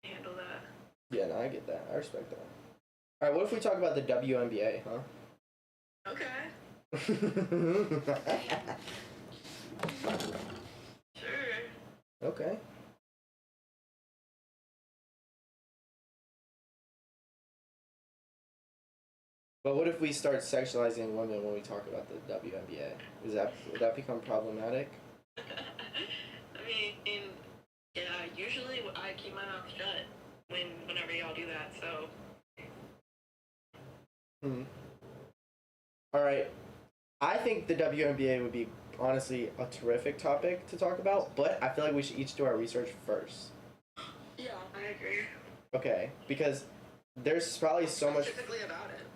handle that. Yeah, no, I get that. I respect that. All right, what if we talk about the WNBA, huh? Okay. Sure. Okay. But what if we start sexualizing women when we talk about the WNBA? Would that become problematic? I mean, yeah, usually I keep my mouth shut whenever y'all do that, so. All right. I think the WNBA would be honestly a terrific topic to talk about, but I feel like we should each do our research first. Yeah, I agree. Okay, because there's probably so much. Specifically about it.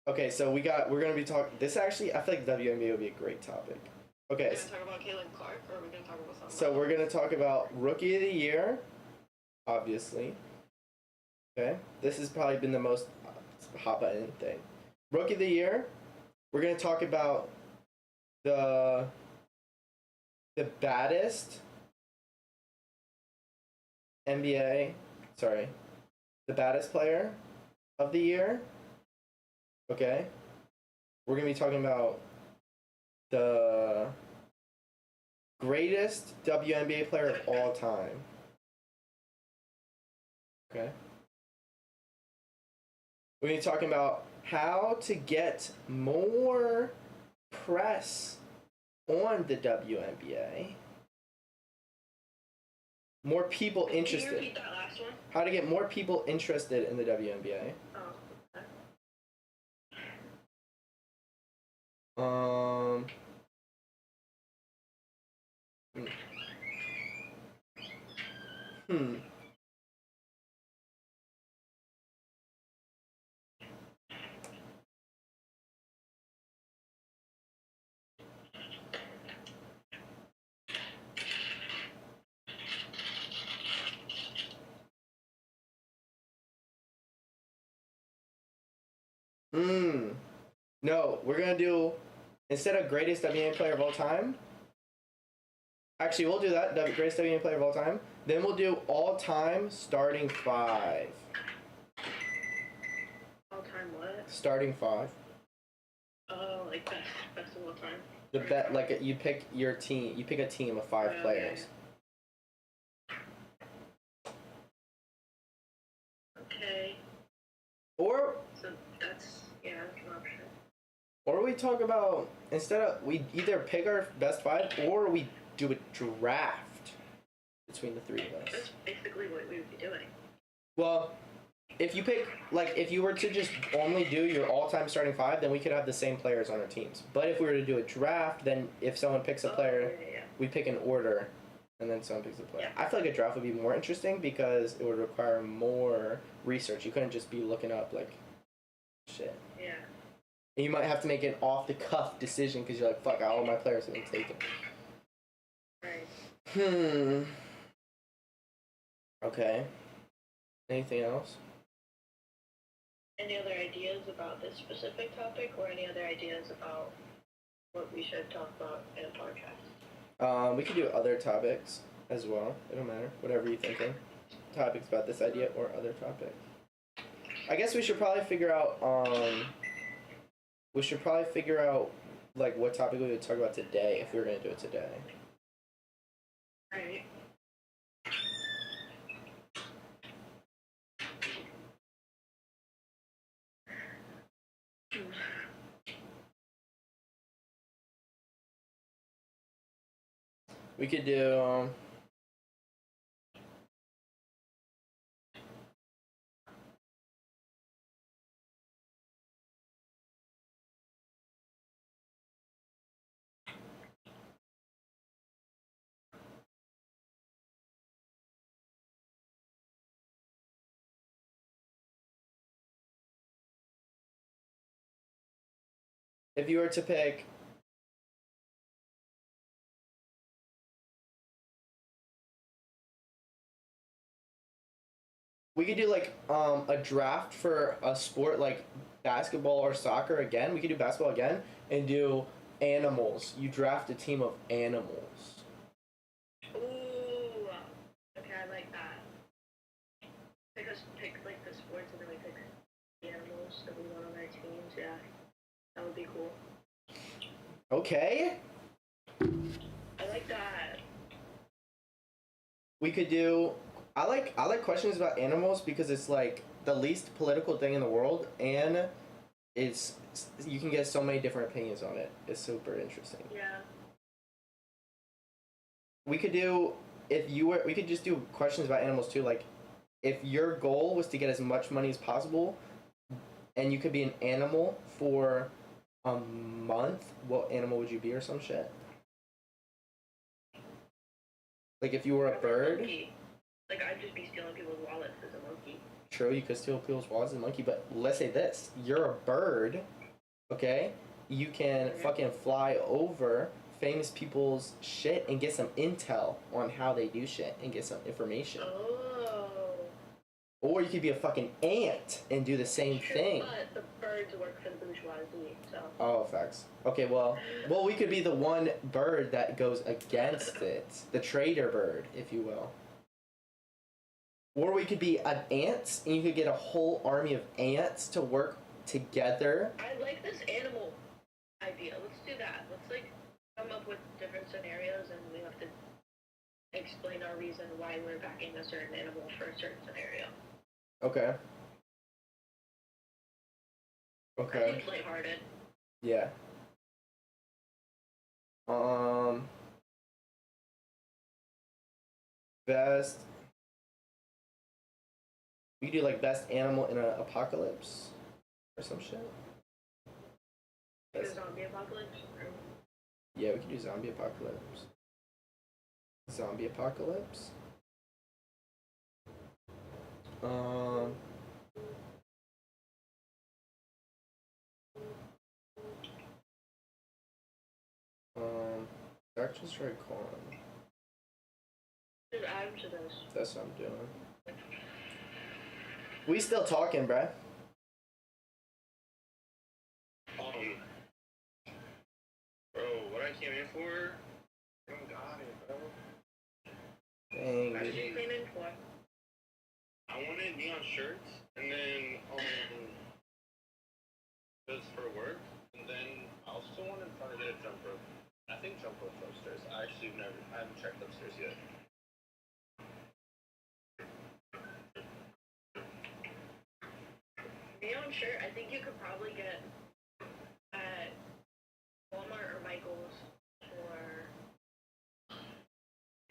Okay, so we're gonna be talking. This actually, I feel like WNBA would be a great topic. Okay. We're gonna talk about Caitlin Clark, or are we gonna talk about something? So we're gonna talk about Rookie of the Year, obviously. Okay, this has probably been the most hot button thing. Rookie of the Year. We're gonna talk about the baddest NBA. Sorry, the baddest player of the year. Okay. We're gonna be talking about the greatest WNBA player of all time. Okay. We're gonna be talking about how to get more press on the WNBA. More people interested. Can you repeat that last one? How to get more people interested in the WNBA. Oh, okay. No, we're gonna do, instead of greatest WNBA player of all time. Actually, we'll do that. Greatest WNBA player of all time. Then we'll do all time starting five. All time what? Starting five. Oh, like best of all time. The bet, like you pick your team. You pick a team of five players. Okay. Or So that's an option. or we talk about, instead of, we either pick our best five or we do a draft between the three of us. That's basically what we would be doing. Well, if you pick, like, if you were to just only do your all-time starting five, then we could have the same players on our teams. But if we were to do a draft, then if someone picks a player, we pick an order, and then someone picks a player. I feel like a draft would be more interesting because it would require more research. You couldn't just be looking up, like, shit. Yeah. And you might have to make an off-the-cuff decision because you're like, fuck, all my players have been taken. Right. Okay. Anything else? Any other ideas about this specific topic, or any other ideas about what we should talk about in a podcast? We could do other topics as well. It don't matter. Whatever you're thinking. Topics about this idea or other topic. I guess we should probably figure out, like, what topic we would talk about today if we were going to do it today. Right. We could do, if you were to pick we could do like a draft for a sport like basketball or soccer again. We could do basketball again and do animals. You draft a team of animals. Ooh. Okay, I like that. Pick like the sports and then we pick the animals that we want on our teams. Yeah, that would be cool. Okay. I like that. We could do. I like questions about animals because it's like the least political thing in the world, and it's you can get so many different opinions on it. It's super interesting. Yeah. We could do we could just do questions about animals too. Like, if your goal was to get as much money as possible, and you could be an animal for a month, what animal would you be or some shit? Like, if you were a bird. Monkey. Like, I'd just be stealing people's wallets as a monkey. True, you could steal people's wallets as a monkey, but let's say this. You're a bird, okay? You can fucking fly over famous people's shit and get some intel on how they do shit and get some information. Oh. Or you could be a fucking ant and do the same thing. But the birds work for the bourgeoisie, so. Oh, facts. Okay, well, we could be the one bird that goes against it. The traitor bird, if you will. Or we could be an ant, and you could get a whole army of ants to work together. I like this animal idea. Let's do that. Let's, like, come up with different scenarios, and we have to explain our reason why we're backing a certain animal for a certain scenario. Okay. Okay. It's lighthearted. Yeah. Best. We could do like best animal in an apocalypse or some shit. Like a zombie apocalypse? Yeah, we could do zombie apocalypse. Zombie apocalypse. Actually, try calling. Just add them to this. That's what I'm doing. We still talking, bruh. shirts, and then just for work, and then I also want to try to get a jump rope. I think jump rope's upstairs. I haven't checked upstairs yet. Neon shirt, I think you could probably get at Walmart or Michael's or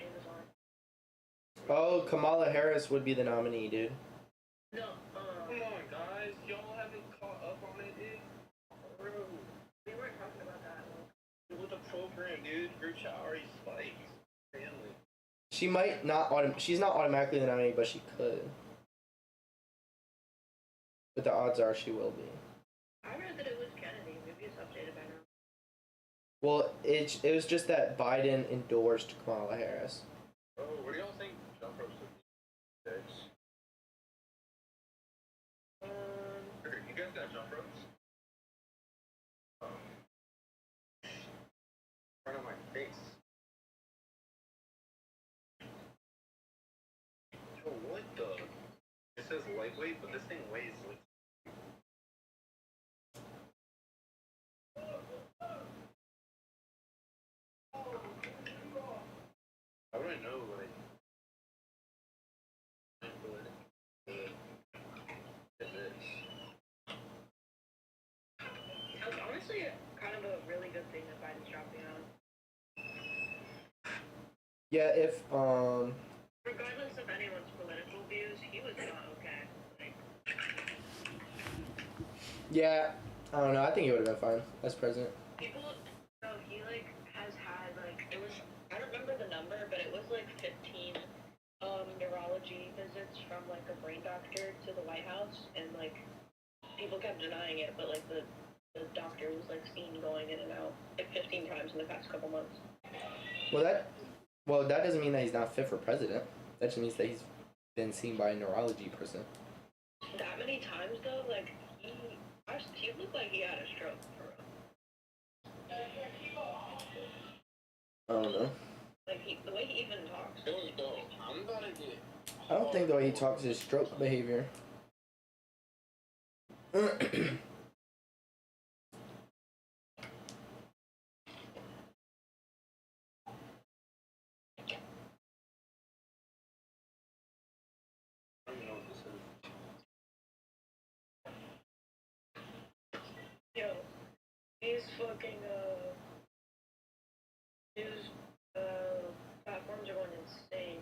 Amazon. Oh, Kamala Harris would be the nominee, dude. No, Come on, guys. Y'all haven't caught up on it, dude. Bro, we weren't talking about that one. with the program, dude. Group chat already spiked. Family. She might not she's not automatically the nominee, but she could. But the odds are she will be. I read that it was Kennedy. Maybe it's updated by now. Well, it was just that Biden endorsed Kamala Harris. Oh, what do y'all think jump ropes would be? Six. You guys got jump ropes? In front of my face. Yo, what the? It says lightweight, but this thing weighs like. How do I know what it is? It's honestly kind of a really good thing that Biden's dropping out. Yeah, if Regardless of anyone's political views, he was not okay. Like, yeah, I don't know. I think he would have been fine as president. people, so he like has had like it was. I don't remember the number, but it was like 15 neurology visits from like a brain doctor to the White House, and like people kept denying it, but like the doctor was like seen going in and out like 15 times in the past couple months. Well, that doesn't mean that he's not fit for president. That just means that he's been seen by a neurology person. That many times though, like he looked like he had a stroke for real. I don't know. Like the way he even talks. I'm about to get. I don't think the way he talks is stroke behavior. I don't even know what this is. Yo, these fucking news platforms are going insane.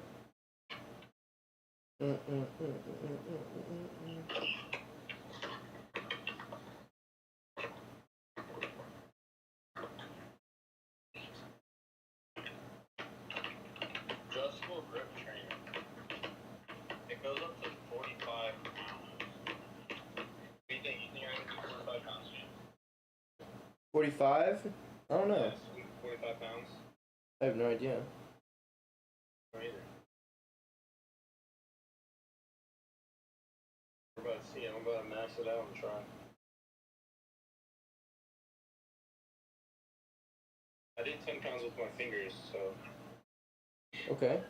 Adjustable grip training. It goes up to 45 pounds. What do you think? You think I can do 45 pounds? 45? I don't know. Yes, 45 pounds. I have no idea. Or either. We're about to see. I'm about to max it out and try. I did 10 pounds with my fingers, so. Okay.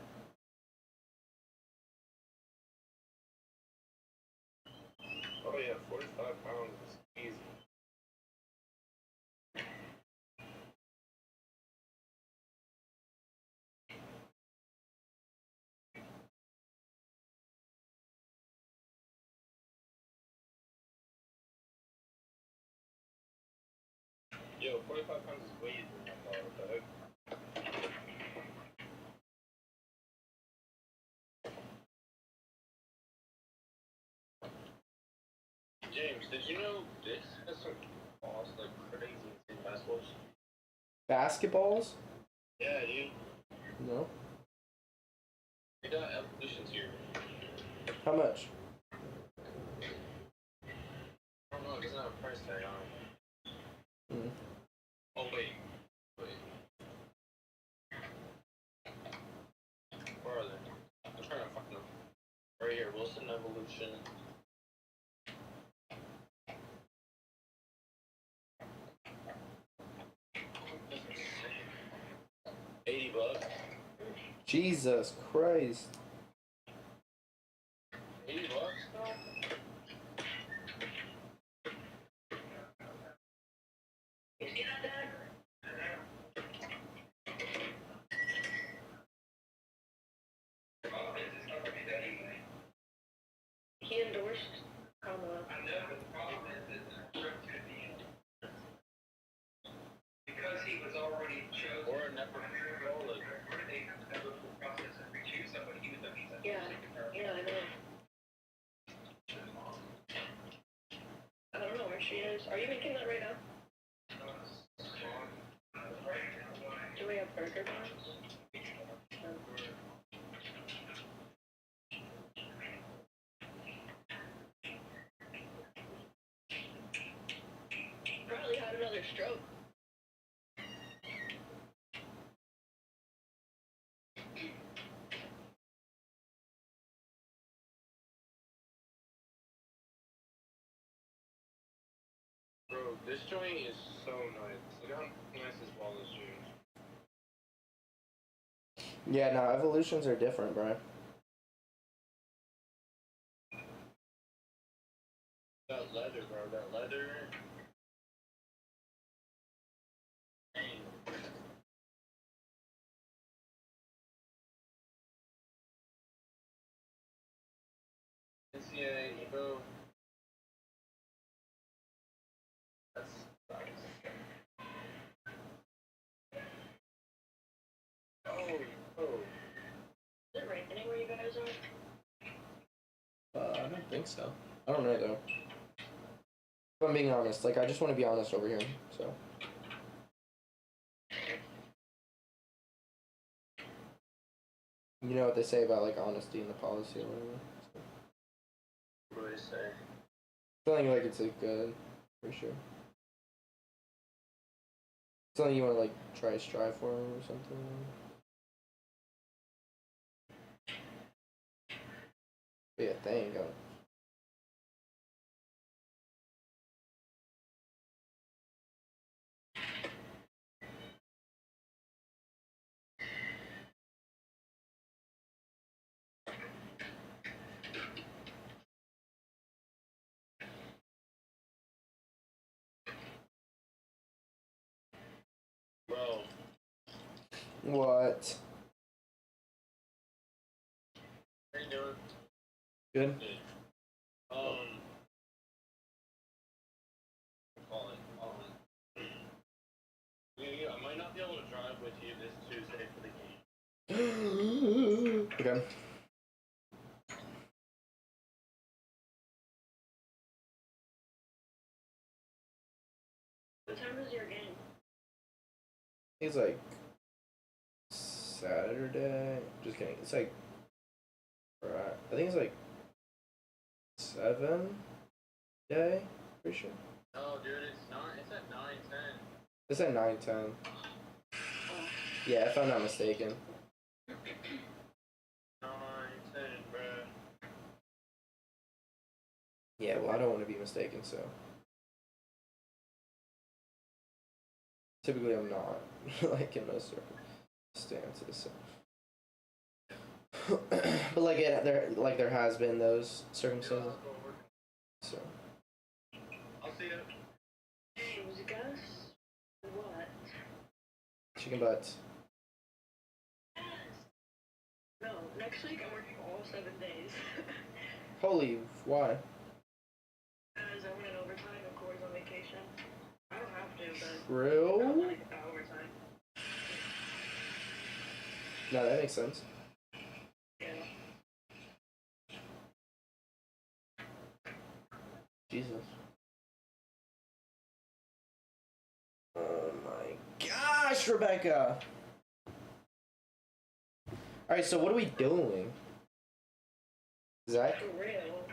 Oh yeah, 45 pounds is easy. Yo, 45 pounds is way easier than I thought. What the heck? James, did you know this has some cost like crazy in basketballs? Basketballs? Yeah, dude. No. They got evolutions here. How much? I don't know, it doesn't have a price tag on it. Oh, wait. Where are they? I'm trying to find them. Right here, Wilson Evolution. $80. Jesus Christ. $80? Are you making that right now? Do we have burger buns? Probably had another stroke. Bro, this joint is so nice. Look how nice this wall is, dude. Yeah, no, evolutions are different, bro. That leather, bro. That leather. NCAA Evo. That's oh. Is it raining where you guys are? I don't think so. I don't know though. If I'm being honest, like I just want to be honest over here, so. You know what they say about like honesty in the policy or whatever. So. What do they say? Feeling like it's like good, for sure. Something you want to like try to strive for or something. Be a thing. Bro. What? How you doing? Good. I might not be able to drive with you this Tuesday for the game. Okay. What time is your game? It's like Saturday. Just kidding. It's like I think it's like 7 day. Pretty sure. No, dude, it's at 9:10. It's at 9:10. Yeah, if I'm not mistaken. 9:10, bruh. Yeah, well, I don't want to be mistaken, so. Typically, I'm not, like, in most circumstances, so. But, like, there has been those circumstances, so. I'll see you. Shoes, Gus? What? Chicken butts. No, next week I'm working all 7 days. Holy, why? Because I went overtime and Corey's on vacation. I don't have to, but True? I don't like overtime. No, that makes sense. Yeah. Jesus. Oh my gosh, Rebecca! Alright, so what are we doing? Zach? For real.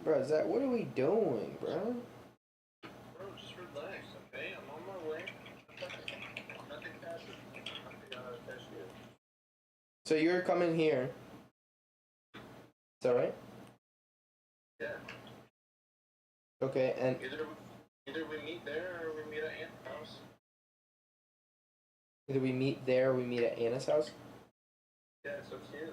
Bro, Zach, what are we doing, bro? Bro, just relax, okay? I'm on my way. Nothing passes. Nothing passes you. So you're coming here. Is that right? Yeah. Okay, and Either we meet there or we meet at Aunt's house. either we meet there or we meet at Anna's house? Yeah, it's up to you.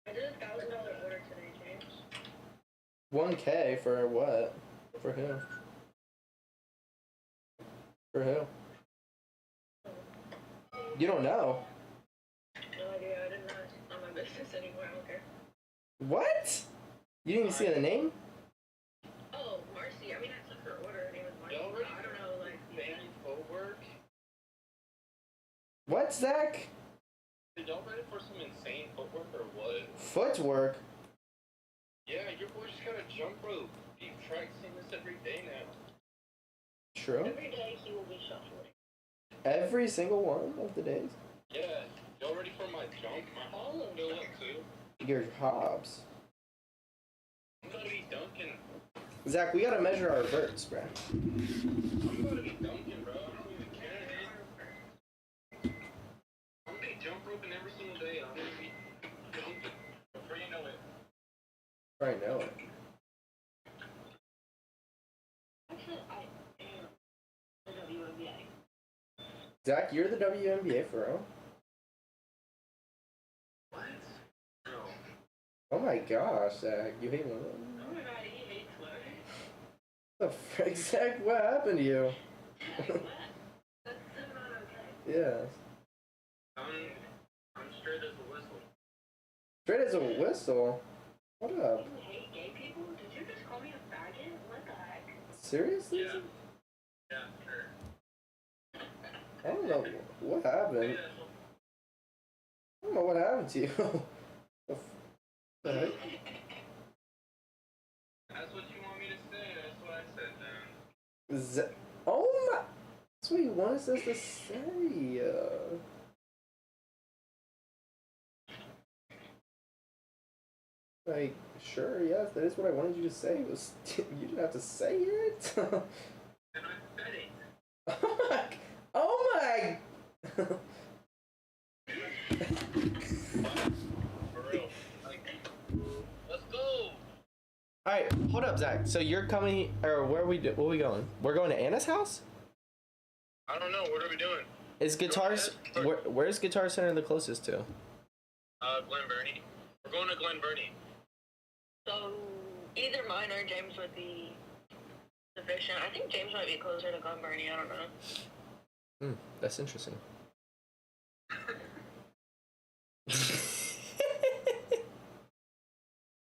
I did $1,000 order today, James. 1K for what? For who? For who? You don't know. No idea. I didn't know it's not my business anymore. I don't care. What? You didn't even see the name? Oh, Marcy. I mean, I took her order. Her name was Marcy. Y'all ready I don't know, like, Baby footwork? What, Zach? Did y'all ready for some insane footwork or what? Footwork? Yeah, your boy just got a jump rope. You've practicing this every day now. True. every day he will be shuffling. Every single one of the days? Yeah, y'all ready for my jump? My hollow go up too. Your Hobbs. I'm gonna be dunking. Zach, we gotta measure our verts, bruh. I'm gonna be dunking, bro. I don't even care. I'm gonna be jump roping every single day. I'm gonna be dunking before you know it. I know it. Actually, I am the WNBA. Zach, you're the WNBA for real? What? No. Oh my gosh, Zach, you hate women. Oh my god, he hates women. The frick, Zach? What happened to you? What? That's so not okay. Yeah. I'm straight as a whistle. Straight as a whistle? What up? You hate gay people? Did you just call me a faggot? What the heck? Seriously? Yeah. Yeah, sure. I don't know what happened. I don't know what happened to you. The heck? That's what you want me to say. That's what I said then. Oh my! That's what you wanted us to say. Like, sure, yes, that is what I wanted you to say. It was you didn't have to say it. And I said it. Oh my! For real. Like, let's go. All right, hold up, Zach. So you're coming, or where where are we going? We're going to Anna's house. I don't know. What are we doing? Is guitars? Where's Guitar Center the closest to? Glen Burnie. We're going to Glen Burnie. So, either mine or James would be sufficient. I think James might be closer to Glen Burnie. I don't know. That's interesting.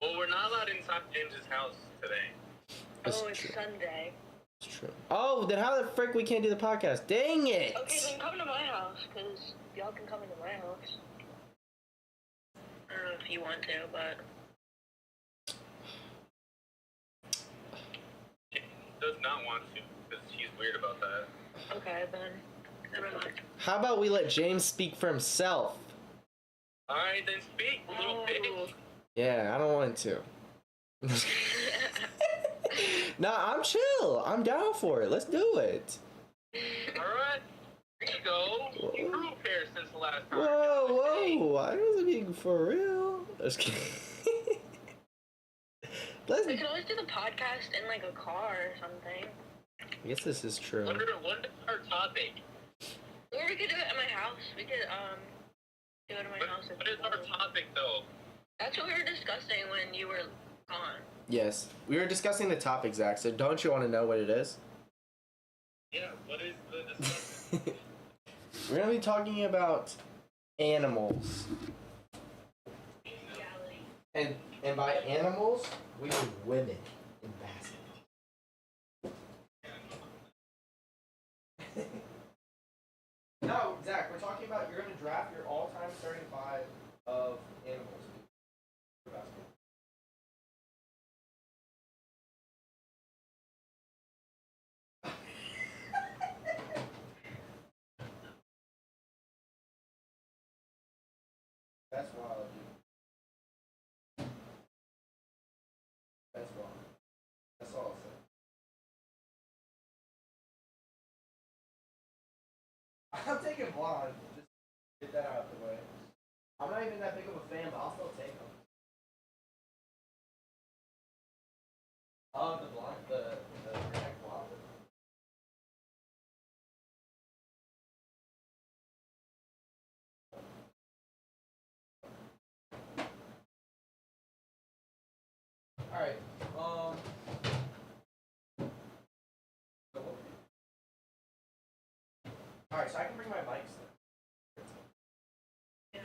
Well, we're not allowed inside James's house today. That's it's true. Sunday. It's true. Oh, then how the frick we can't do the podcast? Dang it! Okay, then come to my house, because y'all can come into my house. I don't know if you want to, but... She does not want to, because she's weird about that. Okay, then. Never mind. How about we let James speak for himself? Alright, then speak, little bitch. Yeah, I don't want to. Nah, I'm chill. I'm down for it. Let's do it. Alright, here you go. You grew up here since the last time. Whoa. I wasn't being for real. Just kidding. Let's. We could always do the podcast in, like, a car or something. I guess this is true. What is our topic? Or we could do it at my house. We could, do it at my house. What is our topic, though? That's what we were discussing when you were gone. Yes, we were discussing the topic, Zach. So don't you want to know what it is? Yeah, what is the discussion? We're gonna be talking about animals, and by animals we mean women in basketball. No, Zach, we're talking about you're gonna draft your all-time starting five of animals for basketball. That's wild, dude. That's wild. That's all I'll say. I'm taking blonde. Just get that out of the way. I'm not even that big of a fan, but I'll still take them. Oh, the blonde, the redneck blonde. All right. Alright, so I can bring my mics then.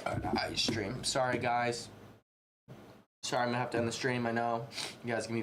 Yeah. Alright, stream. Sorry, guys. Sorry, I'm gonna have to end the stream. I know. You guys give me